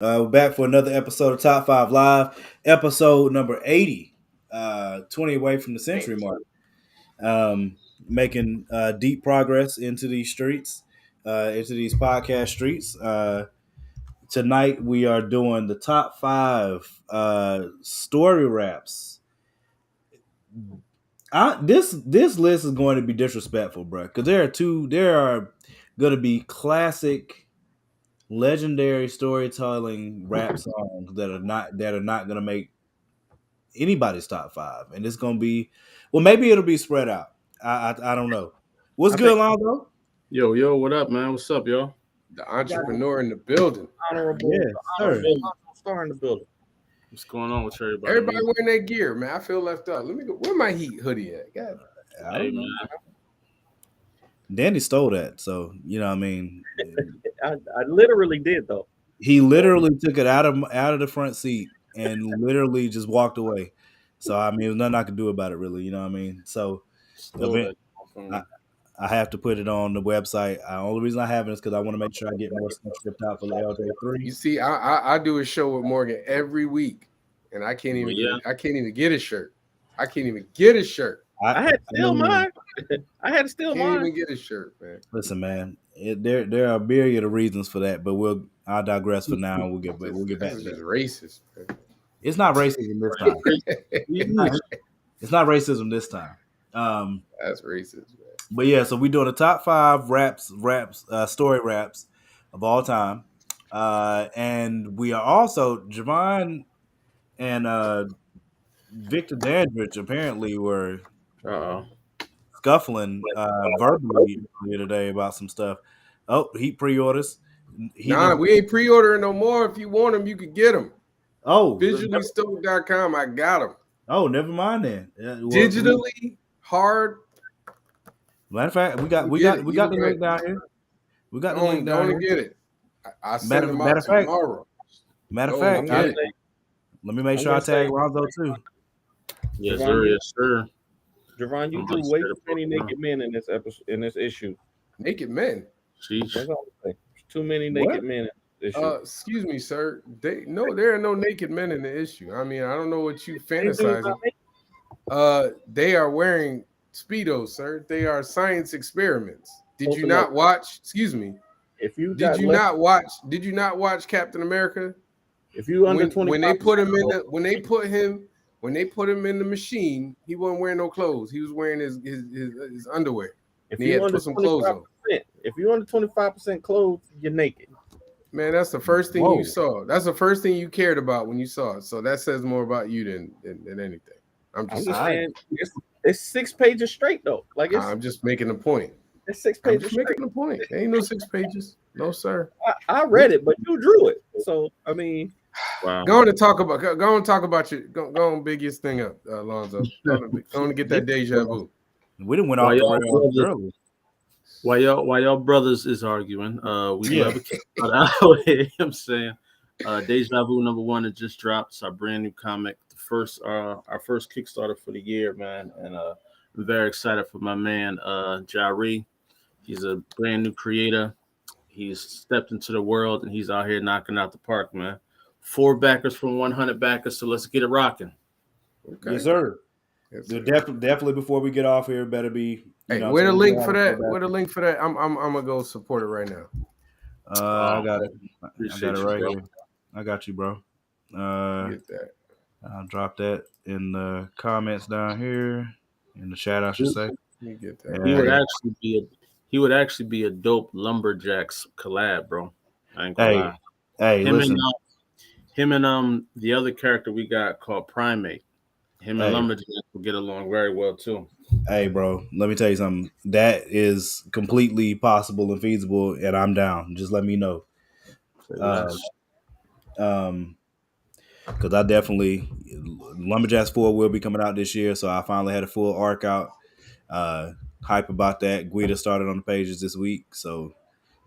We're back for another episode of Top 5 Live, episode number 80, 20 away from the century mark. Making deep progress into these streets, into these podcast streets. Tonight, we are doing the top five story wraps. This list is going to be disrespectful, bro, because there are going to be classic legendary storytelling rap songs that are not gonna make anybody's top five, and it's gonna be maybe it'll be spread out. I don't know. What's I good, think Lonzo? Yo, what up, man? What's up, y'all? the entrepreneur in the building. Yes, The sir. honorable star in the building. What's going on with everybody? Everybody wearing that gear, man. I feel left out. Let me go. Where my heat hoodie at? God. I Hey, don't know. man. Danny stole that, so you know what I mean. I literally did though. He literally took it out of the front seat and literally just walked away. So I mean, there's nothing I could do about it, really. You know what I mean? So Stole event- that. I have to put it on the website. The only reason I have it is because I want to make sure I get more stuff shipped out for the You LJ3. see, I do a show with Morgan every week, and I can't even get a shirt. I can't even get a shirt. I had to steal mine. I had to steal Can't even mine. get a shirt, man. Listen, man, there are a myriad of reasons for that, but I'll digress for now. We'll get back This to is that. just racist. Man. It's not racism this time. It's not racism this time. That's racist, man. But yeah, so we're doing the top five story raps of all time, and we are also Javon and Victor Dandridge apparently were scuffling verbally here today about some stuff. Oh, Heat pre-orders. We ain't pre-ordering no more. If you want them, you could get them. Oh, Visuallystoke.com. I got them. Oh, never mind then. Digitally, hard. Matter of fact, we got the link down here. We got the link down Don't here. get it. I send them out tomorrow. Matter of fact, let me make sure I tag Lonzo too. Yes, sir. Yes, sir. Javon, you do way too many naked men in this episode, in this issue. Naked men. Sheesh. That's all I'm saying. Too many naked men in this issue. Excuse me, sir. There are no naked men in the issue. I mean, I don't know what you fantasizing. They are wearing Speedos, sir. They are science experiments. Did you not watch? Excuse me. Did you not watch Captain America? If you under 20, when they put him in the machine, he wasn't wearing no clothes. He was wearing his underwear. If he had to put some clothes on. If you're under 25% clothes, you're naked. Man, that's the first thing you saw. That's the first thing you cared about when you saw it. So that says more about you than anything. I'm just saying. It's 6 pages straight though. I'm just making a point. It's 6 pages. I'm just making a point. There ain't no 6 pages. No, sir. I read it, but you drew it. So I mean, wow. Go on and talk about your go on biggest thing up, Alonzo. Go on to get that deja vu. We didn't went off the rails early. While y'all brothers is arguing, we have a kick out out here. You know what I'm saying, Deja Vu #1 has just dropped. It's our brand new comic, our first Kickstarter for the year, man, and I'm very excited for my man Jari. He's a brand new creator. He's stepped into the world and he's out here knocking out the park, man. 4 backers from 100 backers, so let's get it rocking. Okay. Yes, sir. Definitely before we get off here, better be. Where the link for that? Where the link for that? I'm gonna go support it right now. I got it. I got it right here. I got you, bro. Get that. I'll drop that in the comments down here in the chat. I should say. You get that. He would actually be a dope Lumberjacks collab, bro. I ain't gonna lie. Hey, him and the other character we got called Primate. Him and Lumberjacks will get along very well too. Hey, bro, let me tell you something. That is completely possible and feasible, and I'm down. Just let me know. Because I definitely Lumberjacks 4 will be coming out this year, so I finally had a full arc out. Hype about that. Guida started on the pages this week, so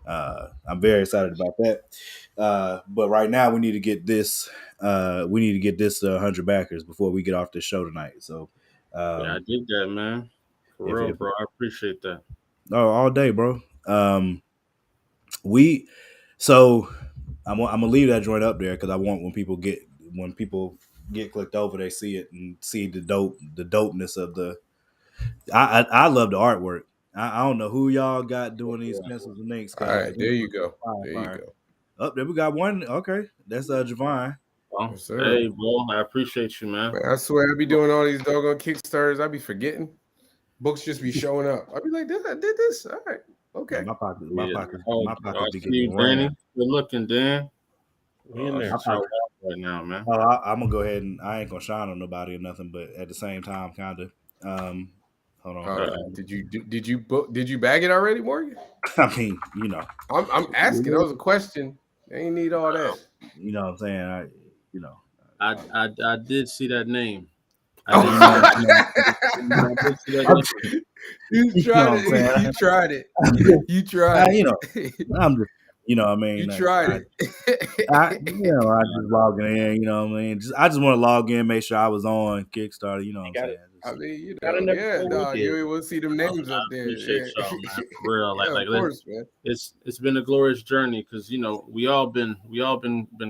I'm very excited about that. But right now, we need to get this. We need to get this to 100 backers before we get off this show tonight. So, I did that, man. For real, bro. I appreciate that. Oh, all day, bro. I'm gonna leave that joint up there because I want when people get clicked over, they see it and see the dopeness of the. I love the artwork. I don't know who y'all got doing these pencils and inks. All right, there you go. There you go. Oh, there we got one. Okay, that's Javon. Oh, Yes, sir. hey, bro, I appreciate you, man. I swear, I be doing all these doggone Kickstarters. I be forgetting. Books just be showing up. I be like, I did this. All right, okay. Man, my pocket be Danny. getting Good looking, Dan. In there. Right now, man. Oh, I'm gonna go ahead and I ain't gonna shine on nobody or nothing, but at the same time, kind of. Hold on. Did you bag it already, Morgan? I mean, you know, I'm asking. That was a question. They ain't need all that. You know what I'm saying? I did see that name. You tried it. You tried it. You know, I'm just, you know what I mean? You tried it. I just logging in, you know what I mean? I just want to log in, make sure I was on Kickstarter, you know what I'm saying? I mean, you know, you will see them names up there. Appreciate y'all, man. For real, of course, man. It's been a glorious journey because you know we all been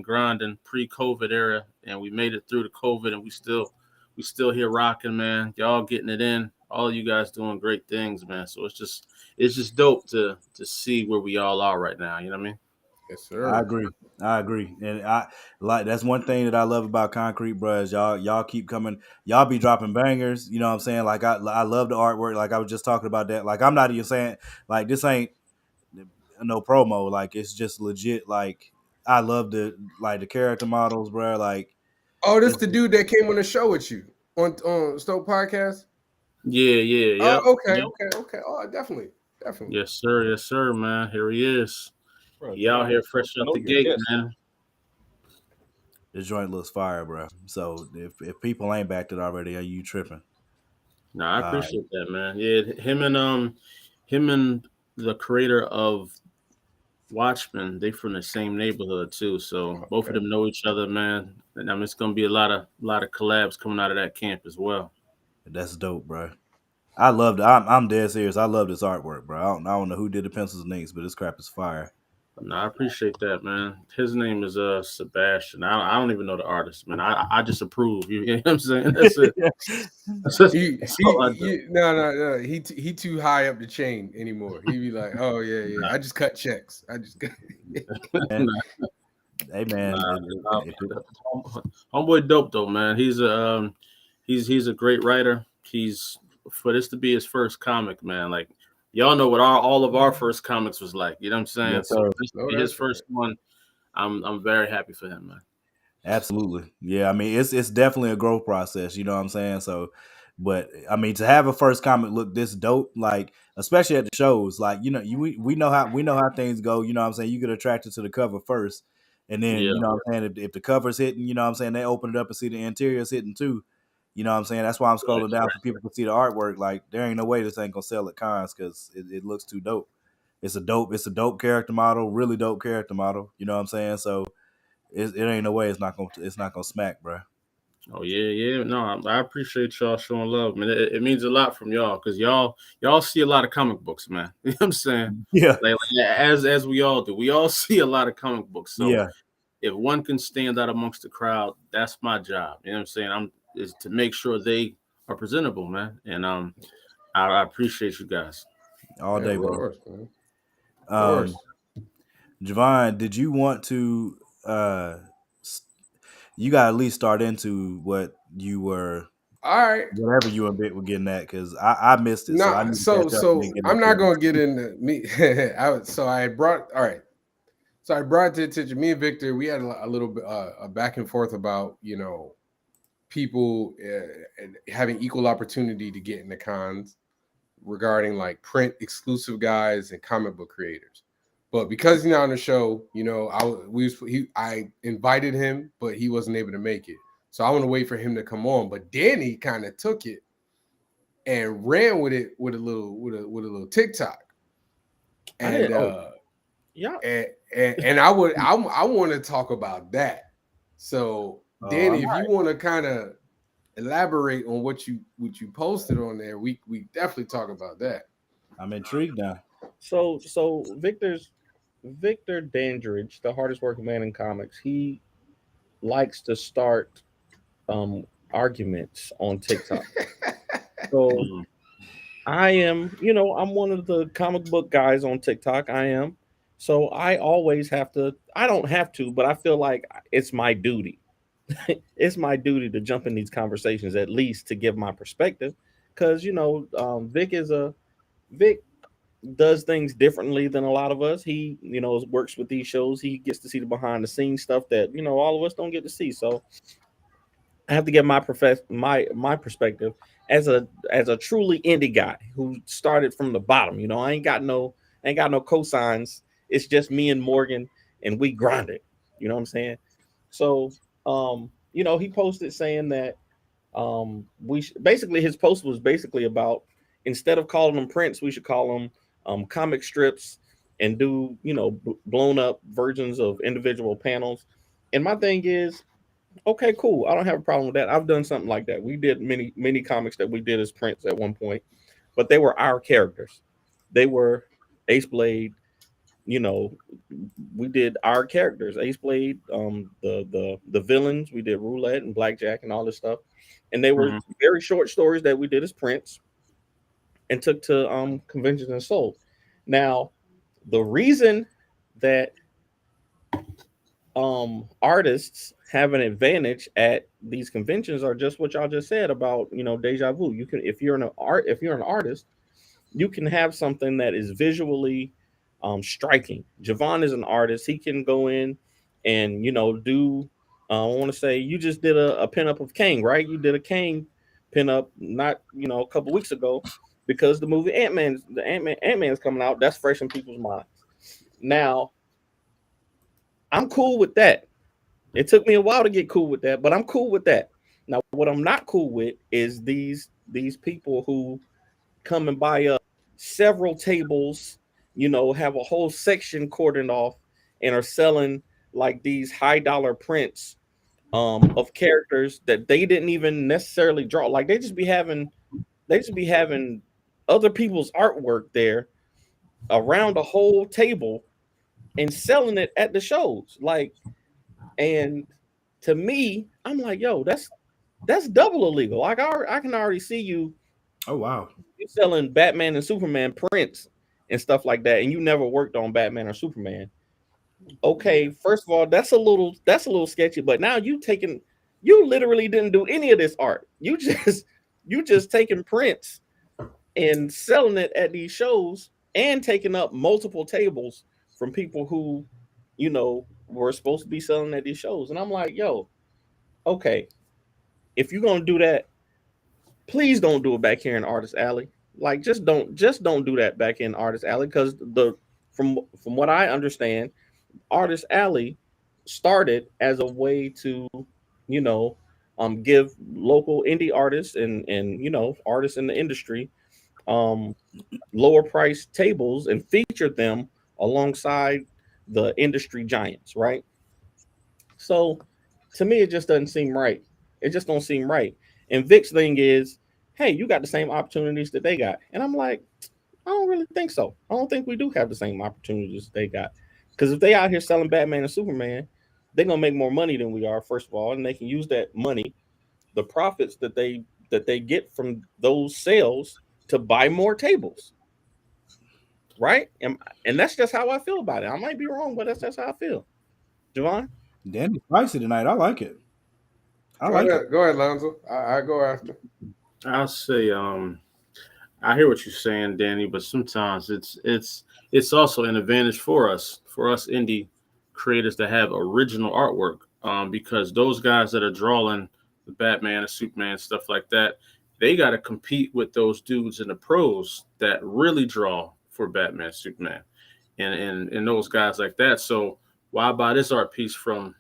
grinding pre-COVID era, and we made it through the COVID, and we still here rocking, man. Y'all getting it in. All you guys doing great things, man. So it's just dope to see where we all are right now. You know what I mean? Yes, sir. I agree, and I like that's one thing that I love about Concrete Bros. Y'all keep coming. Y'all be dropping bangers. You know what I'm saying? Like I love the artwork. Like I was just talking about that. Like I'm not even saying like this ain't no promo. Like it's just legit. Like I love the character models, bro. Like this the dude that came on the show with you on Stoke Podcast. Yeah. Okay. Oh, definitely. Yes, sir, man. Here he is. He out here fresh out the gate, man. This joint looks fire, bro. So if people ain't backed it already, are you tripping? No, I appreciate that, man. Yeah, him and the creator of Watchmen, they from the same neighborhood too. So both of them know each other, man. And I mean, it's gonna be a lot of collabs coming out of that camp as well. That's dope, bro. I loved it. I'm dead serious. I love this artwork, bro. I don't know who did the pencils and inks, but this crap is fire. No, I appreciate that, man. His name is Sebastian. I don't even know the artist, man. I just approve. You know what I'm saying? That's it. No. He too high up the chain anymore. He be like, oh yeah. I just cut checks. Hey man, homeboy dope though, man. He's a great writer. He's for this to be his first comic, man. Like y'all know what all of our first comics was like. You know what I'm saying? Yes, so this to be his first one. I'm very happy for him, man. Absolutely, yeah. I mean, it's definitely a growth process. You know what I'm saying? So, but I mean, to have a first comic look this dope, like especially at the shows, like you know, we know how things go. You know what I'm saying? You get attracted to the cover first, and then you know what I'm saying. If the cover's hitting, you know what I'm saying, they open it up and see the interior's hitting too. You know what I'm saying? That's why I'm scrolling down so people can see the artwork. Like there ain't no way this ain't gonna sell at cons because it looks too dope. It's a dope character model, really dope character model. You know what I'm saying? So it ain't no way it's not gonna smack, bro. Oh yeah. No, I appreciate y'all showing love, man. It means a lot from y'all because y'all see a lot of comic books, man. You know what I'm saying? Yeah. Like as we all do, we all see a lot of comic books. So yeah. If one can stand out amongst the crowd, that's my job. You know what I'm saying? Is to make sure they are presentable, man. And I appreciate you guys all day, bro. Of course. Javon, did you want to? You got to at least start into what you were. All right. Whatever you and Bit were getting at, because I missed it. No, so I'm not going to get into me. I brought to attention. Me and Victor, we had a little bit a back and forth about people having equal opportunity to get into cons regarding like print exclusive guys and comic book creators. But because he's not on the show, I invited him, but he wasn't able to make it. So I want to wait for him to come on. But Danny kind of took it and ran with it with a little TikTok. And and I want to talk about that. So Danny, if you want to kind of elaborate on what you posted on there, we definitely talk about that. I'm intrigued now. So Victor's Victor Dandridge, the hardest working man in comics, he likes to start arguments on TikTok. So Mm. I am, you know, I'm one of the comic book guys on TikTok. I am. So I always have to, I don't have to, but I feel like it's my duty. It's my duty to jump in these conversations at least to give my perspective. Cause you know, Vic does things differently than a lot of us. He, you know, works with these shows. He gets to see the behind the scenes stuff that, you know, all of us don't get to see. So I have to get my perspective as a truly indie guy who started from the bottom. You know, I ain't got no cosigns. It's just me and Morgan, and we grind it. You know what I'm saying? So, you know, he posted saying that basically his post was basically about, instead of calling them prints, we should call them comic strips and do, you know, blown up versions of individual panels. And my thing is, okay, cool. I don't have a problem with that. I've done something like that. We did many comics that we did as prints at one point, but they were our characters. They were Ace Blade. You know, we did our characters. Ace Blade, the villains. We did Roulette and Blackjack and all this stuff, and they were Mhm. very short stories that we did as prints and took to conventions and sold. Now, the reason that artists have an advantage at these conventions are just what y'all just said about, you know, deja vu. You can, if you're an artist, you can have something that is visually striking. Javon is an artist. He can go in and, you know, do I want to say, you just did a pinup of Kang, right? You did a Kang pinup not, you know, a couple weeks ago, because the movie Ant-Man's coming out. That's fresh in people's minds. Now, I'm cool with that. It took me a while to get cool with that, but I'm cool with that. Now, what I'm not cool with is these people who come and buy up several tables, you know, have a whole section cordoned off, and are selling like these high dollar prints of characters that they didn't even necessarily draw. Like they just be having other people's artwork there around a whole table and selling it at the shows. Like, and to me, I'm like, yo, that's double illegal. Like I can already see Oh wow. you selling Batman and Superman prints and stuff like that, and you never worked on Batman or Superman. Okay, first of all, that's a little sketchy. But now you literally didn't do any of this art. You just taking prints and selling it at these shows and taking up multiple tables from people who, you know, were supposed to be selling at these shows. And I'm like, yo, okay, if you're gonna do that, please don't do it back here in Artist Alley. Like, just don't do that back in Artist Alley, because the from what I understand, Artist Alley started as a way to, you know, give local indie artists and you know, artists in the industry um lower price tables and featured them alongside the industry giants, right? So to me, it just doesn't seem right. It just don't seem right. And Vic's thing is, hey, you got the same opportunities that they got. And I'm like, I don't really think so. I don't think we do have the same opportunities they got. Because if they out here selling Batman and Superman, they're gonna make more money than we are, first of all, and they can use that money, the profits that they get from those sales, to buy more tables, right? And that's just how I feel about it. I might be wrong, but that's just how I feel. Javon? Danny spicy tonight. I like it. I Go like ahead, it. go ahead, Lonzo. I go after. I'll say, I hear what you're saying, Danny, but sometimes it's also an advantage for us indie creators to have original artwork, because those guys that are drawing the Batman and Superman stuff like that, they got to compete with those dudes in the pros that really draw for Batman, Superman, and those guys like that. So why buy this art piece from,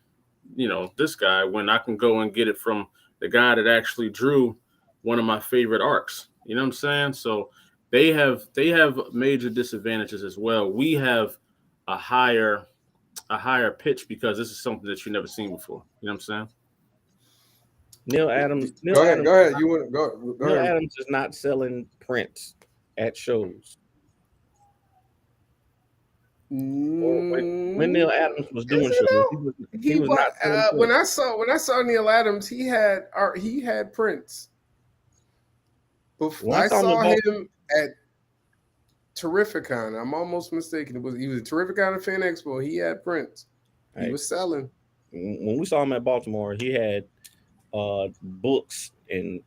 you know, this guy when I can go and get it from the guy that actually drew one of my favorite arcs? You know what I'm saying? So they have major disadvantages as well. We have a higher pitch because this is something that you've never seen before. You know what I'm saying? Neil Adams. Go ahead. Go ahead. You want to go? Go Neil ahead. Adams is not selling prints at shows. When Neil Adams was doing Is shows, it he was not selling when Prince. I saw Neil Adams, he had Prince. When I saw him saw at him at Terrificon. I'm almost mistaken. He was a Terrificon and Fan Expo. He had Prince. He Hey. was selling. When we saw him at Baltimore, he had books and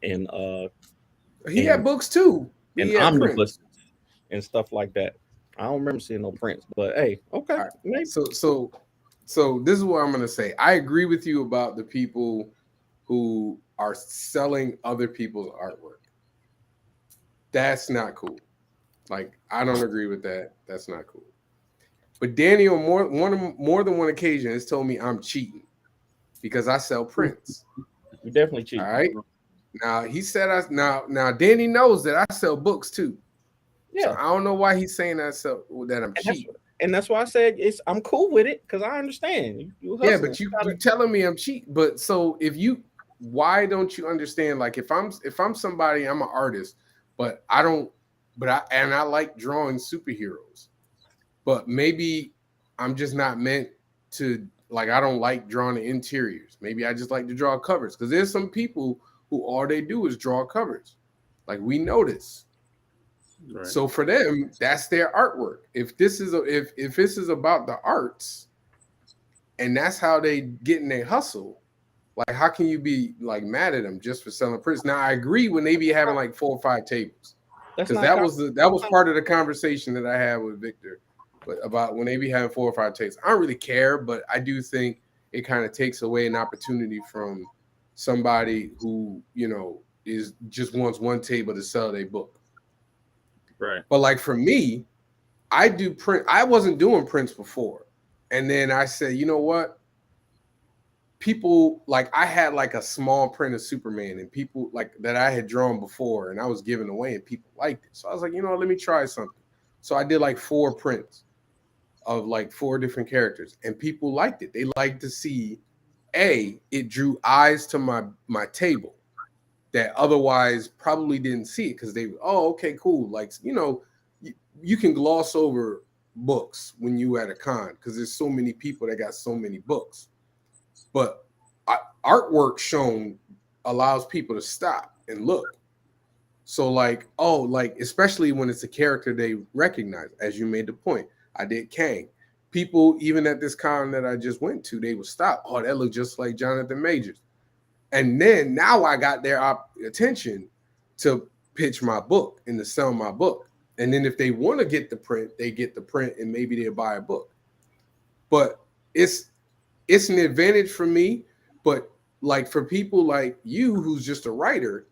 he had books too. And he had omnibuses and stuff like that. I don't remember seeing no Prince, but hey, okay. Right. Maybe. So this is what I'm gonna say. I agree with you about the people who are selling other people's artwork. That's not cool. Like, I don't agree with that. That's not cool. But Danny on more than one occasion has told me I'm cheating because I sell prints. You definitely cheat. All right. Now he said now Danny knows that I sell books too. Yeah. So I don't know why he's saying that I'm cheating. And that's why I said I'm cool with it because I understand. Yeah, but you telling me I'm cheating. But so why don't you understand? Like if I'm somebody, I'm an artist, but I like drawing superheroes, but maybe I'm just not meant to. Like I don't like drawing the interiors. Maybe I just like to draw covers because there's some people who all they do is draw covers. Like we know this. Right. So for them, that's their artwork. If this is about the arts, and that's how they get in their hustle, like how can you be like mad at them just for selling prints? Now I agree when they be having like 4 or 5 tables, because that was part of the conversation that I had with Victor, but about when they be having 4 or 5 tables. I don't really care, but I do think it kind of takes away an opportunity from somebody who is just wants one table to sell their book. Right. But like for me, I do print. I wasn't doing prints before. And then I said, you know what? People like I had like a small print of Superman and people like that I had drawn before and I was giving away and people liked it. So I was like, let me try something. So I did like 4 prints of like 4 different characters and people liked it. They liked to see it drew eyes to my table that otherwise probably didn't see it because they okay, cool. Like, you can gloss over books when you at a con because there's so many people that got so many books. But artwork shown allows people to stop and look. So like, especially when it's a character they recognize, as you made the point. I did Kang. People, even at this con that I just went to, they would stop. Oh, that looked just like Jonathan Majors. And then now I got their attention to pitch my book and to sell my book. And then if they want to get the print, they get the print and maybe they'll buy a book. But it's an advantage for me. But like for people like you, who's just a writer,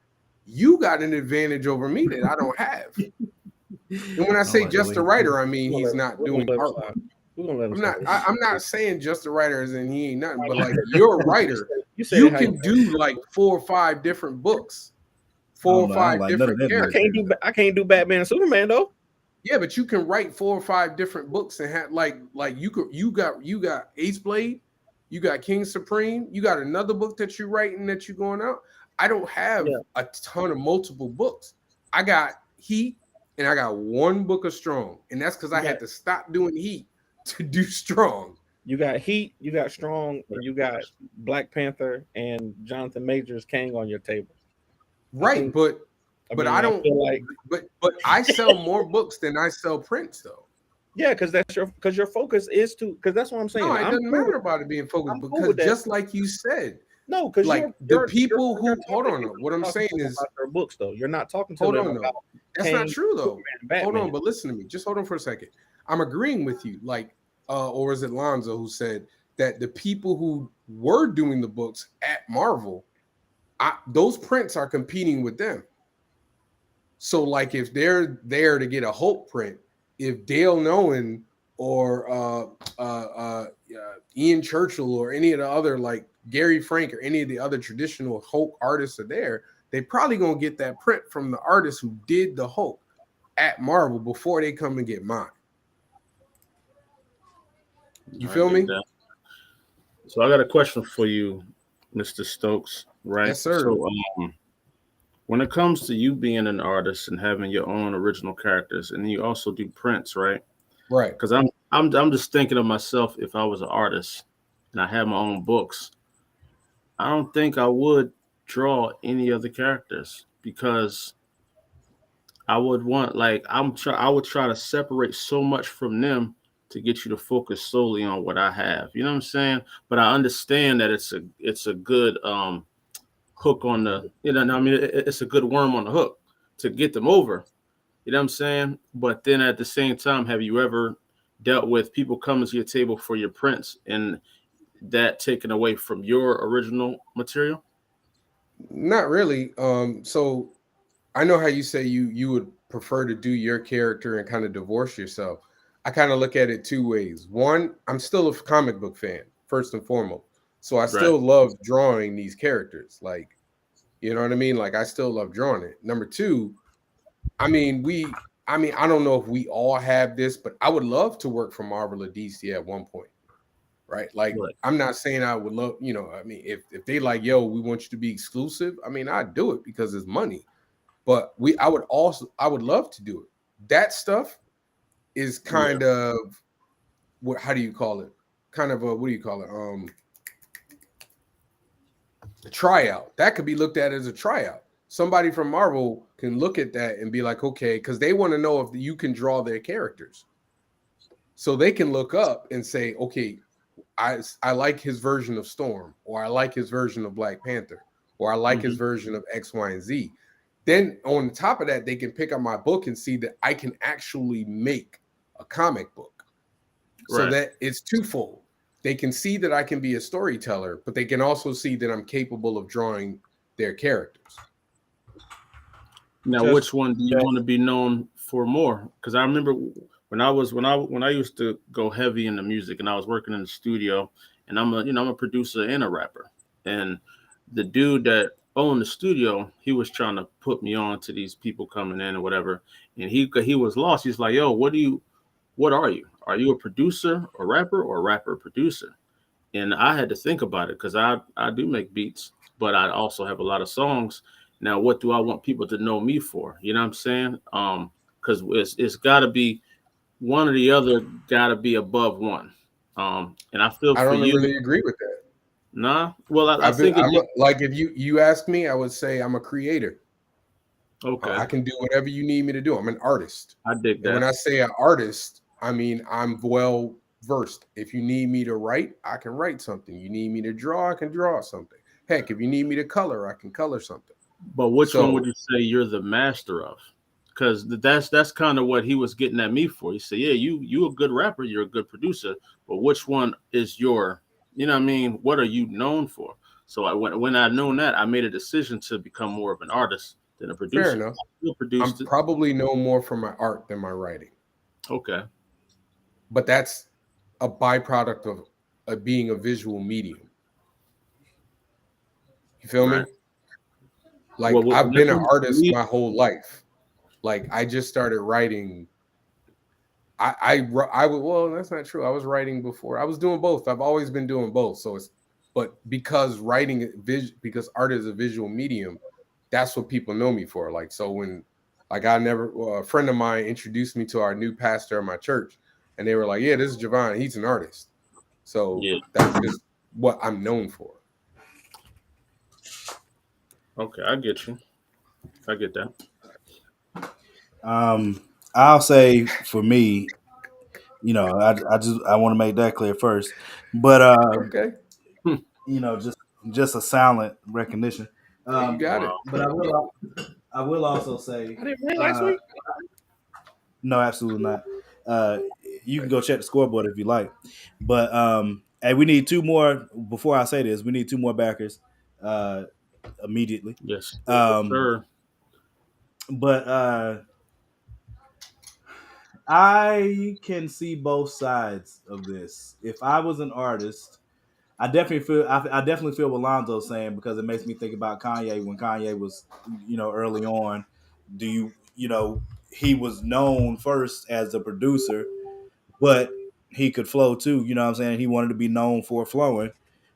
you got an advantage over me that I don't have. And when I say just a writer, I mean he's not doing art. I'm not saying just a writer as in he ain't nothing, but like you're a writer. You can do like 4 or 5 different books, 4 or 5 different characters. I can't do Batman and Superman though. Yeah, but you can write 4 or 5 different books and have like you got Ace Blade, you got King Supreme, you got another book that you're writing that you're going out. I don't have a ton of multiple books. I got Heat and I got 1 book of Strong, and that's because I had to stop doing Heat to do Strong. You got Heat, you got Strong, and you got Black Panther and Jonathan Majors Kang on your table. Right, but I don't like. But I sell more books than I sell prints, though. Yeah, because your focus is because that's what I'm saying. No, it doesn't matter about it being focused because just like you said. No, because like the people who hold on. What I'm saying is their books though. You're not talking to them about. That's not true though. Hold on, but listen to me. Just hold on for a second. I'm agreeing with you. Like, or is it Lonzo who said that the people who were doing the books at Marvel, those prints are competing with them. So, like, if they're there to get a Hulk print, if Dale Nolan or Ian Churchill or any of the other, like Gary Frank or any of the other traditional Hulk artists are there, they probably gonna get that print from the artist who did the Hulk at Marvel before they come and get mine. You feel me? So I got a question for you, Mr. Stokes. Right? Yes, sir. So, when it comes to you being an artist and having your own original characters, and you also do prints, right? Right. Because I'm I'm just thinking of myself if I was an artist and I had my own books. I don't think I would draw any of the characters because I would want like I would try to separate so much from them to get you to focus solely on what I have. You know what I'm saying? But I understand that it's a good hook on the, you know, I mean it's a good worm on the hook to get them over. You know what I'm saying? But then at the same time, have you ever dealt with people coming to your table for your prints and that taken away from your original material? Not really. So I know how you say you would prefer to do your character and kind of divorce yourself. I kind of look at it two ways. One, I'm still a comic book fan, first and foremost. So I Right. still love drawing these characters. Like, you know what I mean? Like I still love drawing it. Number two, I don't know if we all have this, but I would love to work for Marvel or DC at one point. Right. Like Right. I'm not saying I would love, I mean, if they like, yo, we want you to be exclusive, I mean, I'd do it because it's money. But I would love to do it. That stuff is kind of what, how do you call it? Kind of a, what do you call it? A tryout. That could be looked at as a tryout. Somebody from Marvel can look at that and be like, okay, because they want to know if you can draw their characters. So they can look up and say, okay, I like his version of Storm, or I like his version of Black Panther, or I like his version of X, Y, and Z. Then on top of that, they can pick up my book and see that I can actually make a comic book. So that it's twofold. They can see that I can be a storyteller, but they can also see that I'm capable of drawing their characters. Now, which one do you want to be known for more? Because I remember when I used to go heavy into music and I was working in the studio, and I'm a producer and a rapper, and the dude that owned the studio, he was trying to put me on to these people coming in or whatever, and he was lost. He's like, yo, what are you? Are you a producer, a rapper, or a rapper producer? And I had to think about it because I do make beats, but I also have a lot of songs. Now, what do I want people to know me for? You know what I'm saying? Because it's got to be one or the other. Got to be above one. And I feel I for don't you. really agree with that. Nah. Well, I think like if you ask me, I would say I'm a creator. Okay. I can do whatever you need me to do. I'm an artist. I dig that. And when I say an artist, I mean I'm well versed. If you need me to write, I can write something. You need me to draw, I can draw something. Heck, if you need me to color, I can color something. But which one would you say you're the master of? Because that's kind of what he was getting at me for. He said, yeah, you a good rapper, you're a good producer, but which one is your, you know what I mean? What are you known for? So when I known that, I made a decision to become more of an artist than a producer. Fair enough. I'm probably know more from my art than my writing. Okay. But that's a byproduct of being a visual medium. You feel me? Like I've been an artist my whole life. Like I just started writing. Well, that's not true. I was writing before. I was doing both. I've always been doing both. But because because art is a visual medium, that's what people know me for. Like, so when, like, a friend of mine introduced me to our new pastor at my church, and they were like, yeah, this is Javon. He's an artist. So that's just what I'm known for. Okay, I get you. I get that. I'll say for me, I want to make that clear first, but okay, just a silent recognition. You got it. But I will also say, I didn't win last week. No, absolutely not. You can go check the scoreboard if you like, but hey, we need two more. Before I say this, we need two more backers immediately. Yes, sure. But I can see both sides of this. If I was an artist, I definitely feel what Lonzo's saying, because it makes me think about Kanye when Kanye was, early on. He was known first as a producer, but he could flow too. You know what I'm saying? He wanted to be known for flowing.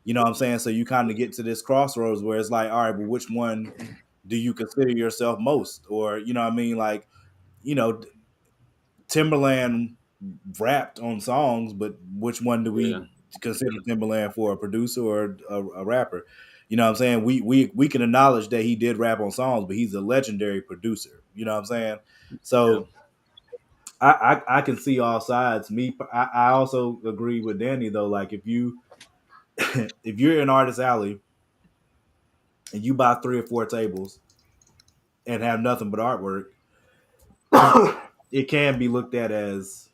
You know what I'm saying? So you kind of get to this crossroads where it's like, all right, well, which one do you consider yourself most? Or, you know what I mean? Like, Timberland rapped on songs, but which one do we Yeah. consider Timberland for, a producer or a rapper? You know what I'm saying? We can acknowledge that he did rap on songs, but he's a legendary producer. You know what I'm saying? So I can see all sides. I also agree with Danny though. Like if you if you're in Artist Alley and you buy 3 or 4 tables and have nothing but artwork, it can be looked at as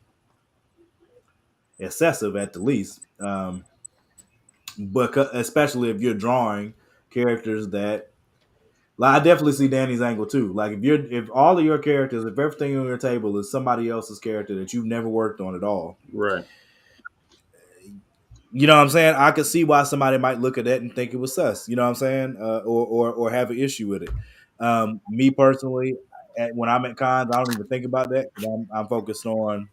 excessive at the least. But especially if you're drawing characters that, like, I definitely see Danny's angle too. Like if all of your characters, if everything on your table is somebody else's character that you've never worked on at all, Right. you know what I'm saying? I could see why somebody might look at that and think it was sus. You know what I'm saying? Or have an issue with it. Me personally, when I'm at cons, I don't even think about that. I'm focused on,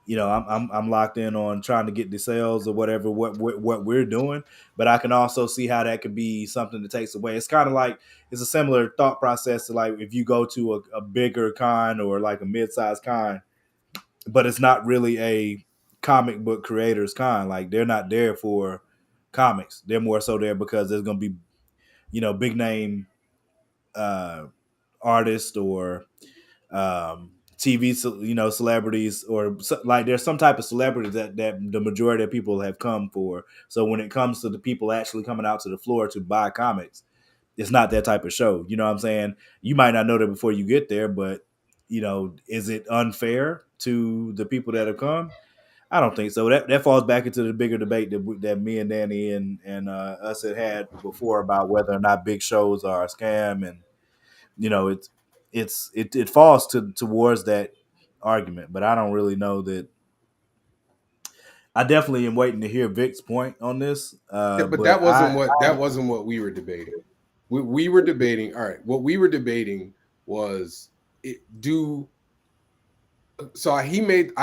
you know, I'm locked in on trying to get the sales or whatever what we're doing. But I can also see how that could be something that takes away. It's kind of like, it's a similar thought process to like if you go to a bigger con or like a mid-sized con, but it's not really a comic book creators con. Like they're not there for comics. They're more so there because there's going to be, you know, big name artists or TV, you know, celebrities, or like there's some type of celebrity that the majority of people have come for. So when it comes to the people actually coming out to the floor to buy comics, it's not that type of show. You know what I'm saying? You might not know that before you get there, but you know, is it unfair to the people that have come? I don't think so. That falls back into the bigger debate that me and Danny and us had before about whether or not big shows are a scam, and you know, it falls towards that argument. But I don't really know that. I definitely am waiting to hear Vic's point on this. But that wasn't what we were debating. We were debating. All right, what we were debating was I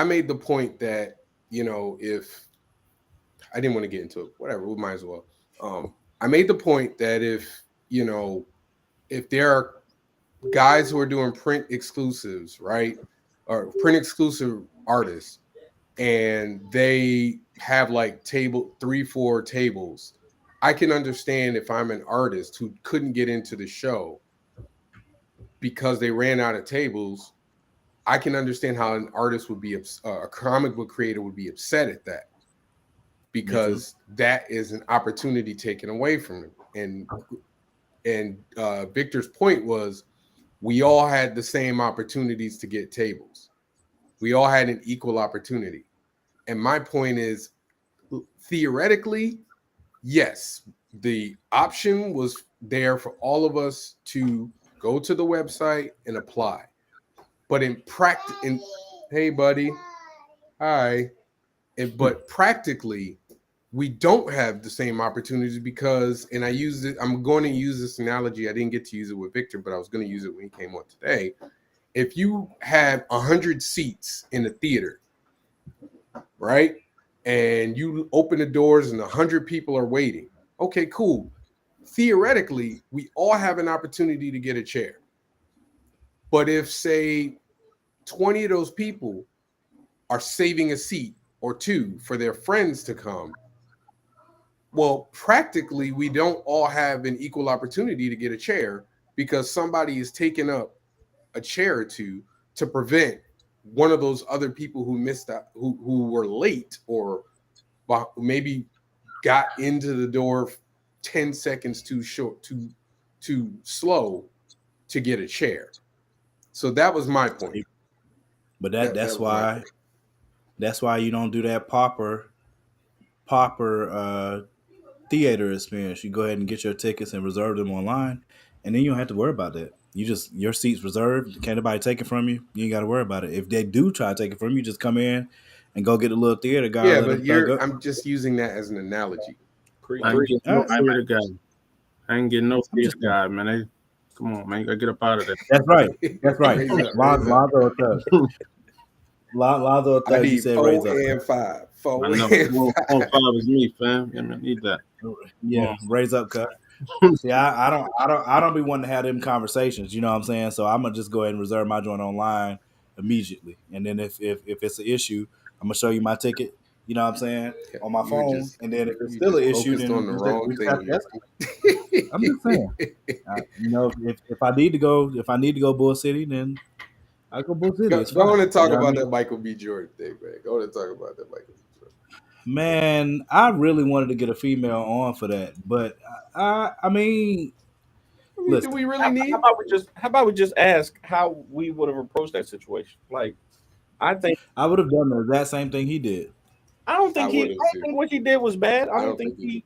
made the point that, you know, if I didn't want to get into it, whatever, we might as well. I made the point that if, you know, if there are guys who are doing print exclusives, right, or print exclusive artists, and they have like 3-4 tables, I can understand if I'm an artist who couldn't get into the show because they ran out of tables. I can understand how an artist would be, a comic book creator would be upset at that, because that is an opportunity taken away from them. And Victor's point was, we all had the same opportunities to get tables. We all had an equal opportunity. And my point is, theoretically, yes, the option was there for all of us to go to the website and apply. But in practice, hey, buddy, hi. But practically, we don't have the same opportunities because, and I'm going to use this analogy. I didn't get to use it with Victor, but I was going to use it when he came on today. If you have 100 seats in a theater, right, and you open the doors and 100 people are waiting, okay, cool. Theoretically, we all have an opportunity to get a chair. But if, say, 20 of those people are saving a seat or two for their friends to come, well, practically, we don't all have an equal opportunity to get a chair because somebody is taking up a chair or two to prevent one of those other people who missed out, who were late or maybe got into the door 10 seconds too short, too slow to get a chair. So that was my point. But that's why you don't do that pauper theater experience. You go ahead and get your tickets and reserve them online, and then you don't have to worry about that. Your seat's reserved. Can't nobody take it from you. You ain't got to worry about it. If they do try to take it from you, just come in and go get a little theater guy. Yeah, but I'm just using that as an analogy. I ain't getting no theater guy, man. Come on, man. You gotta get up out of there. That's right. That's right. Lonzo, I need said 4 and 5. 4 and 5. 5 is me, fam. Yeah, man, need that. Yeah, raise up, cut. See, I don't be wanting to have them conversations. You know what I'm saying? So I'm gonna just go ahead and reserve my joint online immediately. And then if it's an issue, I'm gonna show you my ticket. You know what I'm saying, on my phone. And then if it's still an issue, then on the wrong we just thing. have to escalate. I'm just saying, you know, if I need to go Bull City, then I go Bull City. Go on and talk about that Michael B. Jordan thing, man. Go on and talk about that Michael B. Jordan. Man, I really wanted to get a female on for that, but I mean, listen, do we really need? How about we just ask how we would have approached that situation? Like, I think I would have done the exact same thing he did. I don't think what he did was bad. I don't think he.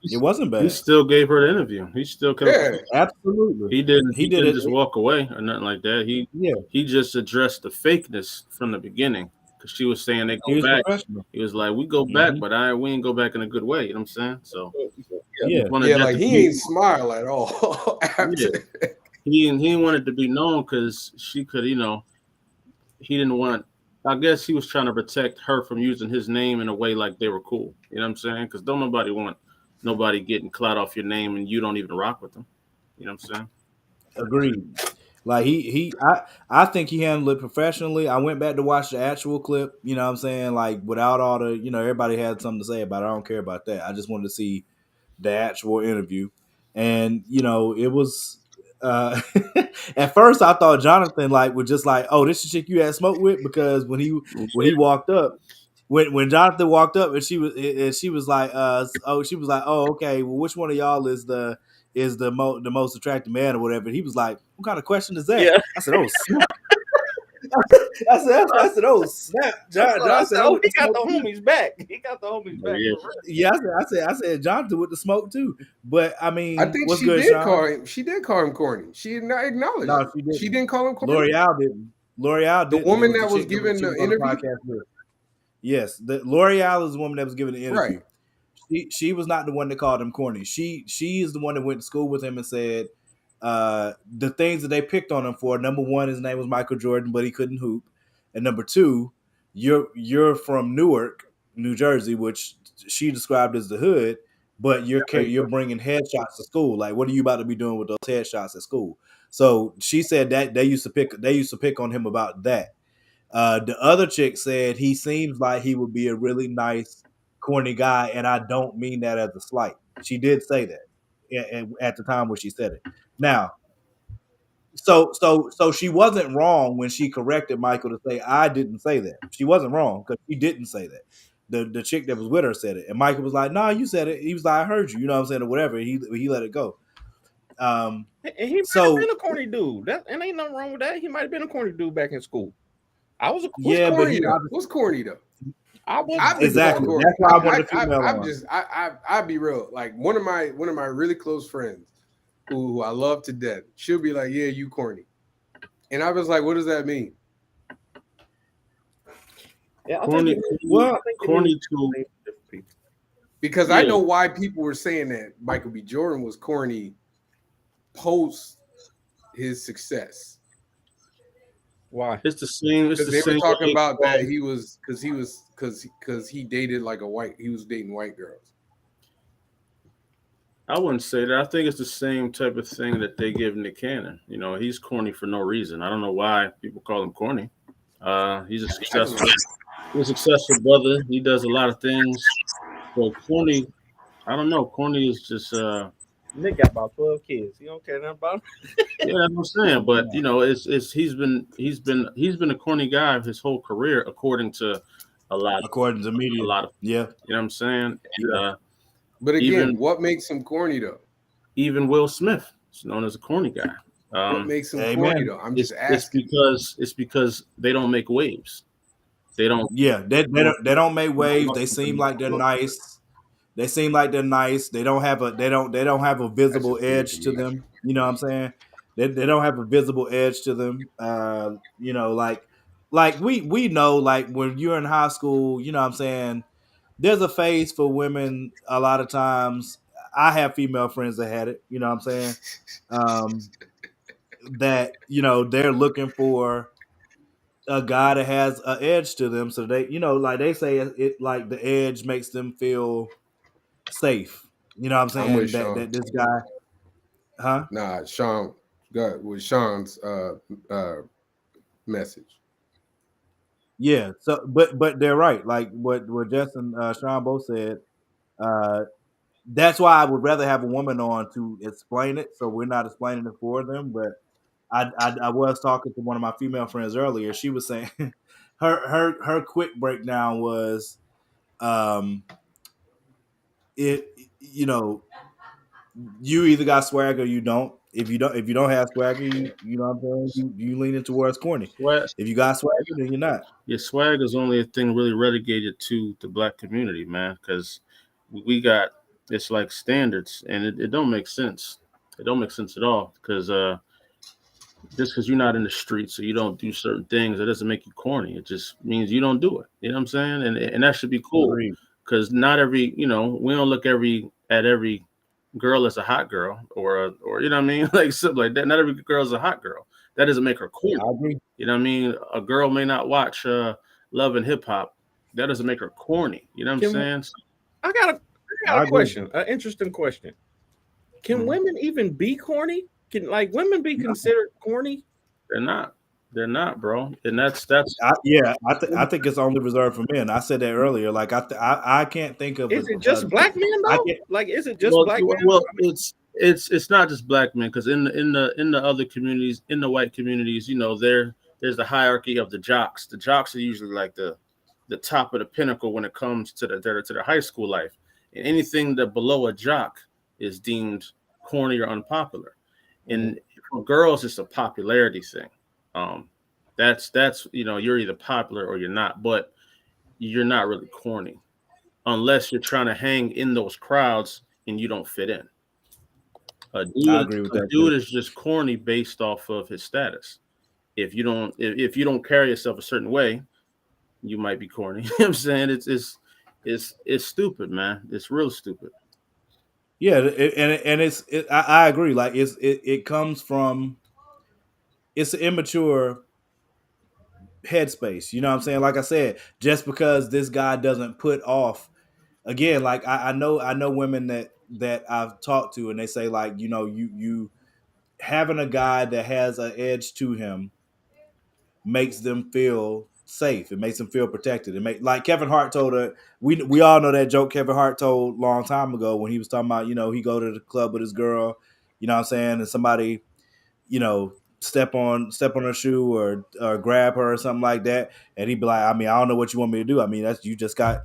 It wasn't bad. He still gave her the interview. He still kept. Yeah, absolutely. He didn't just walk away or nothing like that. He just addressed the fakeness from the beginning because she was saying they go back. He was like, "We go back, but we ain't go back in a good way." You know what I'm saying? So like he ain't smile at all. He wanted to be known because she could, you know, he didn't want. I guess he was trying to protect her from using his name in a way like they were cool. You know what I'm saying? Because don't nobody want nobody getting clout off your name and you don't even rock with them. You know what I'm saying? Agreed. Like I think he handled it professionally. I went back to watch the actual clip, you know what I'm saying? Like without all the, you know, everybody had something to say about it. I don't care about that. I just wanted to see the actual interview. And, you know, it was at first I thought Jonathan like was just like, oh, this is chick you had smoked with, because when he walked up, when Jonathan walked up and she was like, oh, okay, well, which one of y'all is the most attractive man or whatever? And he was like, what kind of question is that? Yeah. I said, oh, snap. I said, oh, snap. John said, oh, he got the homies back. He got the homies back. Yeah, I said, Jonathan with the smoke too. But I mean, I think she did call him corny. She did not acknowledge it. She didn't call him corny. L'Oreal didn't. The woman that was given the interview. Yes, the L'Oreal is the woman that was given the interview. Right. She was not the one that called him corny. She is the one that went to school with him and said the things that they picked on him for. Number one, his name was Michael Jordan, but he couldn't hoop. And number two, you're from Newark, New Jersey, which she described as the hood, but you're bringing headshots to school. Like, what are you about to be doing with those headshots at school? So she said that they used to pick on him about that. The other chick said he seems like he would be a really nice, corny guy, and I don't mean that as a slight. She did say that at the time when she said it. Now, so she wasn't wrong when she corrected Michael to say, I didn't say that. She wasn't wrong because she didn't say that. The chick that was with her said it, and Michael was like, "No, you said it." He was like, "I heard you." You know what I'm saying, or whatever. He let it go. And he might have been a corny dude. And ain't nothing wrong with that. He might have been a corny dude back in school. I was what's corny though? Exactly. That's why I wanted to female. I'd be real. Like one of my really close friends who I love to death. She'll be like, "Yeah, you corny," and I was like, "What does that mean?" Yeah, corny too. Because I know why people were saying that Michael B. Jordan was corny post his success. Why? It's the same. It's the they same. Were talking about that he was because he dated he was dating white girls. I wouldn't say that. I think it's the same type of thing that they give Nick Cannon. You know, he's corny for no reason. I don't know why people call him corny. He's a successful brother. He does a lot of things. So corny, I don't know. Corny is just Nick got about 12 kids. You don't care nothing about him. Yeah, that's what I'm saying. But you know, he's been a corny guy his whole career, according to media. A lot of yeah. You know what I'm saying? Yeah. But again, what makes him corny though? Even Will Smith is known as a corny guy. What makes him corny though? I'm just asking. It's because they don't make waves. They don't. Yeah, they don't make waves. They seem like they're nice. They seem like they're nice. They don't have a visible edge to them. You know what I'm saying? They don't have a visible edge to them. You know, like we know, like when you're in high school, you know what I'm saying, there's a phase for women a lot of times. I have female friends that had it, you know what I'm saying? That, you know, they're looking for a guy that has an edge to them. So they, you know, like they say it like the edge makes them feel safe. You know what I'm saying? That this guy, huh? Nah, Sean with Sean's message. Yeah. So, but they're right. Like what Jess and Sean both said. That's why I would rather have a woman on to explain it, so we're not explaining it for them. But I was talking to one of my female friends earlier. She was saying her quick breakdown was, it you either got swag or you don't. If you don't have swagger, you know what I'm saying, you leaning towards corny. Swag, If you got swagger, then you're not. yeah, swag is only a thing really relegated to the black community, man, because we got it's like standards, and it don't make sense. It don't make sense at all because just because you're not in the streets or you don't do certain things, it doesn't make you corny. It just means you don't do it. You know what I'm saying? And that should be cool Agreed. because not every we don't look at every girl as a hot girl or you know what I mean, like something like that. Not every girl is a hot girl. That doesn't make her corny. I agree. You know what I mean? A girl may not watch Love and Hip Hop. That doesn't make her corny. You know what I'm saying? I got I a agree. question, an interesting question. Can women even be corny? Can women be considered corny? They're not, bro. And that's I think it's only reserved for men. I said that earlier. Like I can't think of. Is it just black men though? Like, is it just black men? Well, it's not just black men because in the other communities, in the white communities, there's the hierarchy of the jocks. The jocks are usually like the top of the pinnacle when it comes to their high school life, and anything that below a jock is deemed corny or unpopular. And for girls, it's a popularity thing. That's you're either popular or you're not, but you're not really corny unless you're trying to hang in those crowds and you don't fit in. I agree with that. A dude is just corny based off of his status. If you don't carry yourself a certain way, you might be corny. You know what I'm saying? It's stupid, man. It's real stupid. Yeah, I agree. Like it comes from, it's an immature headspace. You know what I'm saying? Like I said, just because this guy doesn't put off, again, like I know women that I've talked to, and they say, like, you having a guy that has an edge to him makes them feel safe. It makes them feel protected. Like Kevin Hart told her. We all know that joke Kevin Hart told a long time ago when he was talking about, he go to the club with his girl, you know what I'm saying, and somebody, step on her shoe or grab her or something like that, and he'd be like, I mean, I don't know what you want me to do. I mean, that's, you just got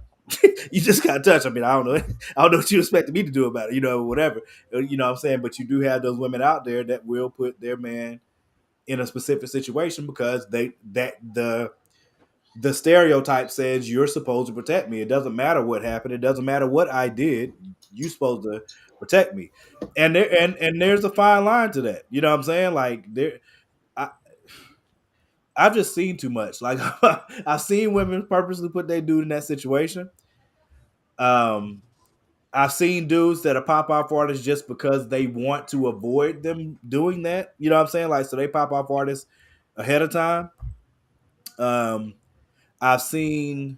you just got touched. I mean, I don't know what you expected me to do about it, whatever. You know what I'm saying? But you do have those women out there that will put their man in a specific situation because the stereotype says you're supposed to protect me. It doesn't matter what happened. It doesn't matter what I did. You're supposed to protect me. And there's a fine line to that. You know what I'm saying? Like I've just seen too much. Like I've seen women purposely put their dude in that situation. I've seen dudes that are pop-off artists just because they want to avoid them doing that. You know what I'm saying? Like, so they pop-off artists ahead of time. I've seen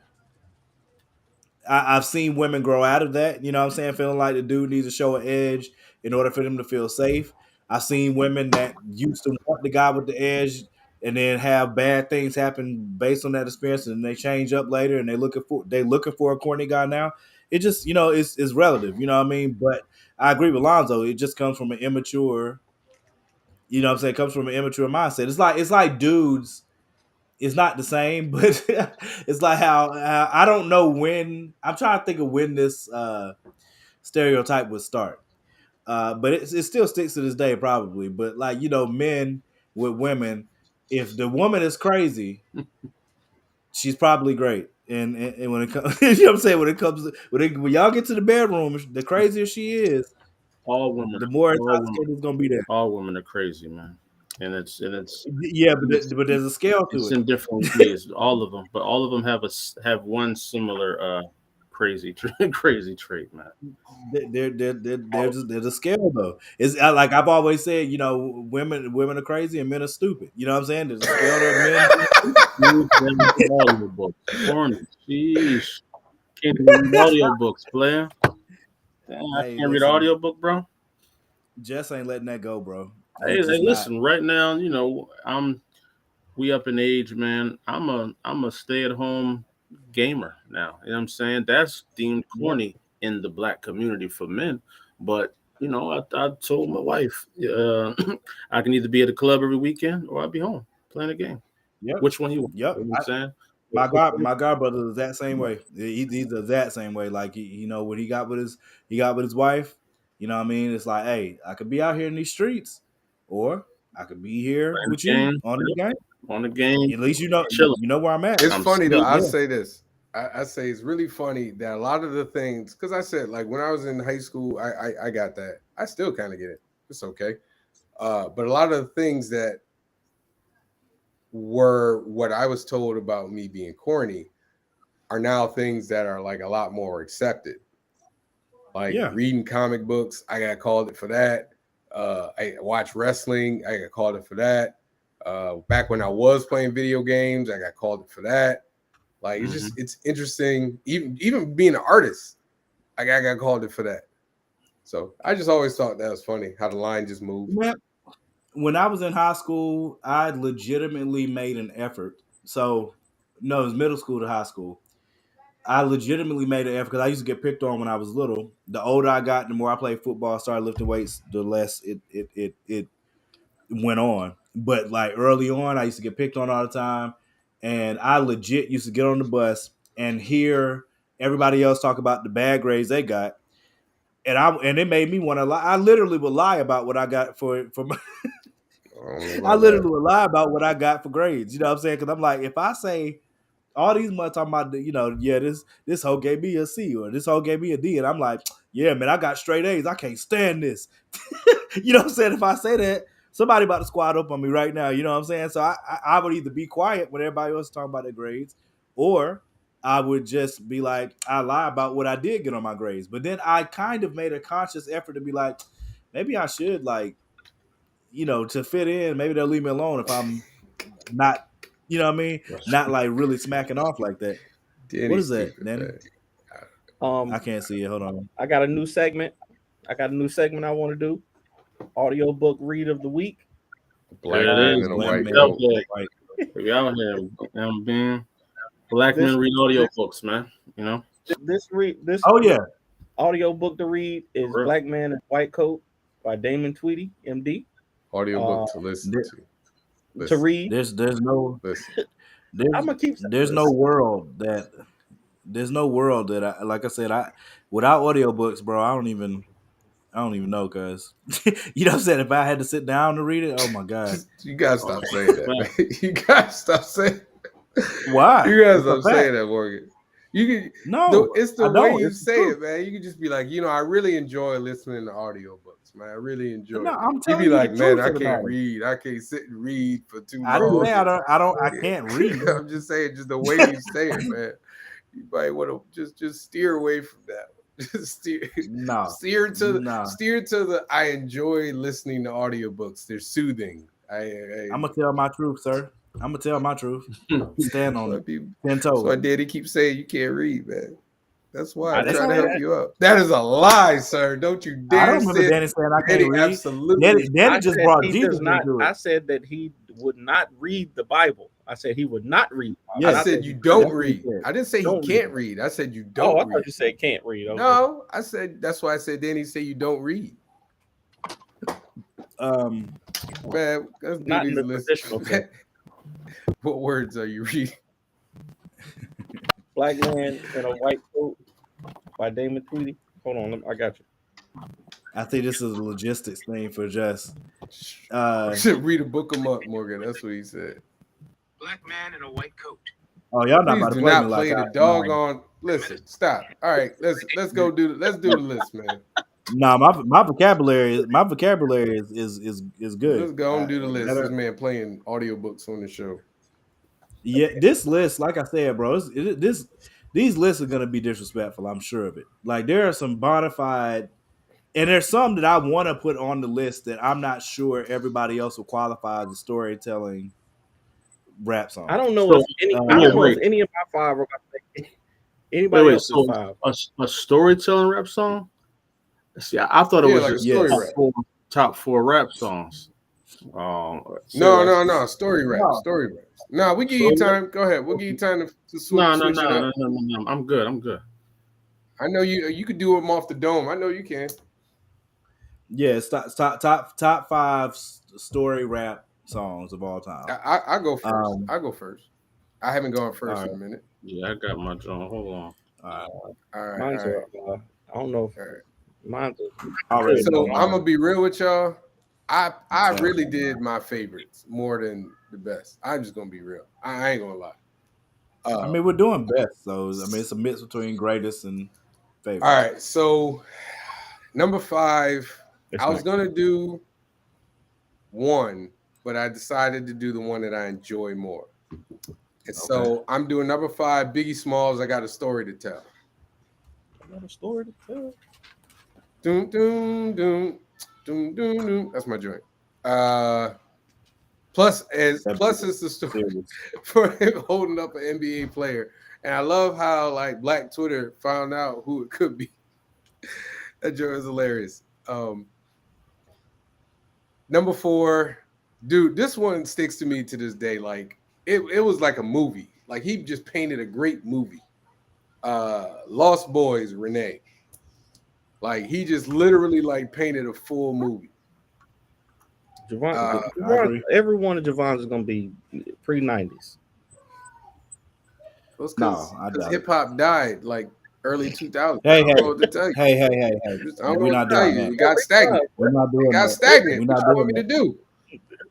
women grow out of that. You know what I'm saying? Feeling like the dude needs to show an edge in order for them to feel safe. I've seen women that used to want the guy with the edge and then have bad things happen based on that experience, and they change up later and they're looking for a corny guy now. It just, it's relative, you know what I mean? But I agree with Lonzo. It just comes from an immature, you know what I'm saying? It comes from an immature mindset. It's like dudes, it's not the same, but it's like how I don't know when, I'm trying to think of when this stereotype would start. But it still sticks to this day probably. But like, men with women, if the woman is crazy, she's probably great. And when it comes, you know what I'm saying, when y'all get to the bedroom, the crazier she is, all women, the more intoxicated it's gonna be there. All women are crazy, man. And it's yeah, but there's a scale to it. It's in different ways, all of them, but all of them have one similar crazy trait, man. There's a scale though. It's like I've always said, women are crazy and men are stupid. You know what I'm saying? There's a scale to men. Jeez, can't read audiobooks, player. I can't read audiobook, bro. Jess ain't letting that go, bro. Hey, listen, right now, we up in age, man. I'm a stay at home gamer now. You know what I'm saying? That's deemed corny in the black community for men. But I told my wife, I can either be at the club every weekend or I'll be home playing a game. Yep. Which one you want? Yep. You know what I'm saying? My god brother is that same way. He's that same way. Like when he got with his wife, you know what I mean? It's like, hey, I could be out here in these streets, or I could be here Playing with the you game. on the game. On the game. At least chilling. you know where I'm at. It's funny though. I Yeah. say this. I say it's really funny that a lot of the things, because I said, like, when I was in high school, I got that. I still kind of get it. It's okay. But a lot of the things that were what I was told about me being corny are now things that are like a lot more accepted. Like reading comic books, I got called it for that. I watch wrestling, I got called it for that. Back when I was playing video games, I got called it for that. Like it's interesting. Even being an artist, I got called it for that. So I just always thought that was funny how the line just moved. Man, when I was in high school, I legitimately made an effort. So no, it was middle school to high school. I legitimately made an effort because I used to get picked on when I was little. The older I got, the more I played football, started lifting weights, the less it went on. But like early on, I used to get picked on all the time, and I legit used to get on the bus and hear everybody else talk about the bad grades they got, and it made me want to lie. I literally would lie about what I got for my. I literally would lie about what I got for grades. You know what I'm saying? Because I'm like, if I say all these months talking about, this hoe gave me a C or this hoe gave me a D, and I'm like, yeah, man, I got straight A's. I can't stand this. You know what I'm saying? If I say that, somebody about to squat up on me right now. You know what I'm saying? So I would either be quiet when everybody else is talking about their grades, or I would just be like, I lie about what I did get on my grades. But then I kind of made a conscious effort to be like, maybe I should, like, to fit in. Maybe they'll leave me alone if I'm not, you know what I mean? Not like really smacking off like that. What is that, Danny? I can't see it. Hold on. I got a new segment. I want to do. Audiobook read of the week. Black man in a white coat. We out here, being black men read audiobooks, man. This audiobook to read is Black Man in a White Coat by Damon Tweedy, MD. Audiobook to listen to. To read. There's no I'm gonna keep there's no world that I, like I said, without audiobooks, bro, I don't even know, cuz you know what I'm saying? If I had to sit down to read it, oh my god. You gotta stop saying that, man. You gotta stop saying why? You gotta stop saying that, Morgan. You can it's the way you say true. it, man. You can just be like, I really enjoy listening to audiobooks, man. I really enjoy it. I'm you telling be you, like, man, I can't read. I can't sit and read for too long. I didn't say I can't read. I'm just saying, just the way you say it, man. You might want to just steer away from that. Just steer to the I enjoy listening to audiobooks. They're soothing. I'm gonna tell my truth, sir. I'm gonna tell my truth. Stand on it. 10 toes. So Daddy keeps saying you can't read, man. That's why I'm trying to help you up. That is a lie, sir. Don't you dare. I don't remember Danny saying I can't read. Absolutely. Danny just brought Jesus into it. I said that he would not read the Bible. I said he would not read. Yes. I said you don't read. I didn't say he can't read. I said you don't read. I thought you said can't read. Okay. No, I said that's why I said Danny say you don't read. Man, let's do not these in the traditional sense. What words are you reading? Black Man in a White Coat by Damon Tweedy. Hold on, I got you. I think this is a logistics thing for just. You should read a book him up, Morgan. That's what he said. Black Man in a White Coat. Oh, y'all not about to play me play like the doggone. Listen, stop. All right, let's do the list, man. No, my vocabulary is good. Let's go and do the list. This man playing audiobooks on the show. Yeah, this list, like I said, bro, these lists are gonna be disrespectful. I'm sure of it. Like there are some bona fide, and there's some that I want to put on the list that I'm not sure everybody else will qualify as a storytelling rap song. I don't know if any of my five are gonna anybody else is five. A storytelling rap song. See, I thought it was like just top four rap songs. No. Story raps. No, we give you time. Go ahead. We'll give you time to switch it up. No. I'm good. I know you could do them off the dome. I know you can. Yeah, it's top 5 story rap songs of all time. I go first. I go first. I haven't gone first in a minute. Yeah, I got my joint. Hold on. All right. Mine's I don't know. Mine's so I'm gonna be real with y'all. I really did my favorites more than the best. I'm just gonna be real. I ain't gonna lie. I mean, we're doing best, so I mean, it's a mix between greatest and favorite. All right, so number 5, I was gonna do 1, but I decided to do the one that I enjoy more. And so I'm doing number 5, Biggie Smalls. I got a story to tell. Doom, doom, doom, doom, doom, doom. That's my joint. Plus it's the story for him holding up an NBA player. And I love how like Black Twitter found out who it could be. That joke is hilarious. Number 4, dude, this one sticks to me to this day. Like it was like a movie. Like he just painted a great movie. Lost Boys, Renee. Like he just literally like painted a full movie. Javon, every one of Javon's is gonna be pre-90s. Because hip hop died like early 2000s. Hey. I don't know what to tell you. Hey. We're not doing that. We got stagnant. We're not doing got that. stagnant. What you want me to do?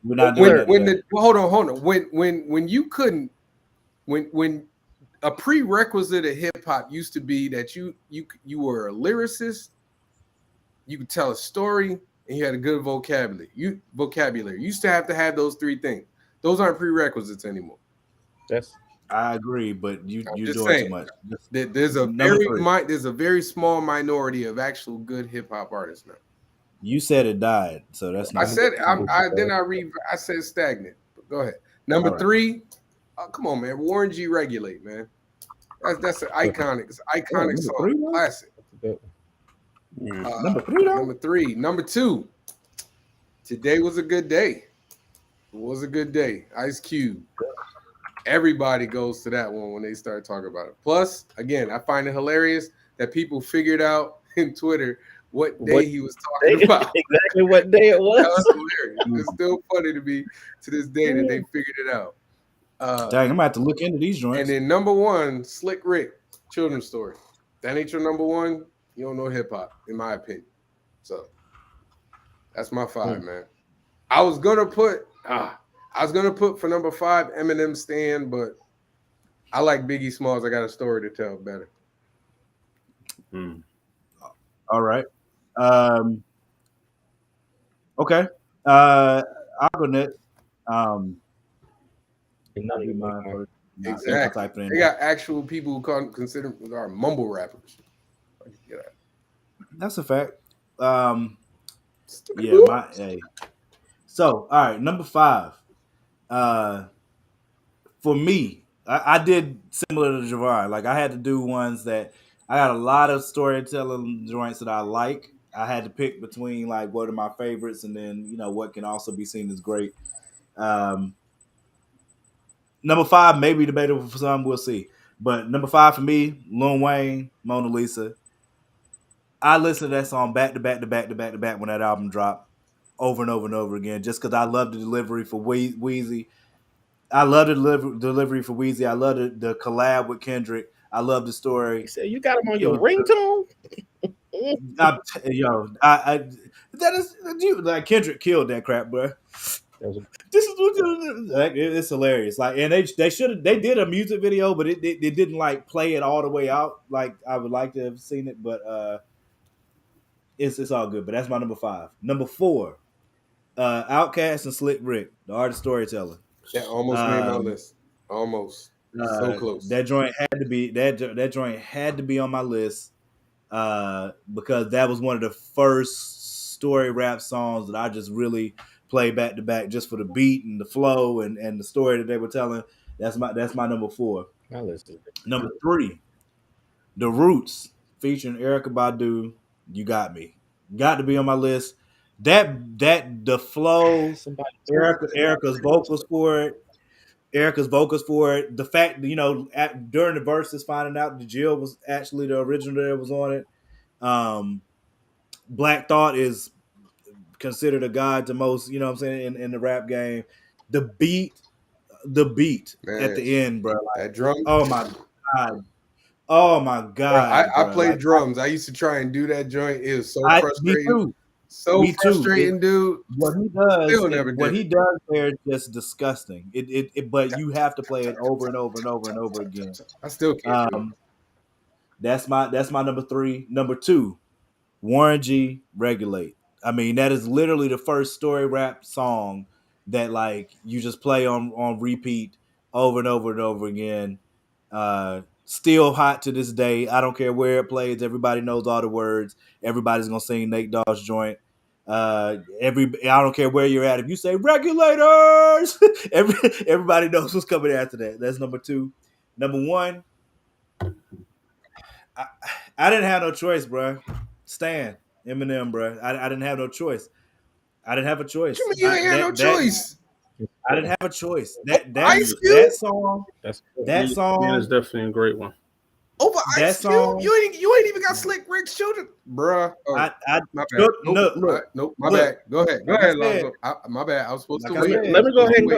We're not doing that. Hold on. When you couldn't, when a prerequisite of hip hop used to be that you were a lyricist, you could tell a story, and you had a good vocabulary. You used to have those 3 things. Those aren't prerequisites anymore. I agree, but you're doing too much. There's a very small minority of actual good hip hop artists now. You said it died, so that's not. I said I said stagnant. But go ahead. Number 3. Oh, come on, man. Warren G. Regulate, man. That's an iconic. It's an iconic song. Classic. Number 3, though? Number 3. Number 2. Today was a good day. It was a good day. Ice Cube. Everybody goes to that one when they start talking about it. Plus, again, I find it hilarious that people figured out in Twitter what day he was talking about. Exactly what day it was. That was hilarious. It's still funny to me to this day that they figured it out. Dang, I'm gonna have to look into these joints. And then number 1, Slick Rick, Children's Story. That ain't your number 1. You don't know hip hop, in my opinion. So that's my 5, man. I was gonna put for number 5 Eminem Stan, but I like Biggie Smalls. I got a story to tell better. All right. Okay. I'll go next. Exactly. They got actual people who consider are mumble rappers. That's a fact. So, all right, number 5. For me, I did similar to Javon. Like I had to do ones that I got a lot of storytelling joints that I like. I had to pick between like what are my favorites and then what can also be seen as great. Number 5 may be debatable for some. We'll see. But number 5 for me, Lil Wayne, Mona Lisa. I listened to that song back to back when that album dropped, over and over and over again, just because I love the delivery for Weezy. I love the delivery for Weezy. I love the collab with Kendrick. I love the story. You said you got him on your ringtone? That is like Kendrick killed that crap, bro. This is like it's hilarious. Like, and they did a music video, but it didn't like play it all the way out. Like I would like to have seen it, but it's all good. But that's my number 5. Number 4, Outkast and Slick Rick, the Art of Storytelling. That almost made my list. Almost. So close. That joint had to be that joint had to be on my list because that was one of the first story rap songs that I just really play back to back just for the beat and the flow and the story that they were telling. That's my number 4. My list. Number 3, The Roots featuring Erykah Badu. You Got Me. Got to be on my list the flow, Somebody Erica's vocals for it. The fact that, during the verses, finding out that Jill was actually the original that was on it. Black Thought is considered a god to most, you know what I'm saying, in the rap game. The beat Man, at the end, bro. that drum. Oh my god. Oh my god. I played drums. I used to try and do that joint. It was so frustrating. Me too. So frustrating, dude. What he does there is just disgusting. But you have to play it over and over and over and over again. I still can't do it. That's my number 3. Number 2, Warren G, Regulate. I mean, that is literally the first story rap song that like you just play on repeat over and over and over again. Still hot to this day. I don't care where it plays. Everybody knows all the words. Everybody's gonna sing Nate Dogg's joint. I don't care where you're at. If you say regulators, everybody knows what's coming after that. That's number 2. Number 1, I didn't have no choice, bro. Stan, Eminem, bro. I didn't have no choice. I didn't have a choice. What you mean you ain't had no choice? I didn't have a choice. That song is definitely a great one. Over Ice Cube, you ain't even got Slick Rick's children, bruh. Oh, my bad. Nope. My bad. Go ahead, Lonzo. My bad. I was supposed to wait. Let me go ahead and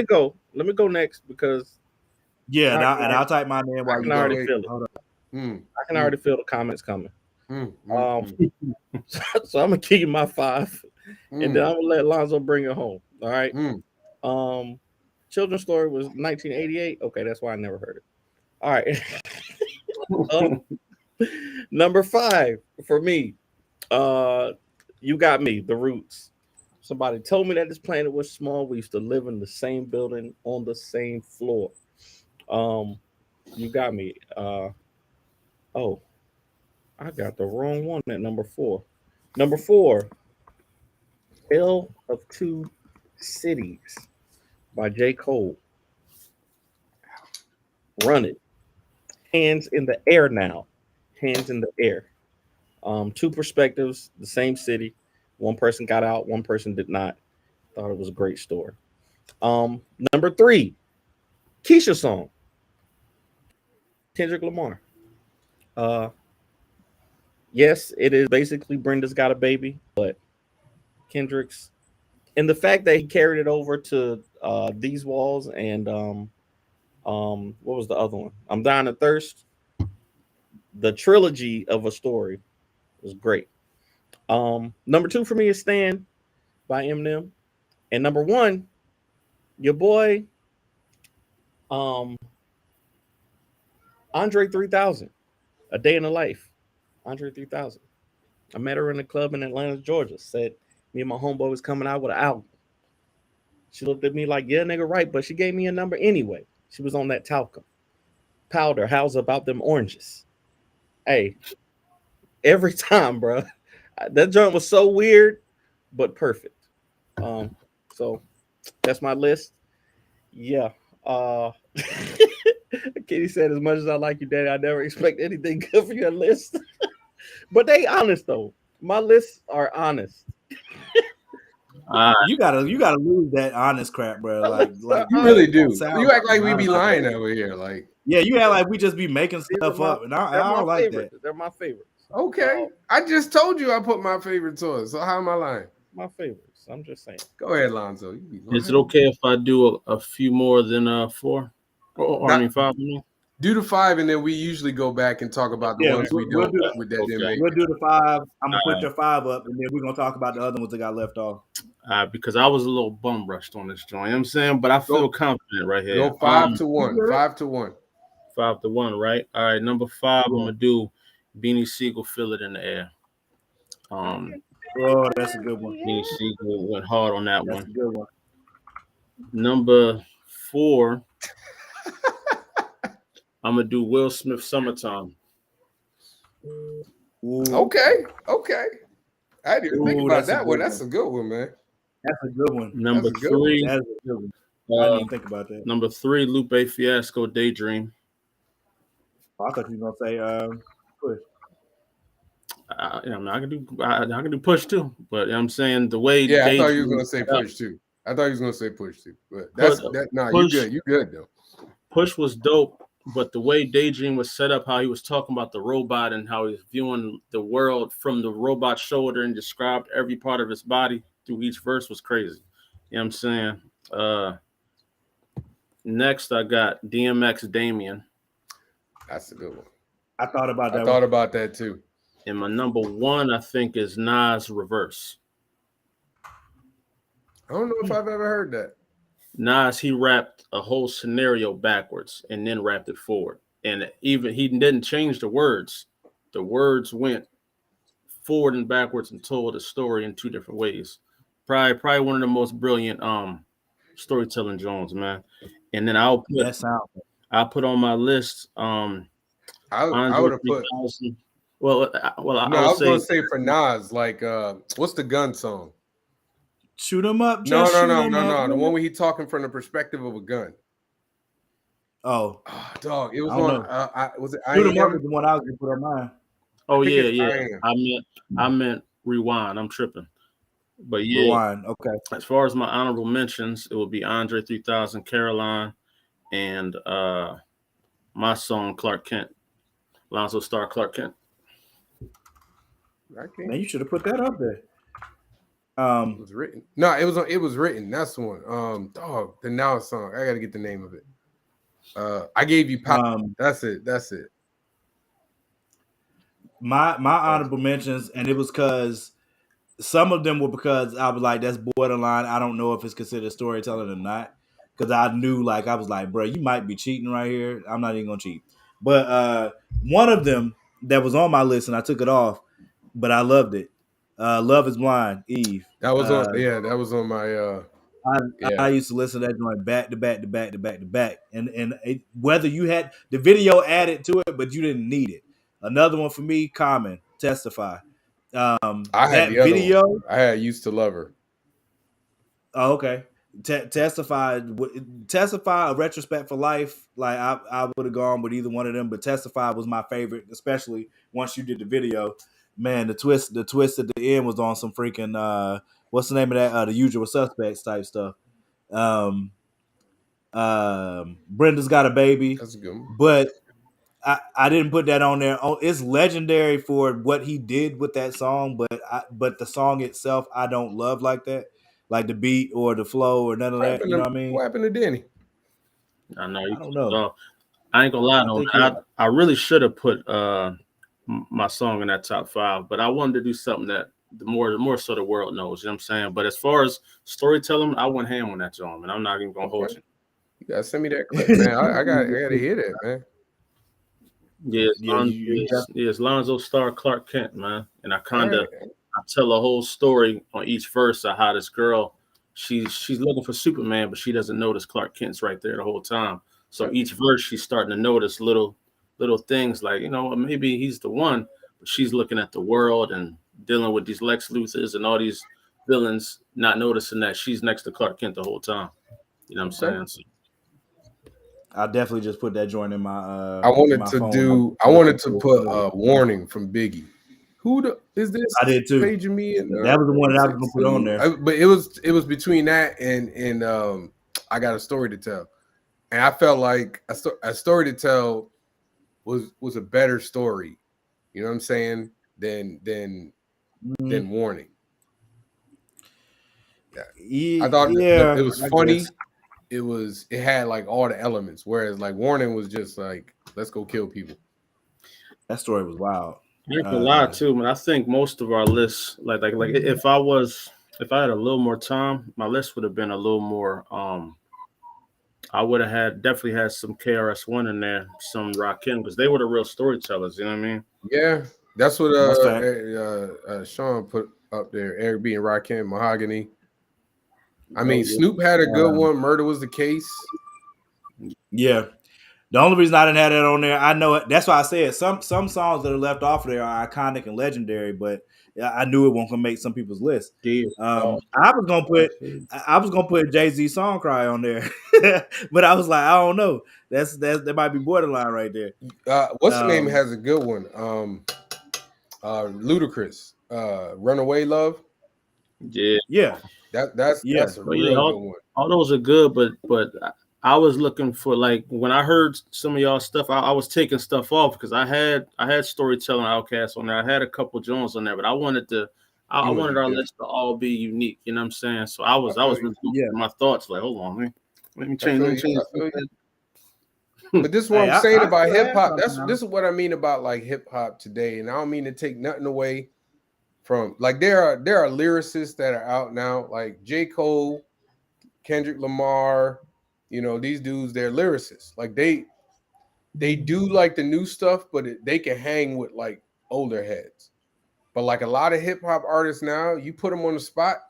go. Let me go next because and I'll type my name while I can already feel it. I can already feel the comments coming. So I'm gonna give you my 5, and then I'm gonna let Lonzo bring it home. All right. Children's Story was 1988. Okay, that's why I never heard it. All right. Number 5 for me. You Got Me, The Roots. Somebody told me that this planet was small. We used to live in the same building on the same floor. You Got Me. Oh, I got the wrong one at number 4. Number 4, Tale of Two Cities by J. Cole. Run It. Hands in the Air Now. Hands in the Air. 2 perspectives, the same city. One person got out, one person did not. Thought it was a great story. Number 3, Keisha song. Kendrick Lamar. Yes, it is basically Brenda's Got a Baby, but Kendrick's, and the fact that he carried it over to These Walls and what was the other one? I'm Dying of Thirst. The trilogy of a story was great. Number 2 for me is Stan by Eminem, and number 1, your boy Andre 3000, A Day in the Life. Andre 3000. I met her in a club in Atlanta, Georgia. Said me and my homeboy was coming out with an album. She looked at me like, yeah, nigga, right. But she gave me a number anyway. She was on that talcum powder. How's about them oranges? Hey, every time, bro. That joint was so weird, but perfect. So that's my list. Yeah. Kitty said, as much as I like you, Daddy, I never expect anything good for your list. But they honest though. My lists are honest. You gotta lose that honest crap, bro. Like you really do. You act like we be lying over here. Like, yeah, you act like we just be making stuff up, and I don't like that. They're my favorites. Okay, I just told you I put my favorites on. So how am I lying? My favorites. I'm just saying. Go ahead, Lonzo. Is it okay if I do a few more than 4? I mean 5 more? Do the 5, and then we usually go back and talk about the ones we do with that. Okay. We'll do the 5. I'm gonna put your 5 up, and then we're gonna talk about the other ones that got left off. Because I was a little bum rushed on this joint. You know what I'm saying, but I feel confident right here. Go 5 to 1. 5 to 1. 5 to 1, right? All right, number 5, I'm gonna do Beanie Siegel, Feel It in the Air. Oh, that's a good one. Beanie Siegel went hard on that That's one. a good one. Number 4, I'm gonna do Will Smith, Summertime. Ooh. Okay. I didn't even think about that one. One. That's a good one, man. That's a good one. Number 3, That's a good one. I didn't even think about that. Number 3, Lupe Fiasco, Daydream. I thought you were gonna say Push. I can do Push too, but I'm saying the way. Yeah, I thought you was gonna say Push too. But you good. You good though. Push was dope, but the way Daydream was set up, how he was talking about the robot and how he's viewing the world from the robot's shoulder and described every part of his body through each verse was crazy. You know what I'm saying? Next, I got DMX Damien. That's a good one. I thought about that. I thought about that too. And my number one, I think, is Nas Reverse. I don't know if I've ever heard that. Nas, he rapped a whole scenario backwards and then rapped it forward. And even he didn't change the words. The words went forward and backwards and told a story in two different ways. Probably one of the most brilliant storytelling Jones, man. And then I'll put on my list I would have put. Well, I was going to say for Nas, like, what's the gun song? Shoot 'em up. No. The one where he talking from the perspective of a gun. Oh, dog! It was on. Was it? Shoot 'em up is the one I was going to put on mine. Oh yeah. I meant Rewind. I'm tripping. But yeah, Rewind. Okay. As far as my honorable mentions, it will be Andre 3000, Caroline, and my song Clark Kent, Lonzo Starr, Clark Kent. Man, you should have put that up there. It was written. No, it was written. That's the one. Dog, the Now song. I gotta get the name of it. I gave you pop. That's it. My honorable mentions, and it was because some of them were because I was like, that's borderline. I don't know if it's considered storytelling or not. Because I knew, like, I was like, bro, you might be cheating right here. I'm not even gonna cheat. But one of them that was on my list, and I took it off, but I loved it. Love Is Blind, Eve. That was on. That was on my. I used to listen to that joint back to back, and whether you had the video added to it, but you didn't need it. Another one for me, Common, Testify. I had the video. Other one. I had Used to Love Her. Oh, okay. Testify, A Retrospect for Life. Like I would have gone with either one of them, but Testify was my favorite, especially once you did the video. Man, the twist at the end was on some freaking what's the name of that? The Usual Suspects type stuff. Brenda's Got a Baby. That's a good one. But I didn't put that on there. Oh, it's legendary for what he did with that song, but the song itself I don't love like that. Like the beat or the flow or none of that. You know what I mean? What happened to Danny? I know. I don't know. I ain't gonna lie though. I really should have put my song in that top 5, but I wanted to do something that the more so the world knows. You know what I'm saying? But as far as storytelling, I went ham on that song, and I'm not even gonna hold you. You gotta send me that clip, man. I gotta hear that, man. It's Lonzo Starr, Clark Kent, man. And I tell a whole story on each verse of how this girl, she's looking for Superman, but she doesn't notice Clark Kent's right there the whole time. So each verse she's starting to notice little things like, maybe he's the one, but she's looking at the world and dealing with these Lex Luthors and all these villains, not noticing that she's next to Clark Kent the whole time. You know what I'm saying? So, I definitely just put that joint in my. I wanted to put Warning from Biggie. Who is this? I did too. Paging me, that was the one that I was gonna put on there. But it was between that and I Got a Story to Tell, and I felt like a story to tell was a better story. You know what I'm saying? Than Warning. Yeah. I thought it was funny. It had like all the elements, whereas like Warning was just like, let's go kill people. That story was wild. I ain't gonna lie too, man. I think most of our lists, like if I had a little more time, my list would have been a little more. I would have definitely had some KRS-One in there, some Rakim, because they were the real storytellers. You know what I mean? Yeah, that's what Sean put up there. Eric B and Rakim, Mahogany. I mean, Snoop had a good one. Murder Was the Case. Yeah. The only reason I didn't have that on there, I know it. That's why I said some songs that are left off of there are iconic and legendary, but I knew it wasn't gonna make some people's list. I was gonna put Jay-Z Song Cry on there, but I was like, I don't know. That might be borderline right there. What's the name has a good one? Ludacris, Runaway Love. Yeah, That's Yeah. a but real good one. all those are good, but I was looking for, like, when I heard some of y'all stuff, I was taking stuff off because I had Storytelling Outcast on there. I had a couple Jones on there, but I wanted You wanted our different. list to all be unique. You know what I'm saying? So I was I feel really Yeah. my thoughts, like, hold on, let me I change. feel Let me you. change. I feel you. But this is what Hey, I'm saying I about still have hip hop. something now. This is what I mean about like hip hop today, and I don't mean to take nothing away from, like, there are lyricists that are out now, like J. Cole, Kendrick Lamar. You know, these dudes, they're lyricists. Like they do like the new stuff, but they can hang with like older heads. But like a lot of hip hop artists now, you put them on the spot,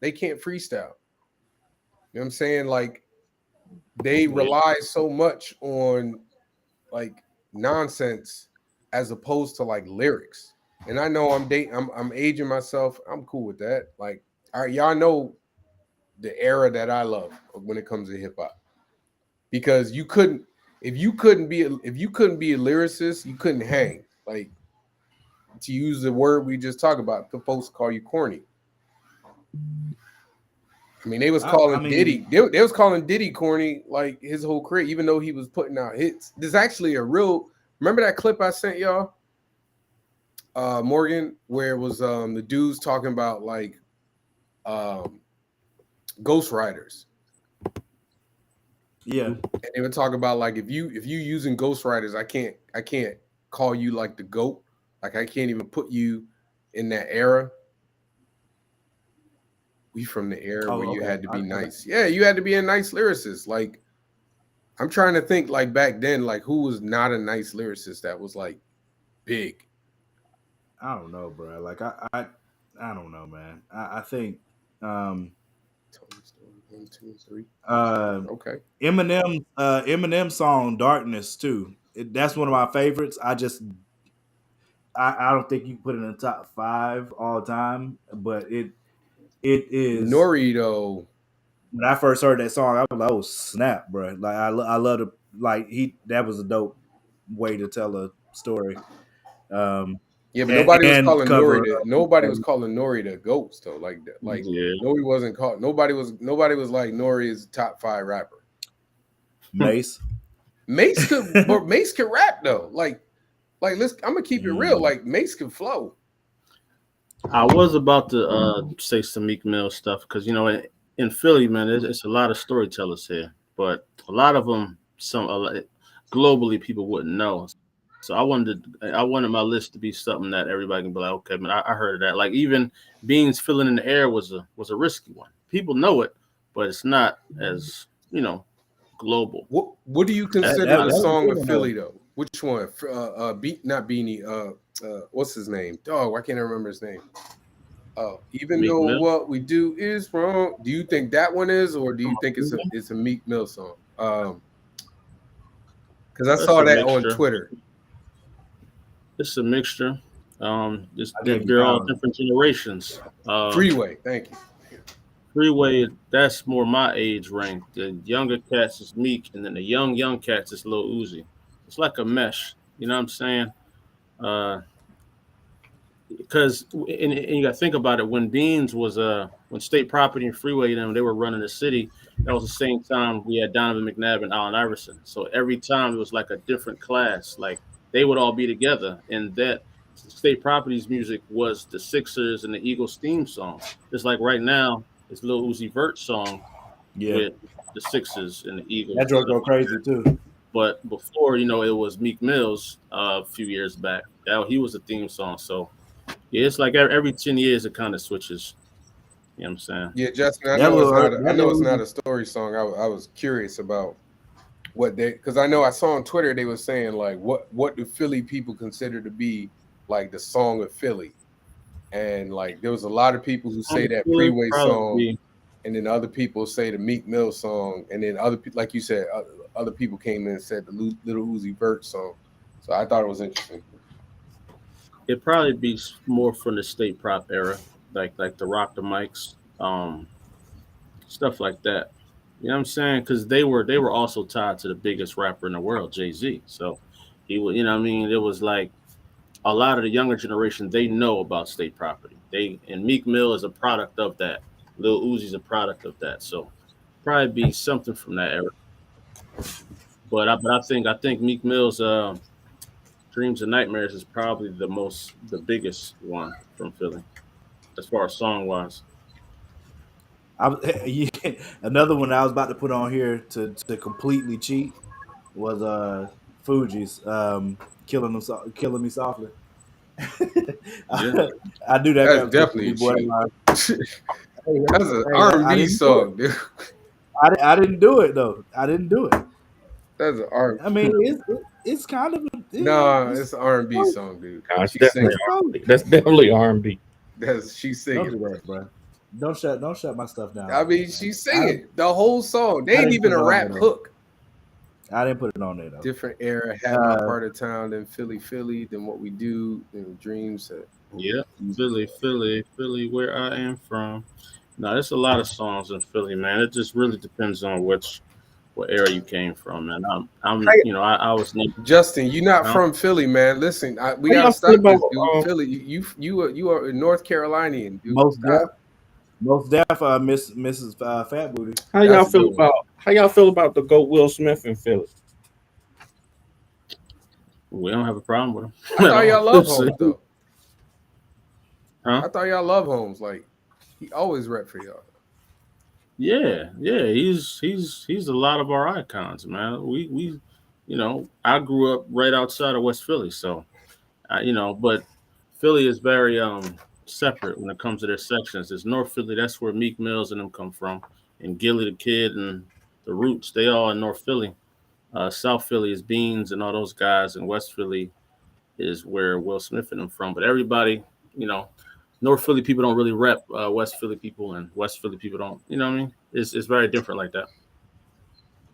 they can't freestyle. You know what I'm saying? Like they rely so much on like nonsense as opposed to like lyrics. And I know I'm aging myself. I'm cool with that. Like, all right, y'all know the era that I love when it comes to hip hop. Because if you couldn't be a lyricist, you couldn't hang. Like, to use the word we just talked about, the folks call you corny. I mean, they was calling Diddy. They was calling Diddy corny like his whole career, even though he was putting out hits. There's actually a real. Remember that clip I sent y'all, Morgan, where it was the dudes talking about like Ghost Riders. Yeah. And they would talk about like if you using Ghost Riders, I can't call you like the GOAT. Like I can't even put you in that era. We from the era where you had to be nice. Yeah, you had to be a nice lyricist. Like, I'm trying to think like back then, like who was not a nice lyricist that was like big. I don't know, bro. Like I don't know, man. I think 1, 2, 3. Okay. Eminem song "Darkness" too. That's one of my favorites. I don't think you can put it in the top 5 all time, but it is. Nori though. When I first heard that song, I was like, "Oh snap, bro!" Like I love it. Like that was a dope way to tell a story. Yeah, but nobody was calling cover, Nori the GOAT though. Like Yeah. Nori wasn't called. Nobody was like Nori is top 5 rapper. Mace. Mace could, but Mace could rap though. Like I'm gonna keep it real. Like Mace can flow. I was about to say some Meek Mill stuff because, you know, in Philly, man, it's a lot of storytellers here, but a lot of them, globally, people wouldn't know. So I wanted my list to be something that everybody can be like, okay, man, I heard of that. Like even Beans Filling in the Air was a risky one. People know it, but it's not as, you know, global. What do you consider the song of Philly though? Which one? Not Beanie. What's his name? Dog, why can't I remember his name? Even Meek though Mill? what we do is wrong. Do you think that one is, or do you think it's a Meek Mill song? Because I saw that on Twitter. It's a mixture. They're all different generations. Freeway, thank you. Freeway, that's more my age range. The younger cats is Meek, and then the young cats is Lil Uzi. It's like a mesh. You know what I'm saying? Because and you got to think about it. When Beans was when State Property and Freeway, you know, they were running the city. That was the same time we had Donovan McNabb and Allen Iverson. So every time it was like a different class. Like they would all be together, and that State Property's music was the Sixers and the Eagles theme song. Just like right now, it's Lil Uzi Vert's song with the Sixers and the Eagles. That drove go crazy too. But before, you know, it was Meek Mill's a few years back. He was a theme song. So yeah, it's like every 10 years it kind of switches. You know what I'm saying? Yeah, Justin, I know it's not a story song. I was curious about what because I know I saw on Twitter they were saying like what do Philly people consider to be like the song of Philly, and like there was a lot of people who say that Freeway song, and then other people say the Meek Mill song, and then other people, like you said, other people came in and said the Lil Uzi Vert song. So I thought it was interesting. It'd probably be more from the State Prop era, like the Rock the Mics, stuff like that. You know what I'm saying? Because they were also tied to the biggest rapper in the world, Jay-Z. So he would, you know what I mean? It was like a lot of the younger generation, they know about state property. And Meek Mill is a product of that. Lil Uzi's a product of that. So probably be something from that era. But I think Meek Mill's Dreams and Nightmares is probably the biggest one from Philly as far as song wise. Another one I was about to put on here to completely cheat was Fuji's killing me softly. Yeah. I knew that. That's definitely a cheat. That's an R&B song, dude. I didn't do it though. I didn't do it. That's an R. I mean, it's kind of it's an R&B song, dude. Nah, that's definitely R&B. She's singing. Don't do that, bro. Don't shut my stuff down. I mean, she's singing the whole song. They ain't even a rap hook. I didn't put it on there though. Different era, had my part of town than Philly, than what we do in Dreams. Yeah, Philly, where I am from. No, there's a lot of songs in Philly, man. It just really depends on what era you came from, man. I was Justin. You're not from Philly, man. Listen, we gotta stop this, dude. Philly, you are a North Carolinian, dude. Most deaf, Mrs. Fat Booty. How y'all feel about the GOAT Will Smith in Philly? We don't have a problem with him. I thought y'all love Holmes though. Huh? I thought y'all love Holmes. Like he always rep for y'all. Yeah. He's a lot of our icons, man. We I grew up right outside of West Philly, so but Philly is very separate when it comes to their sections. There's North Philly, that's where Meek Mills and them come from, and Gilly the Kid and the Roots, they all in North Philly. South Philly is Beans and all those guys, and West Philly is where Will Smith and them from. But everybody, North Philly people don't really rep West Philly people, and West Philly people don't. You know what I mean? It's very different like that.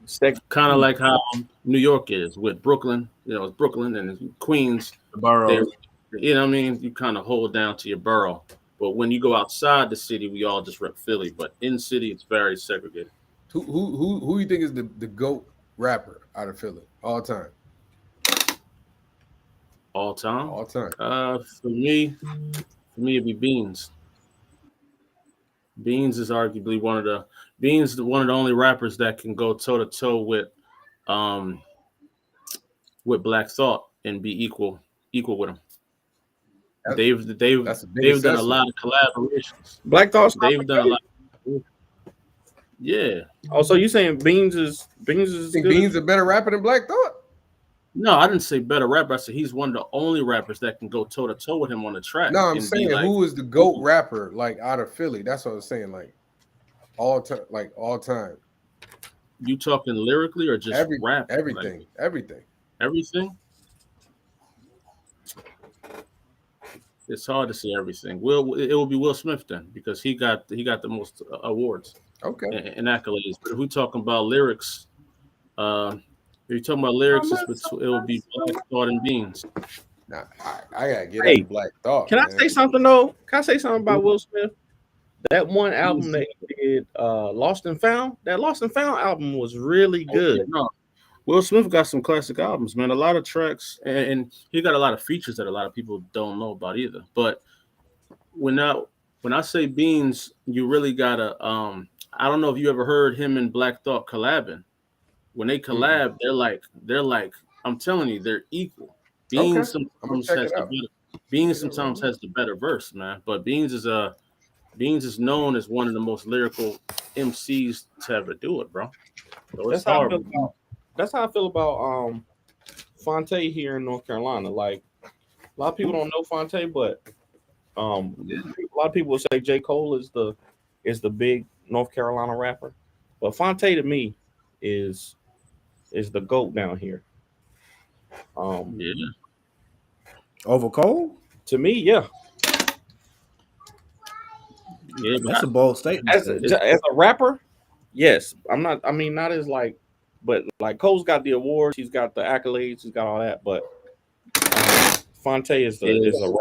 It's kind of like how New York is with Brooklyn. It's Brooklyn and Queens. The borough. You know what I mean? You kind of hold down to your borough. But when you go outside the city, we all just rep Philly. But in city, it's very segregated. Who you think is the GOAT rapper out of Philly all time? All time? All time. For me, it'd be Beans. Beans is arguably one of the only rappers that can go toe to toe with Black Thought and be equal with him. They've done a lot of collaborations. Black Thought's they've done a lot. Yeah. Oh, so you saying Beans is think Beans a better rapper than Black Thought? No, I didn't say better rapper. I said he's one of the only rappers that can go toe to toe with him on the track. No, I'm saying who is the GOAT rapper like out of Philly? That's what I'm saying. Like all time. You talking lyrically or just rap? Everything. Everything. It's hard to say everything. It will be Will Smith then, because he got the most awards, and accolades. But if we're talking about lyrics, it will be Black Thought and Beans. Nah, I gotta get into Black Thought. Can I say something though? Can I say something about Will Smith? That one album that he did, Lost and Found. That Lost and Found album was really good. No. Will Smith got some classic albums, man. A lot of tracks, and he got a lot of features that a lot of people don't know about either. But when I say Beans, you really gotta. I don't know if you ever heard him and Black Thought collabing. When they collab, they're like. I'm telling you, they're equal. Beans sometimes has the better verse, man. But Beans is known as one of the most lyrical MCs to ever do it, bro. So it's hard. That's how I feel about Fonte here in North Carolina. Like a lot of people don't know Fonte, but a lot of people will say J. Cole is the big North Carolina rapper. But Fonte to me is the GOAT down here. Over Cole? To me, yeah. Yeah, that's a bold statement. As a rapper, yes. Not as like, but like Cole's got the awards, he's got the accolades, he's got all that. But Fonte is a rapper.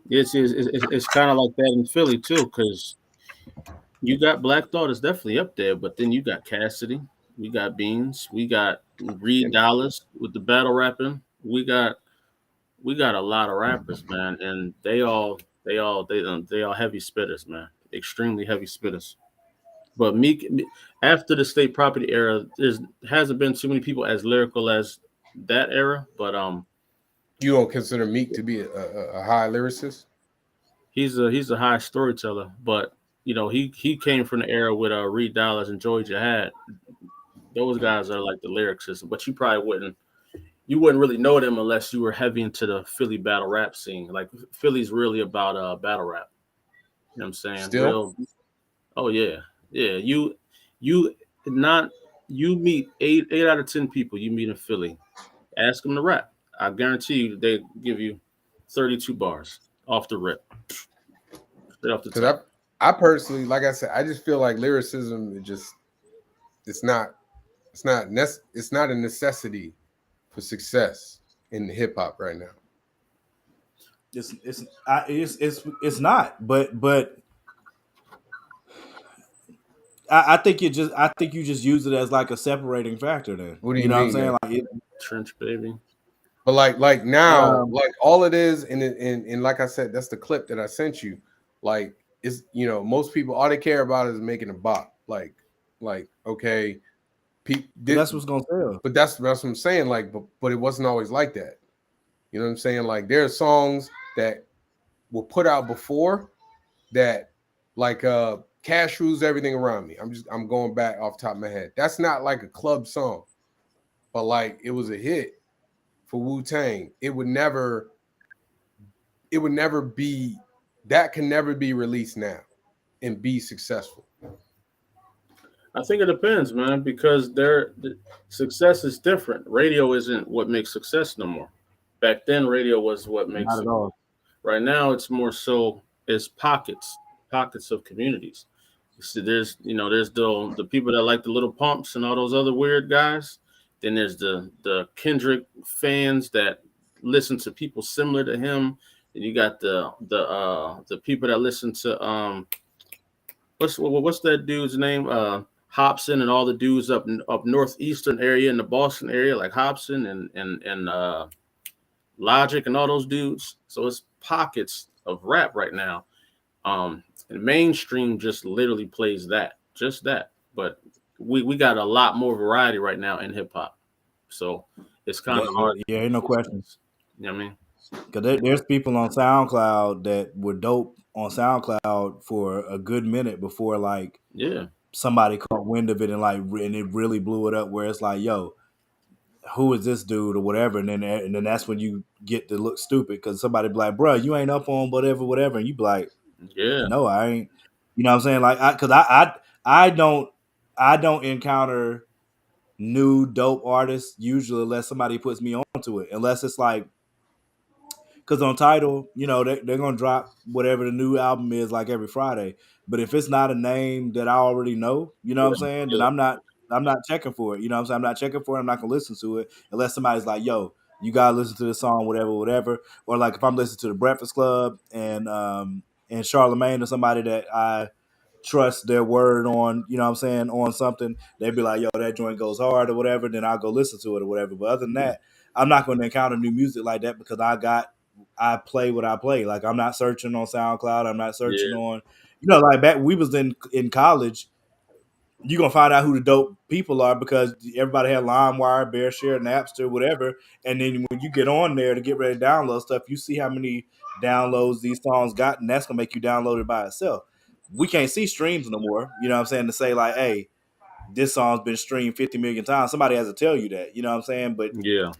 It's kind of like that in Philly too, because you got Black Thought is definitely up there, but then you got Cassidy, we got Beans, we got Reed Dollars with the battle rapping, we got we got a lot of rappers, man, and they all heavy spitters, man, extremely heavy spitters. But after the state property era, there's hasn't been too many people as lyrical as that era. But You don't consider Meek to be a high lyricist? he's a high storyteller. But he came from the era with Reed Dollars and Joey Jihad. Those guys are like the lyricists, but you wouldn't really know them unless you were heavy into the Philly battle rap scene. Like Philly's really about battle rap. You know what I'm saying? Still? Oh yeah, yeah. You not you meet eight out of 10 people you meet in Philly. Ask them to rap. I guarantee you they give you 32 bars off the rip, straight off the Because top. I personally, like I said, I just feel like lyricism it's not it's not a necessity for success in hip hop right now. It's not, but I think you just use it as like a separating factor. Then What do you you know what I'm mean, saying? man? Like Trench baby. But like now, Um, like all it is, and like I said, that's the clip that I sent you. Like it's most people all they care about is making a bop. Like okay, that's what's gonna sell. but that's what I'm saying. Like, but it wasn't always like that. You know what I'm saying? Like there are songs that were put out before that, like Cash Rules Everything Around Me. I'm going back off the top of my head. That's not like a club song, but like it was a hit for Wu-Tang. It would never be that can never be released now and be successful. I think it depends, man, because success is different. Radio isn't what makes success no more. Back then, radio was what makes Not at all. Right now, it's more so it's pockets of communities. So there's the people that like the Little Pumps and all those other weird guys. Then there's the Kendrick fans that listen to people similar to him. And you got the people that listen to what's that dude's name? Hobson and all the dudes up northeastern area in the Boston area, like Hobson and Logic and all those dudes. So it's pockets of rap right now. And mainstream just literally plays just that. But we got a lot more variety right now in hip hop. So it's kind of hard. Yeah, ain't no question. You know what I mean? Because there's people on SoundCloud that were dope on SoundCloud for a good minute before like Yeah. somebody caught wind of it and it really blew it up. Where it's like, yo, who is this dude or whatever, and then that's when you get to look stupid because somebody be like, bro, you ain't up on whatever, and you be like, Yeah. no, I ain't. You know what I'm saying? Like, I don't encounter new dope artists usually unless somebody puts me onto it. Unless it's like, because on Tidal, they're gonna drop whatever the new album is like every Friday. But if it's not a name that I already know, you know what I'm saying, then I'm not checking for it. You know what I'm saying? I'm not checking for it. I'm not gonna listen to it unless somebody's like, yo, you gotta listen to this song, whatever. Or like if I'm listening to the Breakfast Club and Charlemagne or somebody that I trust their word on, you know what I'm saying, on something, they'd be like, yo, that joint goes hard or whatever, then I'll go listen to it or whatever. But other than that, I'm not gonna encounter new music like that because I play what I play. Like I'm not searching on SoundCloud. I'm not searching on, like back we was in college. You're gonna find out who the dope people are because everybody had LimeWire, BearShare, Napster, whatever. And then when you get on there to get ready to download stuff, you see how many downloads these songs got, and that's gonna make you download it by itself. We can't see streams no more. You know what I'm saying? To say like, hey, this song's been streamed 50 million times. Somebody has to tell you that. You know what I'm saying? But Yeah.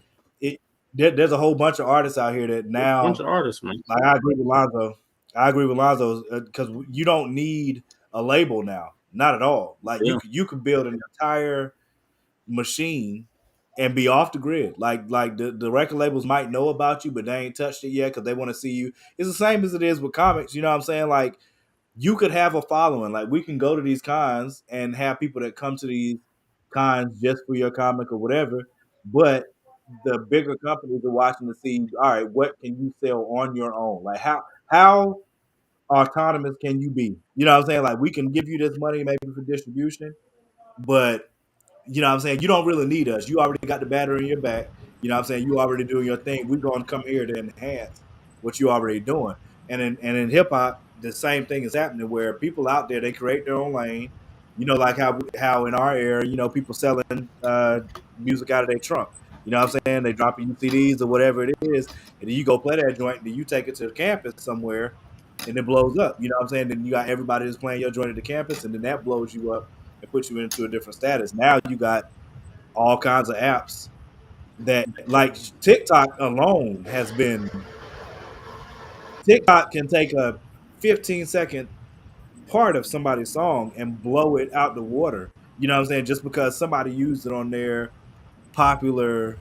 there's a whole bunch of artists out here that now. A bunch of artists, man. Like I agree with Lonzo because you don't need a label now, not at all. Like you could build an entire machine and be off the grid. Like the record labels might know about you, but they ain't touched it yet because they want to see you. It's the same as it is with comics. You know what I'm saying? Like you could have a following. Like we can go to these cons and have people that come to these cons just for your comic or whatever, but the bigger companies are watching to see, all right, what can you sell on your own? Like how autonomous can you be? You know what I'm saying? Like we can give you this money maybe for distribution, but you know what I'm saying, you don't really need us. You already got the battery in your back. You know what I'm saying? You already doing your thing. We're going to come here to enhance what you already doing. And in hip hop, the same thing is happening where people out there, they create their own lane. You know, like how in our era, you know, people selling music out of their trunk. You know what I'm saying? They dropping you CDs or whatever it is, and then you go play that joint, and then you take it to the campus somewhere, and it blows up. You know what I'm saying? Then you got everybody that's playing your joint at the campus, and then that blows you up and puts you into a different status. Now you got all kinds of apps that, like TikTok alone has been. TikTok can take a 15-second part of somebody's song and blow it out the water. You know what I'm saying? Just because somebody used it on their popular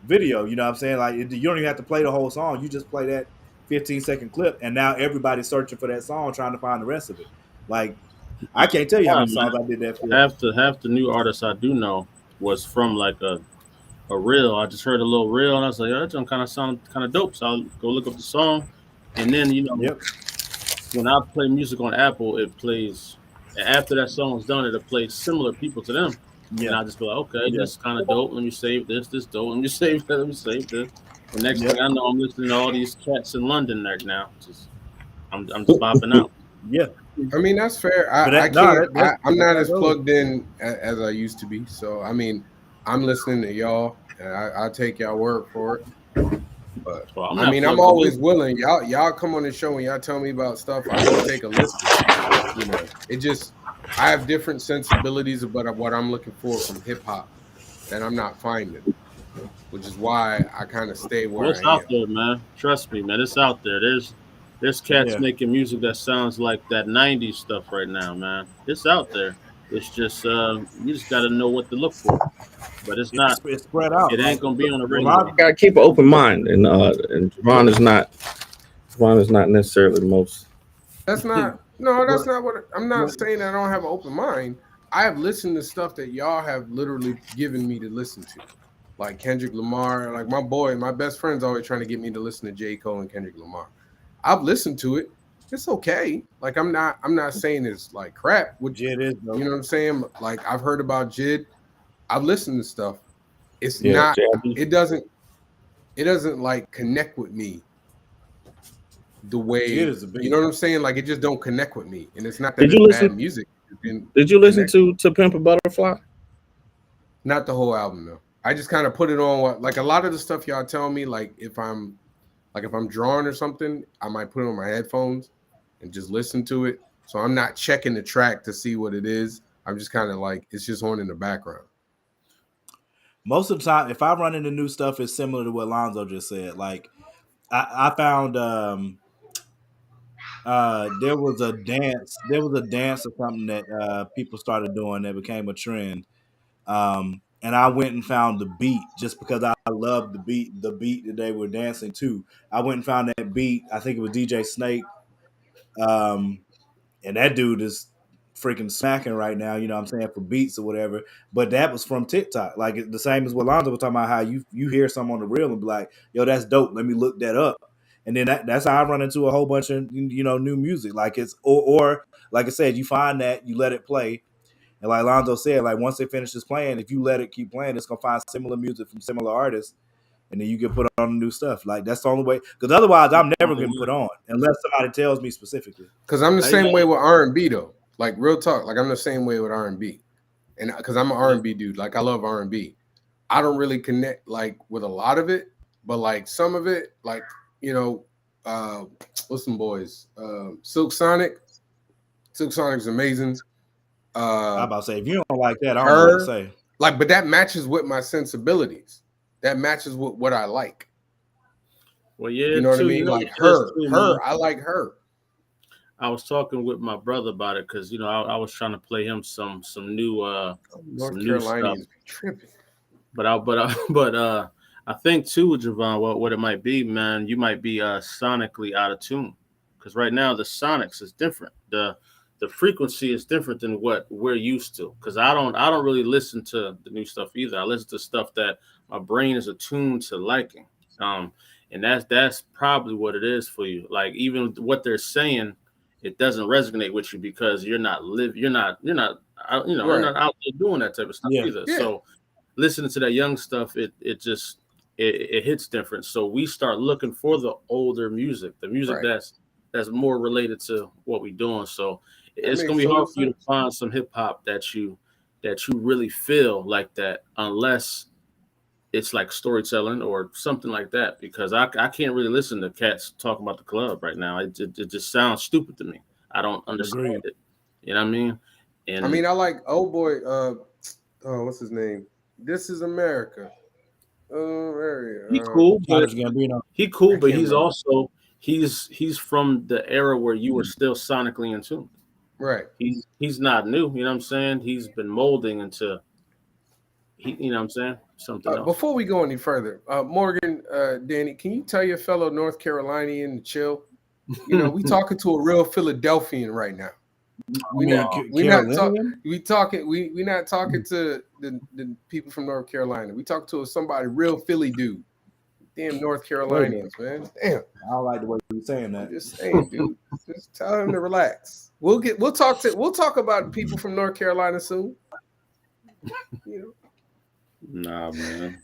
video. You know what I'm saying? Like, you don't even have to play the whole song. You just play that 15-second clip, and now everybody's searching for that song, trying to find the rest of it. Like, I can't tell you how many songs I did that for. Half the new artists I do know was from like a reel. I just heard a little reel, and I was like, "Oh, that don't kind of sound kind of dope." So I'll go look up the song, and then Yep. when I play music on Apple, it plays. After that song is done, it'll play similar people to them. And Yeah. I just be like, okay, Yeah. this is kind of dope. Let me save this. This dope. Let me save that. Let me save this. The next Yep. thing I know, I'm listening to all these cats in London right now. I'm just bopping out. Yeah. I mean, that's fair. But I that- no, can't. that- I'm not as that's plugged in as I used to be. So I mean, I'm listening to y'all, and I take y'all word for it. But Well, I not mean, I'm plugged in. always willing. Y'all come on the show and y'all tell me about stuff. I will take a listen. You know, it just I have different sensibilities about what I'm looking for from hip hop that I'm not finding, which is why I kind of stay where Well, it's I out am. there, man. Trust me, man. It's out there. There's cats Yeah. making music that sounds like that '90s stuff right now, man. It's out there. It's just you just got to know what to look for. But it's not. It's spread out. It ain't gonna be on the Well, radio. Gotta keep an open mind, and Javon is not necessarily the most. That's not that's not what I'm not saying. I don't have an open mind. I have listened to stuff that y'all have literally given me to listen to, like Kendrick Lamar. Like my best friend's always trying to get me to listen to J. Cole and Kendrick Lamar. I've listened to it. It's okay. Like I'm not saying it's like crap. Which, Yeah, it is, though. you know what I'm saying? Like I've heard about Jid. I've listened to stuff. It's Yeah, not. JID. It doesn't like connect with me the way Jid is a beast. you know what I'm saying. Like it just don't connect with me, and it's not that Did you it's listen- bad music. Did you listen to Pimp a Butterfly? Not the whole album though. I just kind of put it on like a lot of the stuff y'all tell me. Like if I'm drawing or something, I might put it on my headphones and just listen to it. So I'm not checking the track to see what it is. I'm just kind of like it's just on in the background. Most of the time, if I run into new stuff, it's similar to what Lonzo just said. Like I found there was a dance or something that people started doing that became a trend. And I went and found the beat just because I loved the beat that they were dancing to. I went and found that beat. I think it was DJ Snake. And that dude is freaking smacking right now, you know what I'm saying, for beats or whatever. But that was from TikTok. Like the same as what Lonzo was talking about, how you hear something on the reel and be like, yo, that's dope. Let me look that up. And then that's how I run into a whole bunch of, you know, new music. Like it's or like I said, you find that, you let it play. And like Lonzo said, like once it finishes playing, if you let it keep playing, it's gonna find similar music from similar artists, and then you can put on new stuff. Like that's the only way. Because otherwise, I'm never gonna put on unless somebody tells me specifically. Because I'm the same way with R&B though. Like real talk. Like I'm the same way with R&B, and because I'm an R&B dude. Like I love R&B. I don't really connect like with a lot of it, but like some of it, like you know, what's some boys? Silk Sonic. Silk Sonic's amazing. I'm about to say, if you don't like that, I don't know what to say. Like, but that matches with my sensibilities. That matches with what I like. Well, yeah, You know what I too, mean? you know, Like this too, man. I like her. I was talking with my brother about it because you know I was trying to play him some new North some new Carolina stuff. is tripping. But I think too, Javon, what it might be, man, you might be sonically out of tune because right now the sonics is different. The frequency is different than what we're used to. Because I don't really listen to the new stuff either. I listen to stuff that my brain is attuned to liking. And that's probably what it is for you. Like even what they're saying, it doesn't resonate with you because you're not out there doing that type of stuff either. Yeah. So listening to that young stuff, it just it hits different. So we start looking for the older music, the music Right. that's more related to what we're doing. So it's makes gonna be total hard for you to find some hip hop that you really feel like that, unless it's like storytelling or something like that. Because I can't really listen to cats talking about the club right now. It just sounds stupid to me. I don't understand Agreed. it. You know what I mean? And I mean, I like old boy. What's his name? This Is America. he cool, but Childish Gambino. he cool, I but can't he's remember. also he's from the era where you were still sonically in tune. Right. He's not new. You know what I'm saying? He's been molding into you know what I'm saying, something else. Before we go any further, Morgan, Danny, can you tell your fellow North Carolinian to chill? You know, we talking to a real Philadelphian right now. We not talking to the people from North Carolina. We talking to somebody real Philly dude. Damn North Carolinians, man. Damn. I don't like the way you're saying that. I'm just saying, dude. Just tell him to relax. We'll talk about people from North Carolina soon. You know. Nah, man.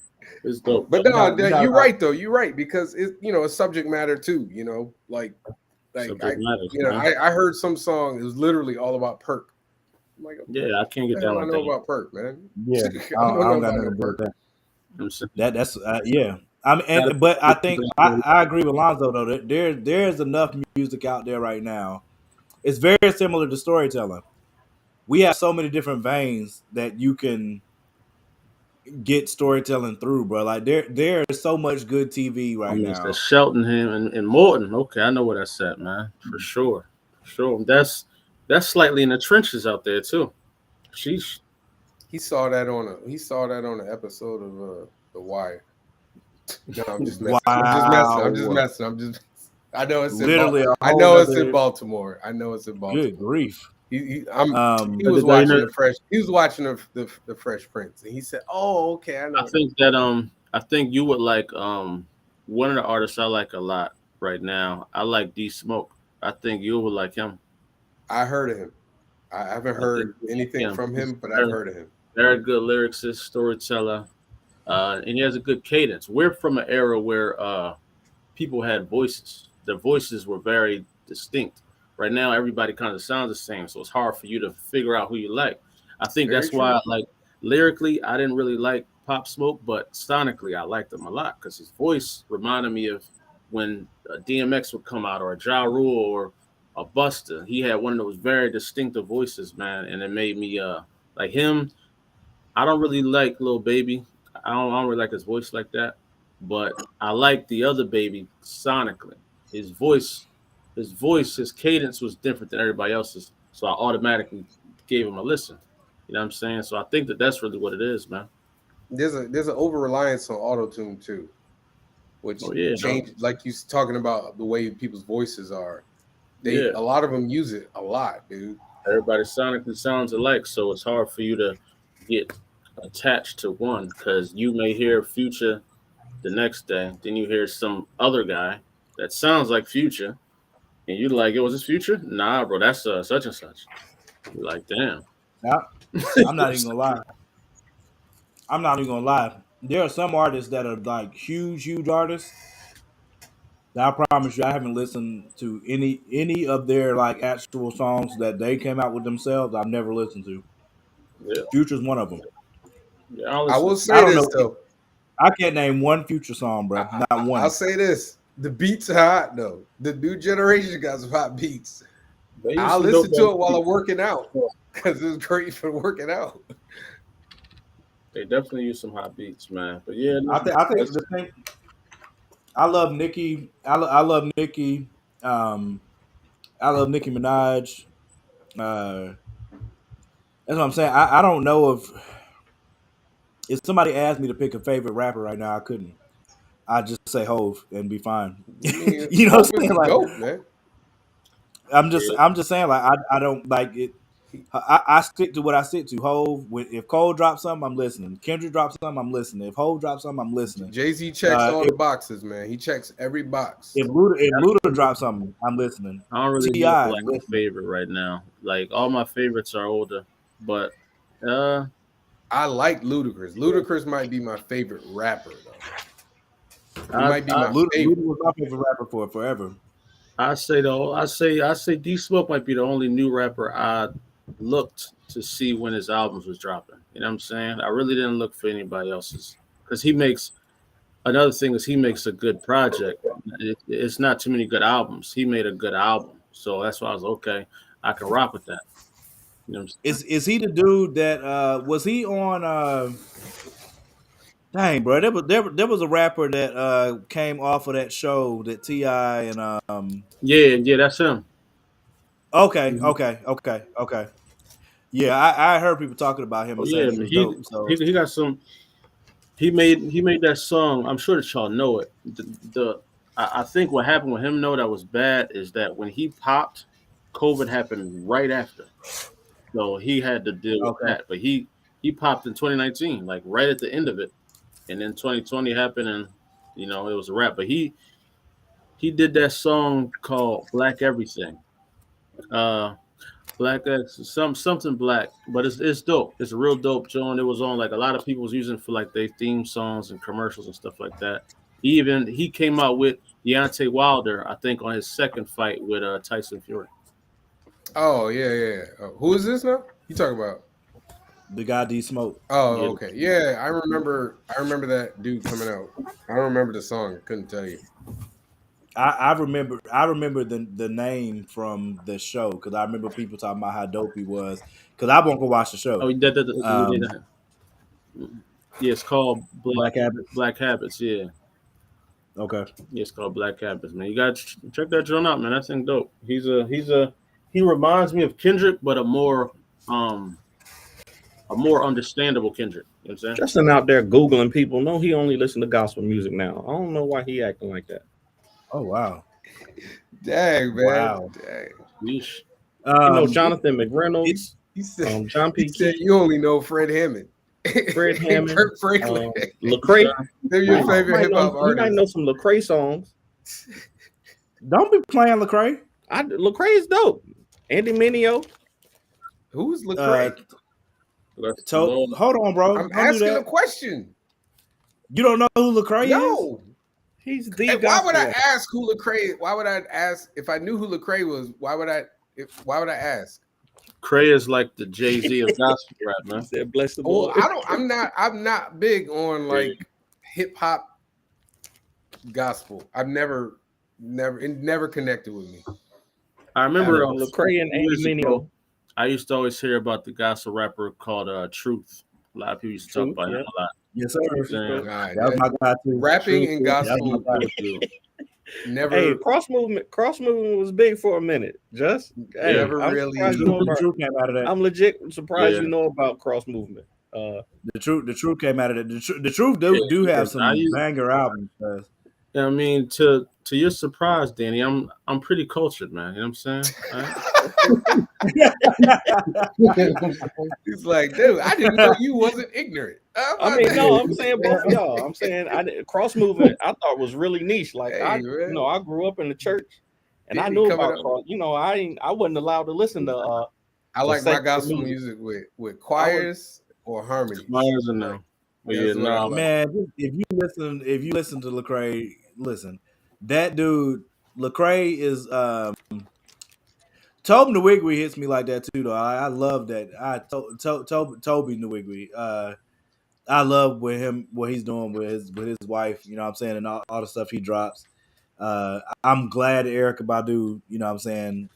It's dope. But you're right though. You're right, because it's a subject matter too. You know, like Subject matters, I heard some song. It was literally all about Perk. I'm like, yeah, I can't get down I like know that. about Perk, man. Yeah, I don't got nothing about that. I'm saying, That's yeah. I mean, but I think I agree with Lonzo though. That there's enough music out there right now. It's very similar to storytelling. We have so many different veins that you can get storytelling through, bro. Like there is so much good TV right it's now. the Cheltenham and Morton. Okay, I know where that's at, man. For sure. That's slightly in the trenches out there too. Sheesh. He saw that on an episode of The Wire. No, I'm just messing. I'm just messing. I know it's Literally in a I whole know it's other- in Baltimore. I know it's in Baltimore. Good grief. He was But watching they know- the Fresh. He was watching the Fresh Prince, and he said, "Oh, okay, I know." I think you would like one of the artists I like a lot right now. I like D Smoke. I think you would like him. I heard of him. I haven't heard anything from him, but I've heard of him. Very good lyricist, storyteller, and he has a good cadence. We're from an era where people had voices. Their voices were very distinct. Right now, everybody kind of sounds the same, so it's hard for you to figure out who you like. I think Very that's true. why, like, lyrically, I didn't really like Pop Smoke, but sonically, I liked him a lot because his voice reminded me of when DMX would come out, or a Ja Rule, or a Busta. He had one of those very distinctive voices, man, and it made me like him. I don't really like Lil Baby. I don't really like his voice like that, but I like the other Baby sonically. His voice, his cadence was different than everybody else's, so I automatically gave him a listen. You know what I'm saying? So I think that's really what it is, man. There's an over reliance on auto tune too, which changed. Like you talking about the way people's voices are. A lot of them use it a lot, dude. Everybody sonically sounds alike, so it's hard for you to get attached to one, because you may hear Future the next day, then you hear some other guy that sounds like Future, and you're like, "Yo, was this Future?" Nah, bro, that's such and such. You're like, "Damn." I'm not even gonna lie. There are some artists that are like huge artists that I promise you I haven't listened to any of their like actual songs that they came out with themselves. I've never listened to. Yeah. Future's one of them. Yeah, I will say this though. I can't name one Future song, bro. Not one. I'll say this: the beats are hot though. The new generation got some hot beats. I'll listen to it while I'm working out because it's great for working out. They definitely use some hot beats, man. But yeah, I think it's the thing. I love Nicki. I love Nicki. I love Nicki Minaj. That's what I'm saying. I don't know if somebody asked me to pick a favorite rapper right now, I couldn't. I'd just say Hove and be fine. You know what I'm saying? Like, dope, man. I'm just saying, like, I don't like it. I stick to what I stick to. Hove. If Cole drops something, I'm listening. Kendrick drops something, I'm listening. If Hove drops something, I'm listening. Jay-Z checks all the boxes, man. He checks every box. If Luda drops something, I'm listening. I don't really have like a favorite right now. Like all my favorites are older, but I like Ludacris. Ludacris might be my favorite rapper though. He might be my Luda favorite. was my favorite rapper for forever. I say D Smoke might be the only new rapper I looked to see when his albums was dropping. You know what I'm saying? I really didn't look for anybody else's because he makes another thing is he makes a good project. It's not too many good albums. He made a good album, so that's why I was okay. I can rock with that. You know what I'm saying? Is he the dude that was he on? Dang, bro, there was a rapper that came off of that show that T.I. and Yeah, that's him. Okay, Mhm. okay. Yeah, I heard people talking about him Oh and yeah, saying he man. was dope. So He got some. He made that song. I'm sure that y'all know it. I think what happened with him, though, that was bad is that when he popped, COVID happened right after, so he had to deal with okay, that. But he popped in 2019, like right at the end of it, and then 2020 happened, and it was a wrap. But he did that song called Black Everything. Uh, Black X, something black, but it's dope. It's a real dope joint. It was on like a lot of people was using it for like their theme songs and commercials and stuff like that. He came out with Deontay Wilder, I think, on his second fight with Tyson Fury. Oh yeah. Who is this now? You talking about? the guy D Smoke. Oh, Yeah. okay. Yeah, I remember that dude coming out. I don't remember the song. Couldn't tell you. I remember the name from the show because I remember people talking about how dope he was. Because I won't go watch the show. Oh, Um, yeah, it's called Black Habits. Black Habits. Yeah, Okay. it's called Black Habits. Man, you got to check that joint out, man. That thing dope. He reminds me of Kendrick, but a more understandable Kendrick. You know what I'm saying? Justin out there Googling people. No, he only listen to gospel music now. I don't know why he acting like that. Oh wow. Dang, man. Wow. Dang. Yeesh. Jonathan McReynolds, He said, John P. he said Keith, you only know Fred Hammond. Fred Hammond, Kirk Franklin. Lecrae. They're your favorite hip hop You might artists. know some Lecrae songs. Don't be playing Lecrae. Lecrae is dope. Andy Mineo. Who's Lecrae? Hold on, bro. I'm Don't do asking that. a question. You don't know who Lecrae is? No. He's the And why would I gospel. ask who Lecrae? Why would I ask if I knew who Lecrae was? Why would I ask? Cray is like the Jay-Z of gospel rap, He man. said, "Bless the Well, Lord." I'm not big on like hip hop gospel. I've never connected with me. I remember Lecrae and Andy years ago, Mineo. I used to always hear about the gospel rapper called Truth. A lot of people used to talk Truth, about him a lot. Yes, sir. Saying, Nah, That was my guy too. rapping and That was gospel my guy. never Hey, cross movement was big for a minute. Just hey, Never I'm really- surprised you know The about- truth came out of that. I'm legit surprised Yeah. you know about cross movement. The truth came out of that. The truth do have because some I used- banger albums. I mean, to your surprise, Danny, I'm pretty cultured, man. You know what I'm saying? He's like, dude, I didn't know you wasn't ignorant. I mean, no, I'm saying both of y'all. I'm saying cross movement. I thought was really niche. Like Hey, I man. I grew up in the church, and I Didn't knew he come about up- cross. I wasn't allowed to listen to. I like my secular gospel music. music with choirs or harmonies. Myers and them. That's Yeah, what no, I like. Man, if you listen to Lecrae, listen. That dude, Lecrae is Toby Nwigwe hits me like that too though. I love that. Toby Nwigwe. I love what he's doing with his wife, you know what I'm saying, and all the stuff he drops. I'm glad Erykah Badu, you know what I'm saying,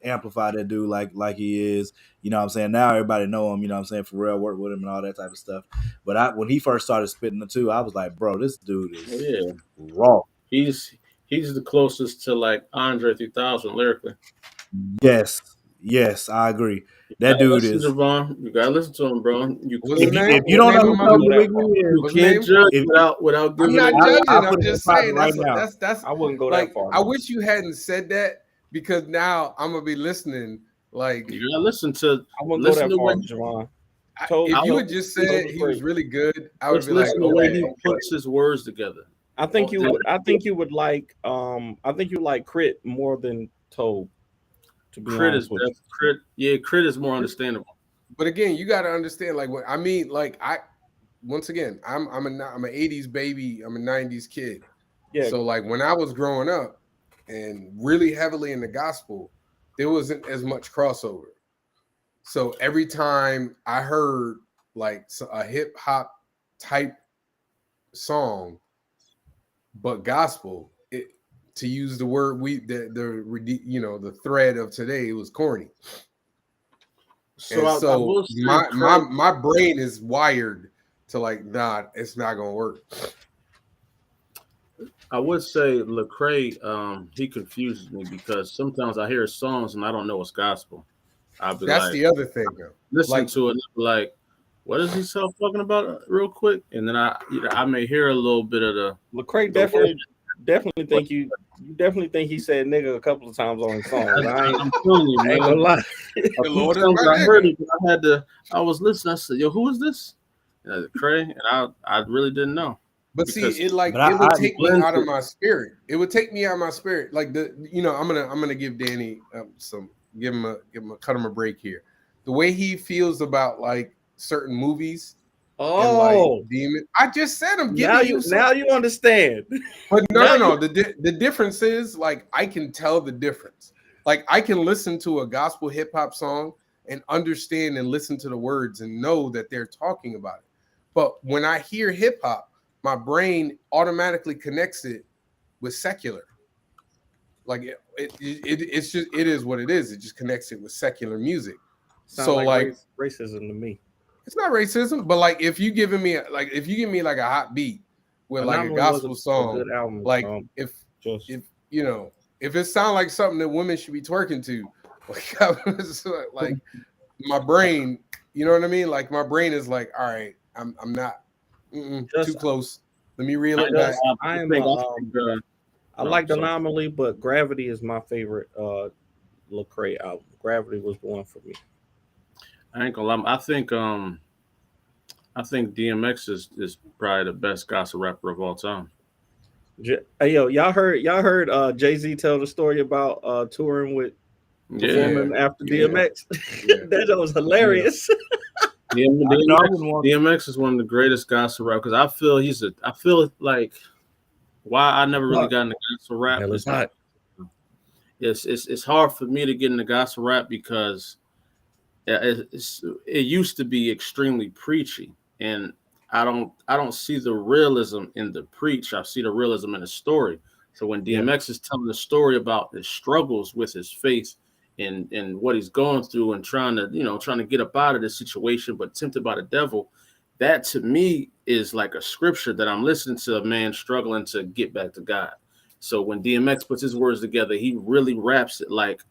amplify that dude like he is. You know what I'm saying? Now everybody know him, you know what I'm saying, Pharrell worked with him and all that type of stuff. But when he first started spitting the two, I was like, bro, this dude is yeah. raw. He's the closest to like Andre 3000 lyrically. Yes, I agree. That dude Listen is. to Vaughn. You gotta listen to him, bro. You What's his can't, name? If you don't What know name who am I Toby looking Nwigwe is, What's you his can't name? judge If- without I'm giving not it. judging. I'll I'm put it just in the saying right that's now. that's I wouldn't go like that far. I wish you hadn't said that because now I'm gonna be listening. Like You gotta listen to. I wouldn't go Listen that to far, what- Javon. if you I- had just said he was really good, I would Just be like, listen to the way okay. he puts his words together. I think you would like Crit more than Tobe. To be Crit honest is with you. Crit. Yeah, Crit is more understandable. But again, you got to understand. Like when I mean, like once again, I'm a 80s baby. I'm a 90s kid. Yeah. So like when I was growing up and really heavily in the gospel, there wasn't as much crossover. So every time I heard like a hip hop type song, but gospel, to use the word the thread of today, it was corny. So I will say my brain is wired to like, nah, it's not gonna work. I would say Lecrae, he confuses me because sometimes I hear songs and I don't know it's gospel. I'll be That's like, the other thing, though. listen to it, and be like, what is he talking about real quick? And then I may hear a little bit of the Lecrae definitely think you definitely think he said nigga a couple of times on his song. I'm telling you, I ain't man. gonna lie. I heard it, but I was listening. I said, yo, who is this? Lecrae, and I really didn't know. But Because- see, it would take me out of my spirit. It would take me out of my spirit. Like I'm gonna give Danny give him a break here. The way he feels about like certain movies. And like Demon, I just said I'm giving you. Now you understand. But no. The difference is like I can tell the difference. Like I can listen to a gospel hip hop song and understand and listen to the words and know that they're talking about it. But when I hear hip hop, my brain automatically connects it with secular. Like it is what it is. It just connects it with secular music. Sounds so like racism to me. It's not racism, but like if you give me like a hot beat with like a gospel song, album, like if it sounds like something that women should be twerking to, like my brain, you know what I mean? Like my brain is like, all right, I'm not too close. Let me reel it back. I like Anomaly, but Gravity is my favorite Lecrae album. Gravity was the one for me. I ain't gonna lie. I think DMX is probably the best gospel rapper of all time. Hey yo, y'all heard Jay-Z tell the story about touring with performing after DMX? That was hilarious. DMX is one of the greatest gospel rappers because I feel like why I never really got into gospel rap. It's hard for me to get into gospel rap because it used to be extremely preachy, and I don't see the realism in the preach. I see the realism in the story. So when DMX is telling the story about his struggles with his faith and what he's going through and trying to get up out of this situation, but tempted by the devil, that to me is like a scripture that I'm listening to a man struggling to get back to God. So when DMX puts his words together, he really raps it like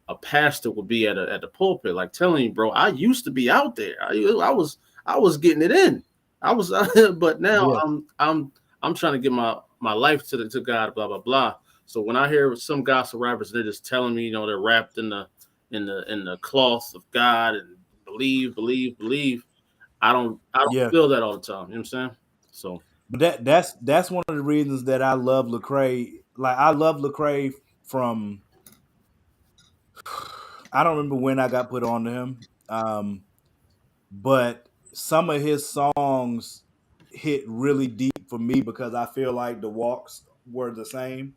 a pastor would be at the pulpit, like telling you, bro, I used to be out there. I was getting it in. But now I'm trying to get my life to God, blah blah blah. So when I hear some gospel rappers, they're just telling me, they're wrapped in the cloth of God and believe. I don't feel that all the time. You know what I'm saying? So, but that's one of the reasons that I love Lecrae. Like I love Lecrae from. I don't remember when I got put on to him, but some of his songs hit really deep for me because I feel like the walks were the same.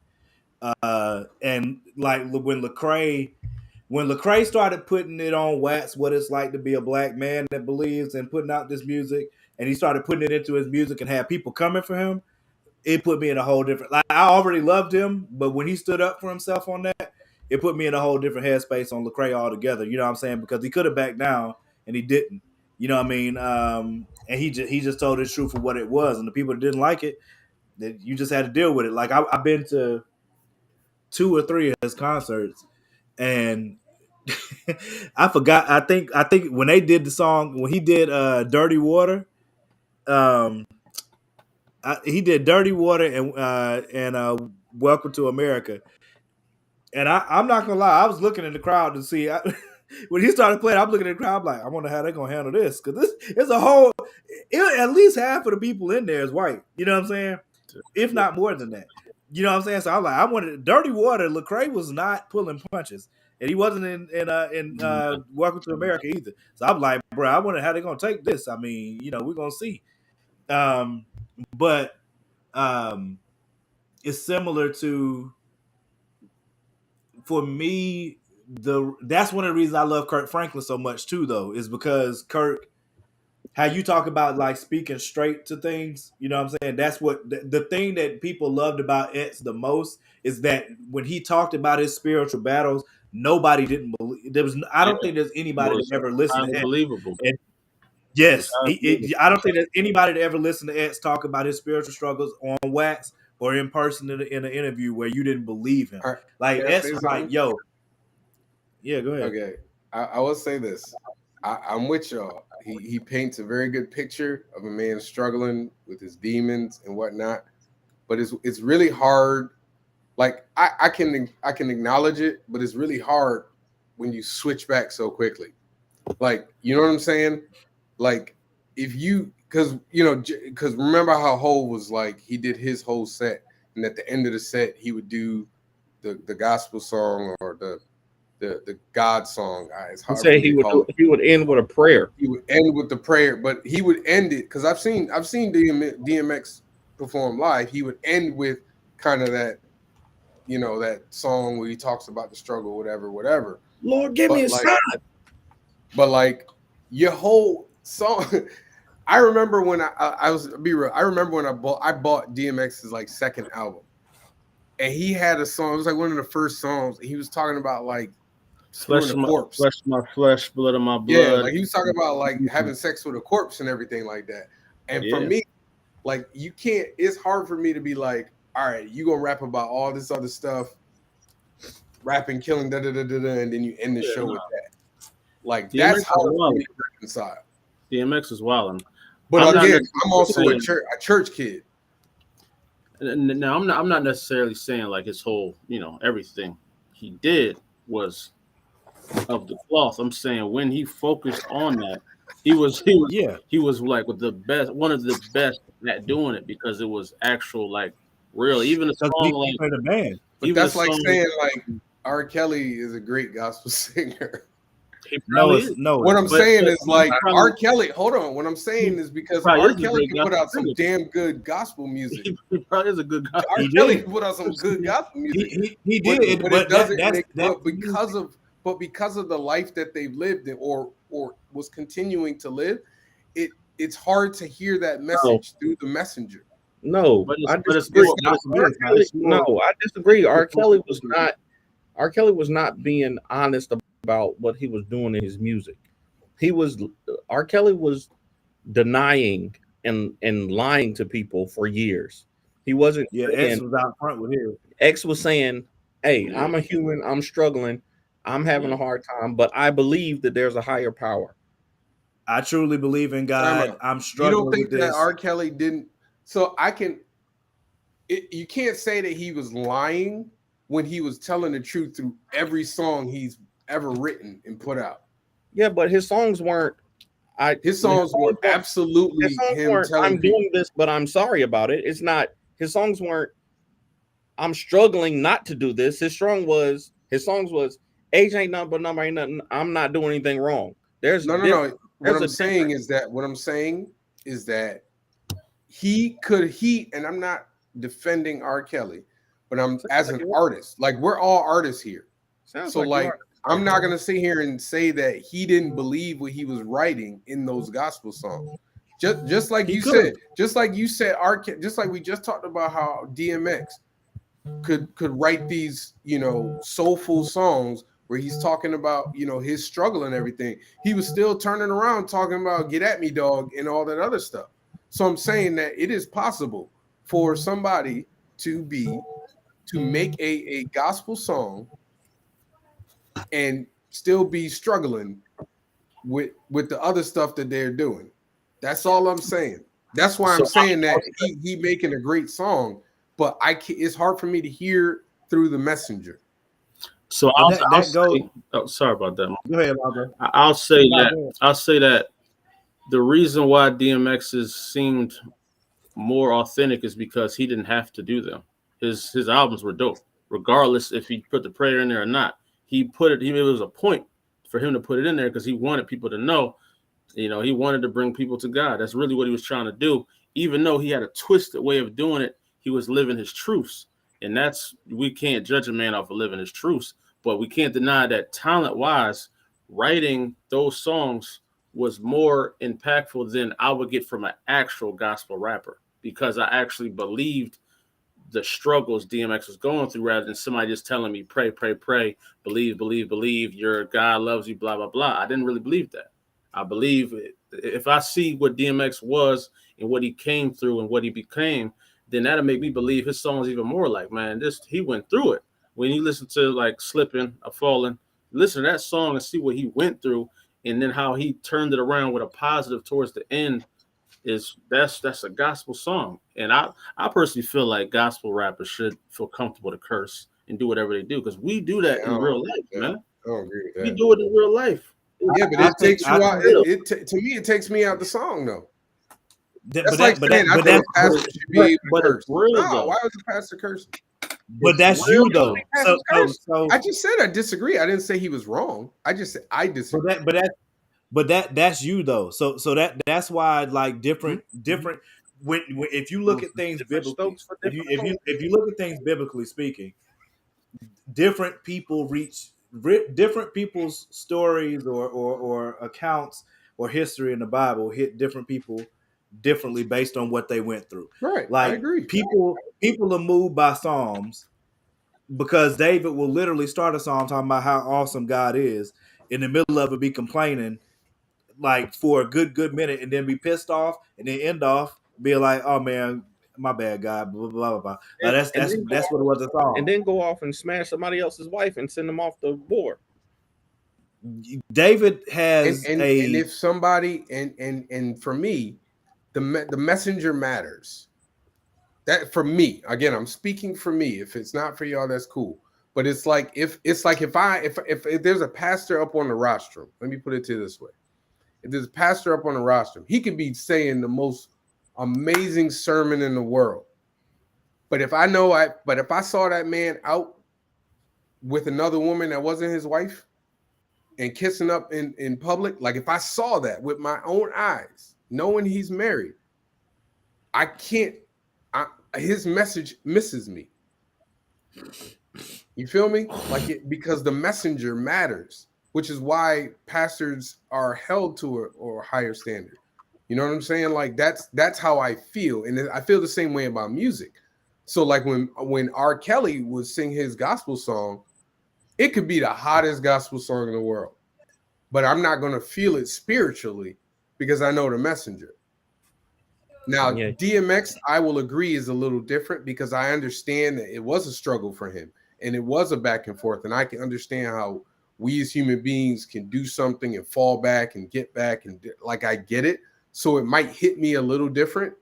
And like when Lecrae started putting it on wax, what it's like to be a black man that believes and putting out this music, and he started putting it into his music and had people coming for him, it put me in a whole different. Like I already loved him, but when he stood up for himself on that, it put me in a whole different headspace on Lecrae altogether. You know what I'm saying? Because he could have backed down and he didn't. You know what I mean? And he just told his truth for what it was, and the people that didn't like it, that you just had to deal with it. Like I've been to 2 or 3 of his concerts, and I forgot. I think when they did the song, when he did "Dirty Water," he did "Dirty Water" and "Welcome to America." And I'm not gonna lie, I was looking in the crowd to see when he started playing. I'm looking at the crowd, I'm like, I wonder how they're gonna handle this because this is at least half of the people in there is white. You know what I'm saying? If not more than that. You know what I'm saying? So I'm like, I wanted Dirty Water. Lecrae was not pulling punches, and he wasn't in Welcome to America either. So I'm like, bro, I wonder how they're gonna take this. I mean, we're gonna see. But it's similar to, for me, that's one of the reasons I love Kirk Franklin so much too, though, is because Kirk, how you talk about like speaking straight to things, you know what I'm saying? That's what the thing that people loved about X the most is that when he talked about his spiritual battles, nobody didn't believe. I don't think there's anybody that ever listened to X. Unbelievable. Yes, I don't think there's anybody that ever listened to X talk about his spiritual struggles on wax or in person in an interview where you didn't believe him. Right. Like X was like, yo, yeah, go ahead. Okay, I will say this. I'm with y'all. He paints a very good picture of a man struggling with his demons and whatnot, but it's really hard. Like I can acknowledge it, but it's really hard when you switch back so quickly. Like, you know what I'm saying? Like, if you, because remember how Hov was like, he did his whole set, and at the end of the set he would do the gospel song or the God song. He would end with a prayer. He would end with the prayer, but he would end it, because I've seen DMX perform live. He would end with kind of that, that song where he talks about the struggle, whatever. Lord, give me a sign. But like your whole song, I remember when I remember when I bought DMX's like second album, and he had a song. It was like one of the first songs. He was talking about like flesh of my flesh, blood of my blood. Yeah, like he was talking about like having sex with a corpse and everything like that. And for me, like you can't. It's hard for me to be like, all right, you gonna rap about all this other stuff, rapping, killing, and then you end the show with that. Like DMX that's hard for me to reconcile. DMX is wilding. But again, I'm also a church kid. Now I'm not necessarily saying like his whole, everything he did was of the cloth. I'm saying when he focused on that, he was like with the best, one of the best at doing it, because it was actual like real. Even a song like the band. But that's like saying like R. Kelly is a great gospel singer. No. What I'm saying is like R. Kelly. Hold on. What I'm saying is because R. Kelly can put out some damn good gospel music. He probably is a good gospel. R. Kelly put out some good gospel music. He did, but it doesn't. But because of the life that they've lived in, or was continuing to live, it's hard to hear that message through the messenger. No, I disagree. I disagree. R. Kelly was not being honest about what he was doing in his music. R. Kelly was denying and lying to people for years. He wasn't. Yeah, X was out front with him. X was saying, "Hey, I'm a human. I'm struggling. I'm having a hard time, but I believe that there's a higher power. I truly believe in God. I'm struggling. You don't think with that this. R. Kelly didn't? So you can't say that he was lying when he was telling the truth through every song he's ever written and put out. Yeah, but his songs weren't. His songs were absolutely him telling I'm doing this, but I'm sorry about it. It's not. His songs weren't. I'm struggling not to do this. His songs was. Age ain't nothing but number, ain't nothing. I'm not doing anything wrong. There's no. What I'm saying is that he could, and I'm not defending R. Kelly, but I'm as an artist. Like we're all artists here. So like I'm not gonna sit here and say that he didn't believe what he was writing in those gospel songs. Just like you said, just like we just talked about how DMX could write these, soulful songs where he's talking about, his struggle and everything. He was still turning around talking about "Get at Me, dog" and all that other stuff. So I'm saying that it is possible for somebody to make a gospel song and still be struggling with the other stuff that they're doing. That's all I'm saying. That's why I'm saying that he making a great song, but it's hard for me to hear through the messenger. So sorry about that. Go ahead, Albert. I'll say that the reason why DMX's seemed more authentic is because he didn't have to do them. His albums were dope, regardless if he put the prayer in there or not. It was a point for him to put it in there because he wanted people to know, he wanted to bring people to God. That's really what he was trying to do. Even though he had a twisted way of doing it, he was living his truths. And we can't judge a man off of living his truths, but we can't deny that talent-wise, writing those songs was more impactful than I would get from an actual gospel rapper, because I actually believed the struggles DMX was going through, rather than somebody just telling me, pray, pray, pray, believe, believe, believe, your God loves you, blah, blah, blah. I didn't really believe that. I believe if I see what DMX was and what he came through and what he became, then that'll make me believe his songs even more. Like, man, he went through it. When you listen to like Slipping or Falling, listen to that song and see what he went through, and then how he turned it around with a positive towards the end. That's a gospel song. And I personally feel like gospel rappers should feel comfortable to curse and do whatever they do, because we do that in real life, man. I don't agree with that. We do it in real life. Yeah, but it takes you out. To me, it takes me out the song though. That's like saying I think a pastor should be able to curse. Why was the pastor cursing? But that's you though. So I just said I disagree. I didn't say he was wrong. I just said I disagree. But that's you though. So that's why like different when if you look at things biblically, if you look at things biblically speaking, different people reach different people's stories or accounts or history in the Bible hit different people differently based on what they went through. Right. Like I agree. People are moved by Psalms because David will literally start a psalm talking about how awesome God is, in the middle of it be complaining like for a good minute, and then be pissed off, and then end off being like, "Oh man, my bad, God." Blah blah blah blah. Like, that's what it was a song. And then go off and smash somebody else's wife and send them off the board. David has and if somebody and for me, the messenger matters. That for me, again, I'm speaking for me. If it's not for y'all, that's cool. But it's like if there's a pastor up on the rostrum, let me put it to you this way. If there's a pastor up on the rostrum, he could be saying the most amazing sermon in the world. But if I saw that man out with another woman that wasn't his wife and kissing up in public, like if I saw that with my own eyes, knowing he's married, his message misses me. You feel me? Because the messenger matters, which is why pastors are held to a higher standard. You know what I'm saying? Like that's how I feel. And I feel the same way about music. So like when R. Kelly would sing his gospel song, it could be the hottest gospel song in the world, but I'm not going to feel it spiritually because I know the messenger. Now, DMX, I will agree, is a little different because I understand that it was a struggle for him and it was a back and forth. And I can understand how we as human beings can do something and fall back and get back. And like, I get it. So it might hit me a little different,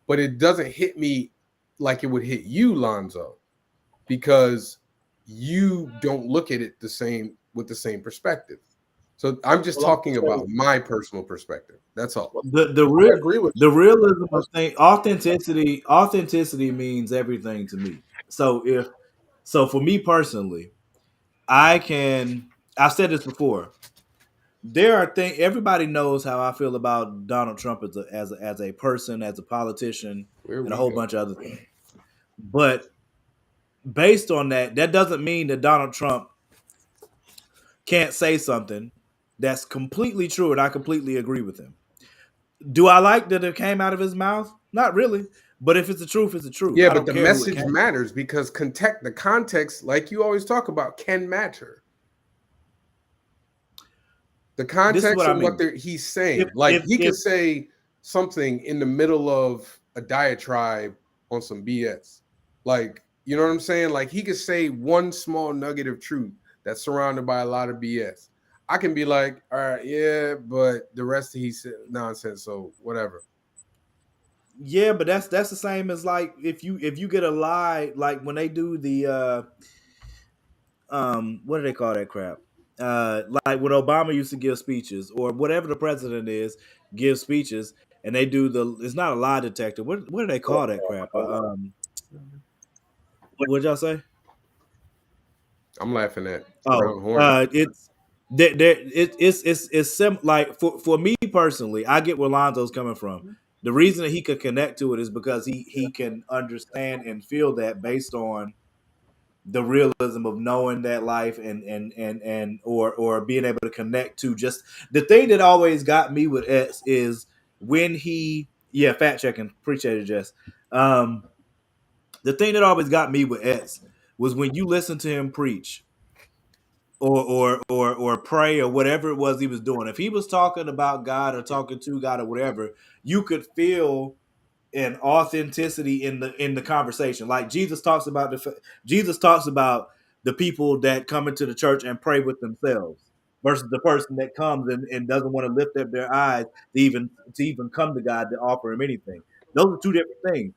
but it doesn't hit me like it would hit you, Lonzo, because you don't look at it with the same perspective. So I'm just talking about my personal perspective. That's all. The realism of thing, authenticity means everything to me. So for me personally, I've said this before. There are things, everybody knows how I feel about Donald Trump as a person, as a politician, and a whole bunch of other things. But based on that doesn't mean that Donald Trump can't say something that's completely true, and I completely agree with him. Do I like that it came out of his mouth? Not really. But if it's the truth, it's the truth. Yeah, but the message matters because the context, like you always talk about, can matter. The context of what he's saying. He could say something in the middle of a diatribe on some BS. Like, you know what I'm saying? Like, he could say one small nugget of truth that's surrounded by a lot of BS. I can be like, all right, yeah, but the rest of he said nonsense, so whatever. Yeah, but that's the same as like if you get a lie, like when they do the what do they call that crap? Like when Obama used to give speeches, or whatever the president is, give speeches, and they do it's not a lie detector. What do they call that crap? What'd y'all say? I'm laughing at. It's like for me personally, I get where Lonzo's coming from. The reason that he could connect to it is because he can understand and feel that based on the realism of knowing that life or being able to connect to just the thing that always got me with X is when fact checking, appreciate it, Jess. The thing that always got me with X was when you listen to him preach or pray or whatever it was he was doing. If he was talking about God or talking to God or whatever, you could feel an authenticity in the conversation. Like Jesus talks about the people that come into the church and pray with themselves versus the person that comes and doesn't want to lift up their eyes to even come to God to offer him anything. Those are two different things.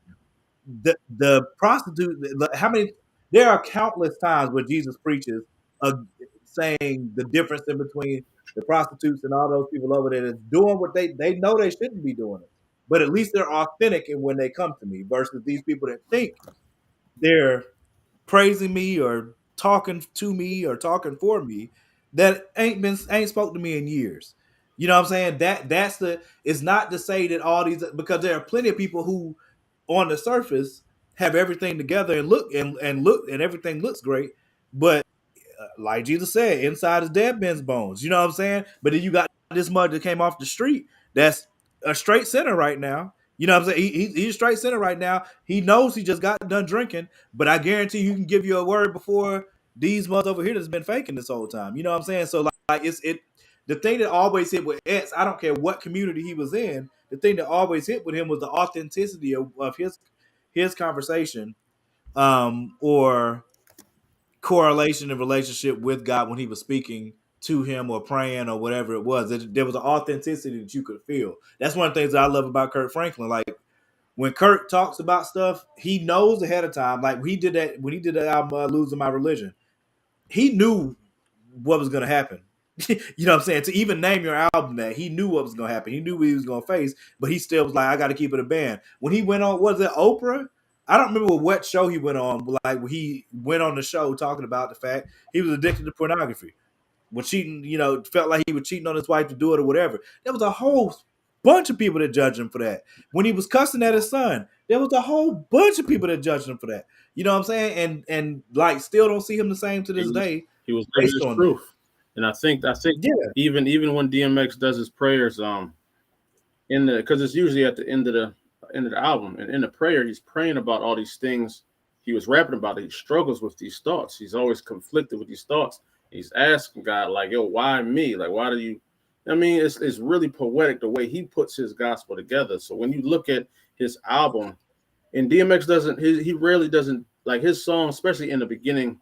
The prostitute, how many? There are countless times where Jesus preaches, saying the difference in between the prostitutes and all those people over there that's doing what they know they shouldn't be doing it, but at least they're authentic in when they come to me versus these people that think they're praising me or talking to me or talking for me that ain't spoke to me in years. You know what I'm saying? It's not to say that all these, because there are plenty of people who on the surface have everything together and look and everything looks great, but like Jesus said, inside is dead men's bones. You know what I'm saying? But then you got this mud that came off the street that's a straight sinner right now. You know what I'm saying? He's a straight sinner right now. He knows he just got done drinking, but I guarantee you can give you a word before these mother over here that's been faking this whole time. You know what I'm saying? So like the thing that always hit with X, I don't care what community he was in, the thing that always hit with him was the authenticity of his conversation, or correlation and relationship with God when he was speaking to him or praying or whatever it was. There was an authenticity that you could feel. That's one of the things that I love about Kirk Franklin. Like when Kirk talks about stuff, he knows ahead of time. Like when he did that album, Losing My Religion, he knew what was going to happen. You know what I'm saying? To even name your album that, he knew what was going to happen. He knew what he was going to face, but he still was like, I got to keep it a band. When he went on, was it Oprah? I don't remember what show he went on, but like he went on the show talking about the fact he was addicted to pornography. When cheating, felt like he was cheating on his wife to do it or whatever. There was a whole bunch of people that judged him for that. When he was cussing at his son, there was a whole bunch of people that judged him for that. You know what I'm saying? And like still don't see him the same to this day. He was living his truth. That. And I think yeah. even when DMX does his prayers, because it's usually at the end of the album, and in the prayer, he's praying about all these things he was rapping about. He struggles with these thoughts. He's always conflicted with these thoughts. He's asking God, like, yo, why me? Like, why do you? I mean, it's really poetic the way he puts his gospel together. So when you look at his album, and DMX he rarely doesn't, like his songs, especially in the beginning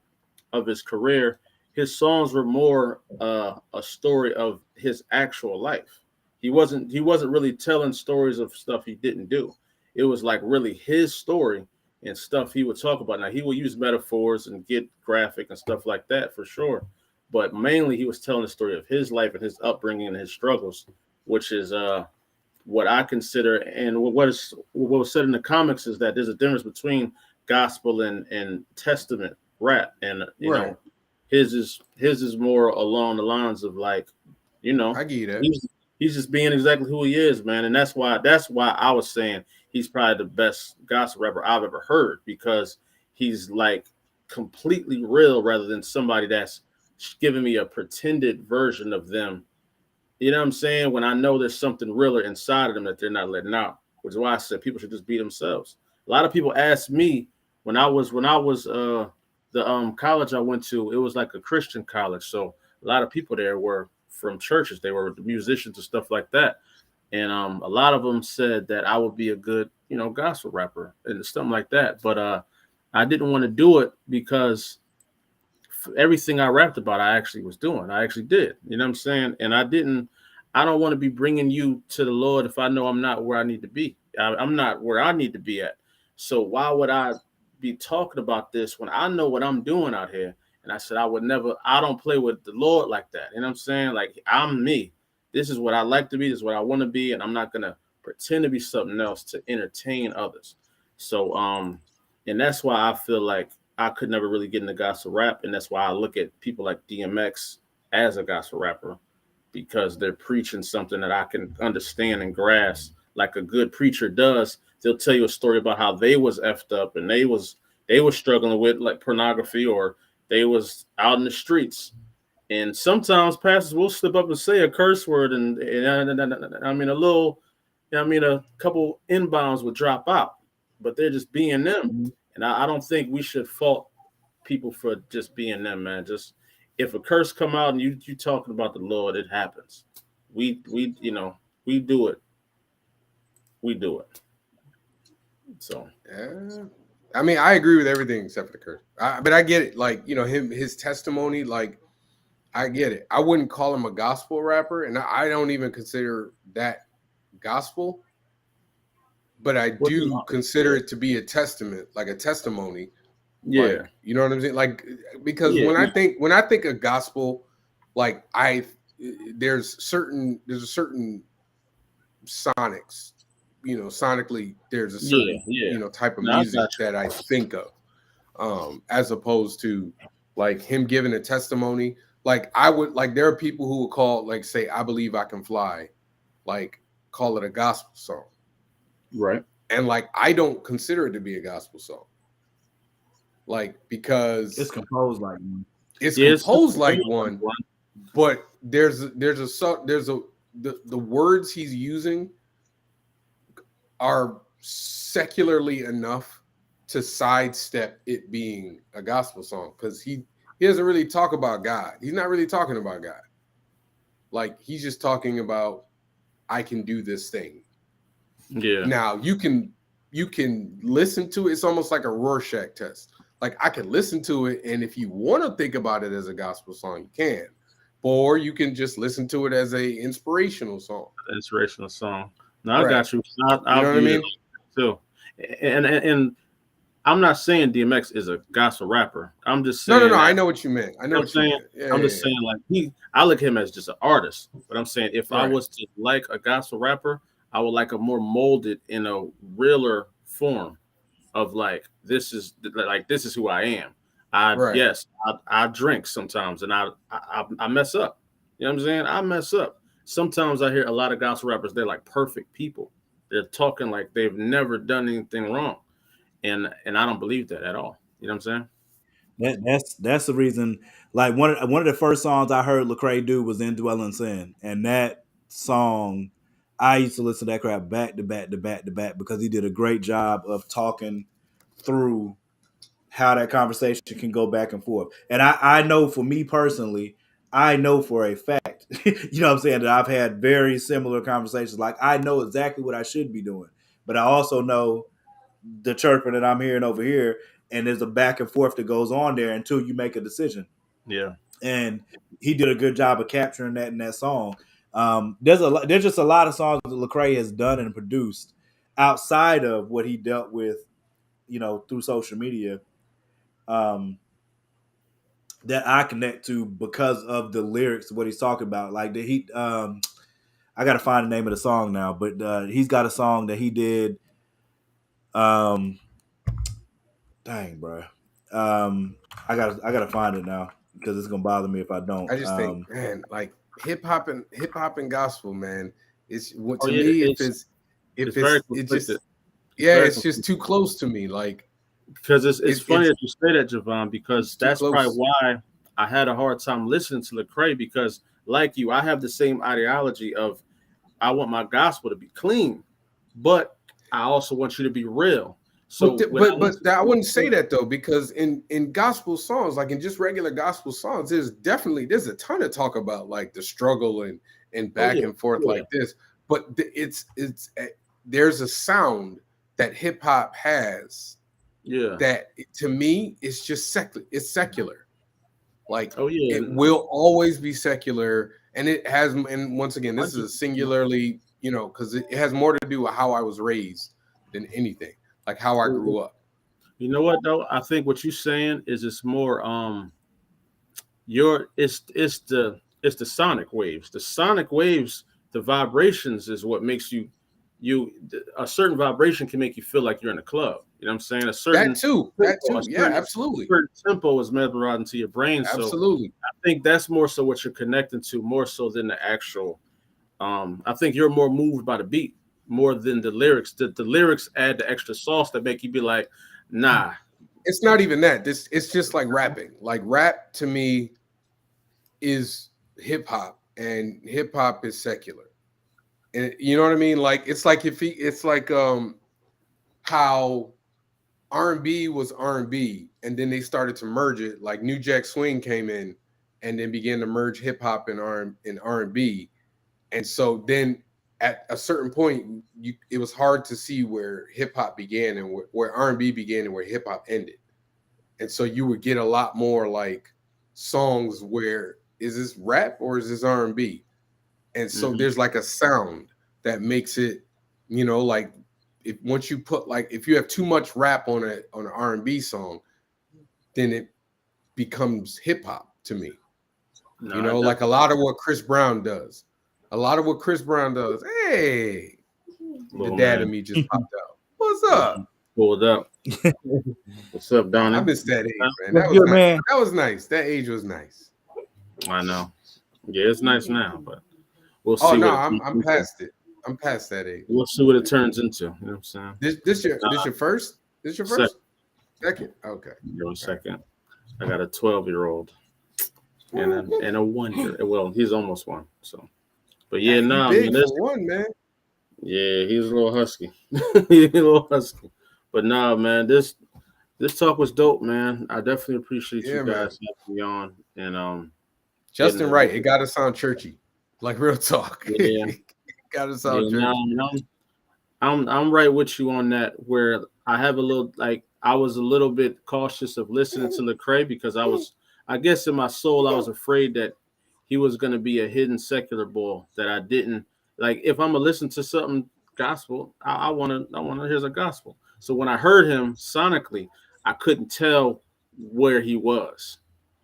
of his career, his songs were more a story of his actual life. He wasn't really telling stories of stuff he didn't do. It was like really his story and stuff he would talk about. Now he would use metaphors and get graphic and stuff like that for sure, but mainly he was telling the story of his life and his upbringing and his struggles, which is what I consider, and what was said in the comics is that there's a difference between gospel and testament rap, and you know, his is more along the lines of like, you know, I get it. He's just being exactly who he is, man, and that's why I was saying he's probably the best gospel rapper I've ever heard, because he's like completely real rather than somebody that's giving me a pretended version of them. You know what I'm saying? When I know there's something realer inside of them that they're not letting out, which is why I said people should just be themselves. A lot of people ask me when I was the college I went to, it was like a Christian college. So a lot of people there were from churches. They were musicians and stuff like that. And a lot of them said that I would be a good, you know, gospel rapper and something like that. But I didn't want to do it because everything I rapped about, I actually was doing. I actually did. You know what I'm saying? And I don't want to be bringing you to the Lord if I know I'm not where I need to be. I'm not where I need to be at. So why would I be talking about this when I know what I'm doing out here? And I said, I don't play with the Lord like that. You know what I'm saying? Like, I'm me. This is what I like to be. This is what I want to be. And I'm not going to pretend to be something else to entertain others. So, and that's why I feel like I could never really get into gospel rap. And that's why I look at people like DMX as a gospel rapper, because they're preaching something that I can understand and grasp like a good preacher does. They'll tell you a story about how they was effed up and they was they were struggling with like pornography, or they was out in the streets. And sometimes pastors will slip up and say a curse word, and I mean a couple inbounds would drop out, but they're just being them. And I don't think we should fault people for just being them, man. Just if a curse come out and you talking about the Lord, it happens. We do it. We do it. So I mean, I agree with everything except for the curse. But I get it. Like, his testimony, like, I get it. I wouldn't call him a gospel rapper, and I don't even consider that gospel. But I do consider it to be a testament, like a testimony. Yeah, like, you know what I'm saying? Like, because when I think of gospel, like there's a certain sonics, sonically there's a certain type of music that I think of, as opposed to like him giving a testimony. Like there are people who will call, like, say, I Believe I Can Fly, like, call it a gospel song. Right. And like, I don't consider it to be a gospel song. Like, because it's composed like one. It's composed like one, but the words he's using are secularly enough to sidestep it being a gospel song, because he doesn't really talk about God. He's not really talking about God. Like, he's just talking about, I can do this thing. Yeah. Now you can listen to it. It's almost like a Rorschach test. Like, I can listen to it, and if you want to think about it as a gospel song, you can. Or you can just listen to it as a inspirational song. Inspirational song. No, I got you. You know what I mean? Too. And I'm not saying DMX is a gospel rapper. I'm just saying. No. I know what you meant. I'm saying, like I look at him as just an artist. But I'm saying, if I was to like a gospel rapper, I would like a more molded in a realer form of like, this is who I am. I drink sometimes, and I mess up. You know what I'm saying? I mess up. Sometimes I hear a lot of gospel rappers, they're like perfect people. They're talking like they've never done anything wrong. And I don't believe that at all. You know what I'm saying? That's the reason. Like, one of the first songs I heard Lecrae do was Indwelling Sin, and that song, I used to listen to that crap back to back to back to back, because he did a great job of talking through how that conversation can go back and forth. And I know, for me personally, I know for a fact, you know what I'm saying, that I've had very similar conversations. Like, I know exactly what I should be doing, but I also know the chirping that I'm hearing over here, and there's a back and forth that goes on there until you make a decision. Yeah. And he did a good job of capturing that in that song. There's just a lot of songs that Lecrae has done and produced outside of what he dealt with, through social media, that I connect to because of the lyrics, what he's talking about. Like, I gotta find the name of the song now, but he's got a song that he did. Dang, bro. I gotta find it now, because it's gonna bother me if I don't. I just think, man, like, hip hop and gospel, man, it's what to me, it's just too close to me. Like, because it's funny that you say that, Javon, because that's probably why I had a hard time listening to Lecrae, because, like you, I have the same ideology of, I want my gospel to be clean, but I also want you to be real. So, but I wouldn't say that, though, because in gospel songs, like in just regular gospel songs, there's a ton of talk about like the struggle and back and forth like this. But there's a sound that hip hop has. Yeah, that to me it's just secular. Like, it will always be secular, and it has. And once again, this is a singularly, because it has more to do with how I was raised than anything, like how I grew up. You know what, though? I think what you're saying is it's more it's the sonic waves. The sonic waves, the vibrations is what makes you a certain vibration can make you feel like you're in a club. You know what I'm saying? That too. Yeah, absolutely. Certain tempo is mesmerizing to your brain. Absolutely. So I think that's more so what you're connecting to, more so than the actual. I think you're more moved by the beat more than the lyrics. The lyrics add the extra sauce that make you be like, nah, It's not even that. It's just like rapping. Like rap to me is hip hop, and hip hop is secular. And you know what I mean? Like it's like it's like how R&B was R&B, and then they started to merge it. Like New Jack Swing came in, and then began to merge hip hop and R&B, and so then at a certain point, it was hard to see where hip hop began and where R&B began and where hip hop ended. And so you would get a lot more like songs where is this rap or is this R&B? And so there's like a sound that makes it, like if once you put like if you have too much rap on an R&B song, then it becomes hip hop to me. No, like a lot of what Chris Brown does. A lot of what Chris Brown does. Hey, the dad in me just popped out. What's up? Pulled up. What's up, Donnie? I missed that age, man. That was nice. Man. That was nice. That age was nice. I know. Yeah, it's nice now, but we'll see. Oh no, I'm past it. I'm past that age. We'll see what it turns into. You know what I'm saying? This your first? This your first? Second. Okay. Your second. I got a 12-year-old and a 1 year. Well, he's almost one. So, but yeah, no, one man. Yeah, he's a little husky. He's a little husky. But no, man, this talk was dope, man. I definitely appreciate you guys having me on. And Justin, right? It got to sound churchy, like real talk. Yeah, got to sound churchy. No, I'm right with you on that. Where I have a little I was a little bit cautious of listening to Lecrae because I guess in my soul I was afraid that he was going to be a hidden secular bull that I didn't like. If I'm gonna listen to something gospel, I want to hear the gospel. So when I heard him sonically, I couldn't tell where he was.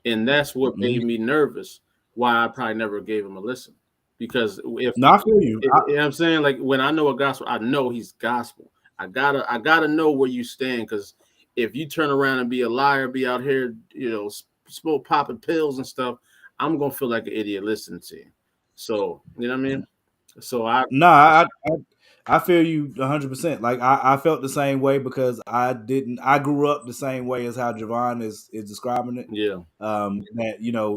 And that's what made me nervous, why I probably never gave him a listen. Because I feel you. You know what I'm saying? Like when I know a gospel, I know he's gospel. I gotta know where you stand, because if you turn around and be a liar, be out here, smoke popping pills and stuff, I'm gonna feel like an idiot listening to you. So you know what I mean? So I feel you 100%. Like I felt the same way because I grew up the same way as how Javon is describing it. Yeah. That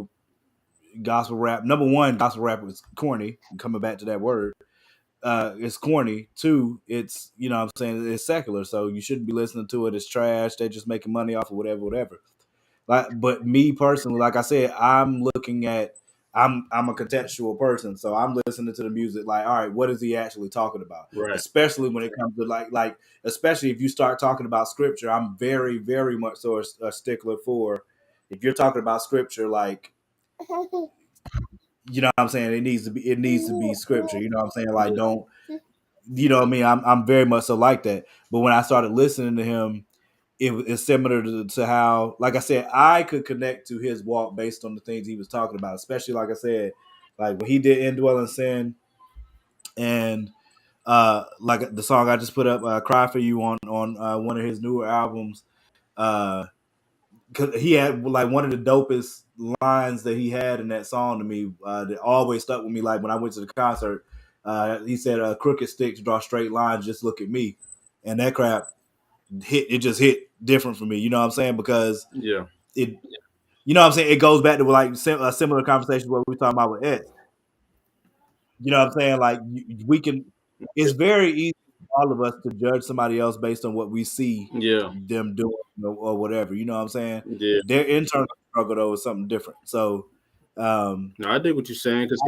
gospel rap. Number one, gospel rap is corny. Coming back to that word, it's corny. Two, it's what I'm saying, it's secular, so you shouldn't be listening to it. It's trash. They're just making money off of whatever. But me personally, like I said, I'm looking at. I'm a contextual person, so I'm listening to the music like, all right, what is he actually talking about? Right. Especially when it comes to like, especially if you start talking about scripture, I'm very, very much so a stickler for. If you're talking about scripture, like, you know what I'm saying, it needs to be scripture. You know what I'm saying? Like, don't, you know what I mean? I'm very much so like that. But when I started listening to him, it's similar to how, like I said, I could connect to his walk based on the things he was talking about, especially, like I said, like when he did Indwelling Sin and like the song I just put up, Cry For You on one of his newer albums. Cause he had like one of the dopest lines that he had in that song to me that always stuck with me. Like when I went to the concert, he said, "Crooked sticks draw straight lines, just look at me," and that crap just hit different for me. You know what I'm saying? Because you know what I'm saying, it goes back to like a similar conversation what we were talking about with Ed. You know what I'm saying? Like we can. It's very easy for all of us to judge somebody else based on what we see them doing or whatever. You know what I'm saying? Yeah. Their internal struggle though is something different. So no, I dig what you're saying, because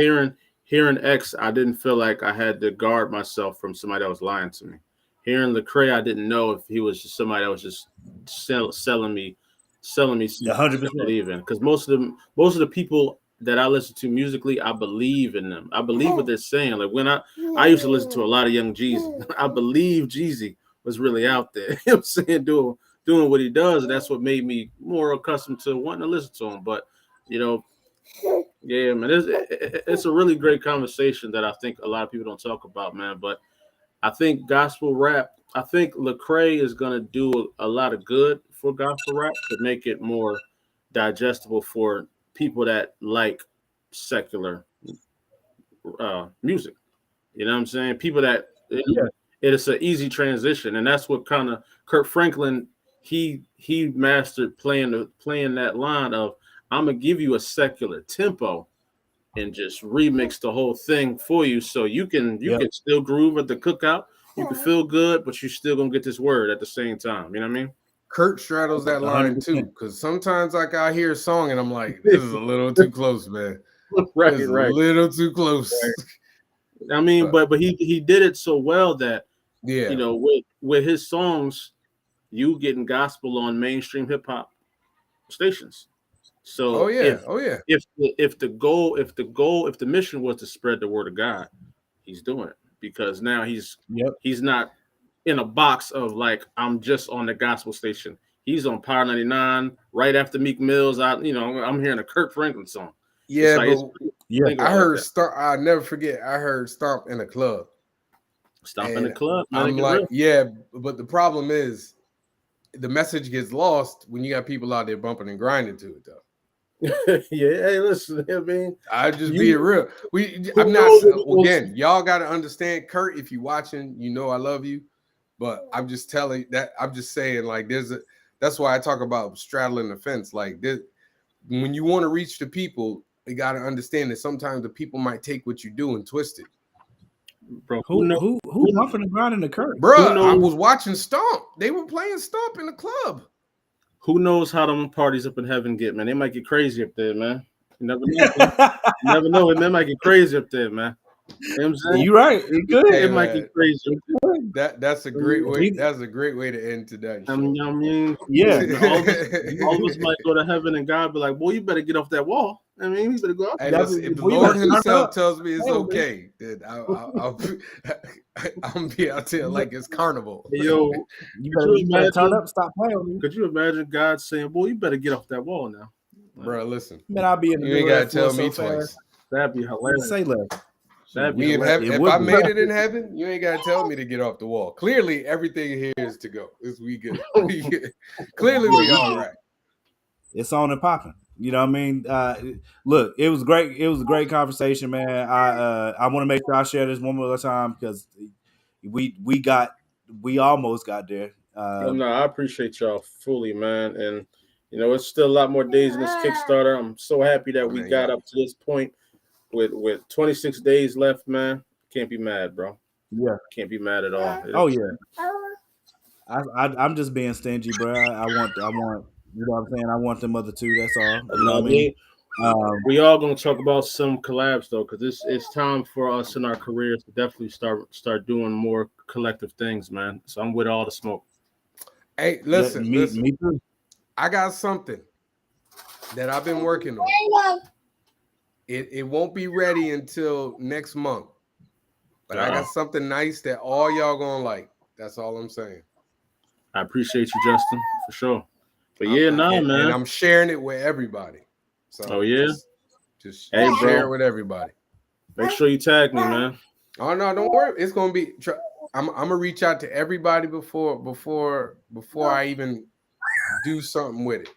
hearing X, I didn't feel like I had to guard myself from somebody that was lying to me. Hearing Lecrae, I didn't know if he was just somebody that was just selling me 100% believe in. Because most of the people that I listen to musically, I believe in them. I believe what they're saying. Like when I used to listen to a lot of Young Jeezy. I believe Jeezy was really out there. You know what I'm saying? Doing what he does, and that's what made me more accustomed to wanting to listen to him. But yeah, man, it's a really great conversation that I think a lot of people don't talk about, man. But I think gospel rap, I think Lecrae is going to do a lot of good for gospel rap to make it more digestible for people that like secular music. You know what I'm saying? People that it is an easy transition. And that's what kind of Kirk Franklin he mastered playing that line of I'm gonna give you a secular tempo and just remix the whole thing for you, so you can still groove at the cookout. You can feel good, but you're still gonna get this word at the same time. You know what I mean? Kurt straddles that line 100%. too, because sometimes like I hear a song and I'm like, this is a little too close, man. Right, This is right. a little too close. I mean, but he did it so well that Yeah, you know, with his songs, you getting gospel on mainstream hip hop stations. So oh yeah. if the mission was to spread the word of God, he's doing it, because now he's not in a box of like, I'm just on the gospel station. He's on Power 99 right after Meek Mill's out. You know, I'm hearing a Kirk Franklin song. Yeah, Like, but I heard Stomp. I never forget. I heard Stomp in a club. Stop in the club. Man, I'm like, yeah, but the problem is the message gets lost when you got people out there bumping and grinding to it, though. Yeah, hey, listen, I mean, I just be it real. I'm not again. Y'all got to understand, Kurt. If you're watching, you know I love you, but I'm just telling that. I'm just saying, like, that's why I talk about straddling the fence. Like this, when you want to reach the people, you got to understand that sometimes the people might take what you do and twist it. Bro, Who bumping and grinding the Kurt? Bro, I was watching Stomp. They were playing Stomp in the club. Who knows how them parties up in heaven get, man? They might get crazy up there, man. You never know. You never know. They might get crazy up there, man. You know what I'm saying? You're right. It could. Hey, It might get crazy. That's a great way. That's a great way to end today. I mean, Yeah. all of us might go to heaven and God be like, "Boy, you better get off that wall." I mean, you better go out. Hey, there. listen, if the Lord Himself tells me it's okay, then I'll be out there like it's carnival. Hey, yo, you better turn up. Stop playing with me. could you imagine God saying, "Boy, you better get off that wall now"? Bro, listen. Man, I'll be in the You ain't middle gotta of that floor tell me so twice. fast. That'd be hilarious. Say less. That'd be We in hilarious. heaven. If I made it in heaven, you ain't gotta tell me to get off the wall. Clearly, everything here is to go. We good. Clearly, we all right. It's on and popping. You know what I mean? Look, it was great. It was a great conversation, man. I want to make sure I share this one more time because we almost got there. No, I appreciate y'all fully, man. And you know, it's still a lot more days in this Kickstarter. I'm so happy that we got up to this point with 26 days left, man. Can't be mad, bro. Yeah, can't be mad at all. Oh yeah. I'm just being stingy, bro. I want. You know what I'm saying? I want them other two. That's all. You know what I mean? We all gonna talk about some collabs though, because it's time for us in our careers to definitely start doing more collective things, man. So I'm with all the smoke. Hey, listen, me listen. too. I got something that I've been working on. It won't be ready until next month, but I got something nice that all y'all gonna like. That's all I'm saying. I appreciate you, Justin, for sure. But yeah, man. And I'm sharing it with everybody. So just share it with everybody. Make sure you tag me, man. Oh no, don't worry. It's gonna be. I'm gonna reach out to everybody before I even do something with it.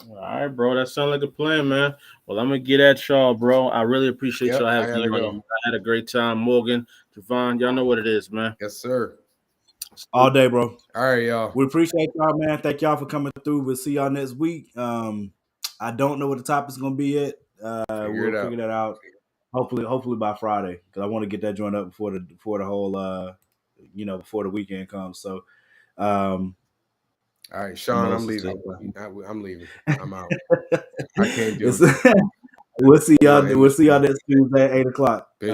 All right, bro. That sounds like a plan, man. Well, I'm gonna get at y'all, bro. I really appreciate y'all having me on. I had a great time. Morgan, Javon, y'all know what it is, man. Yes, sir. All day, bro. All right, y'all. We appreciate y'all, man. Thank y'all for coming through. We'll see y'all next week. I don't know what the topic's gonna be yet. We'll figure that out. Hopefully by Friday, because I want to get that joint up before the whole before the weekend comes. So all right, Sean, I'm leaving. I'm leaving. I'm out. I can't do it. We'll see y'all next Tuesday at 8:00. Peace.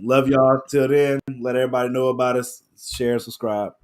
Love y'all. Till then, let everybody know about us. Share, subscribe.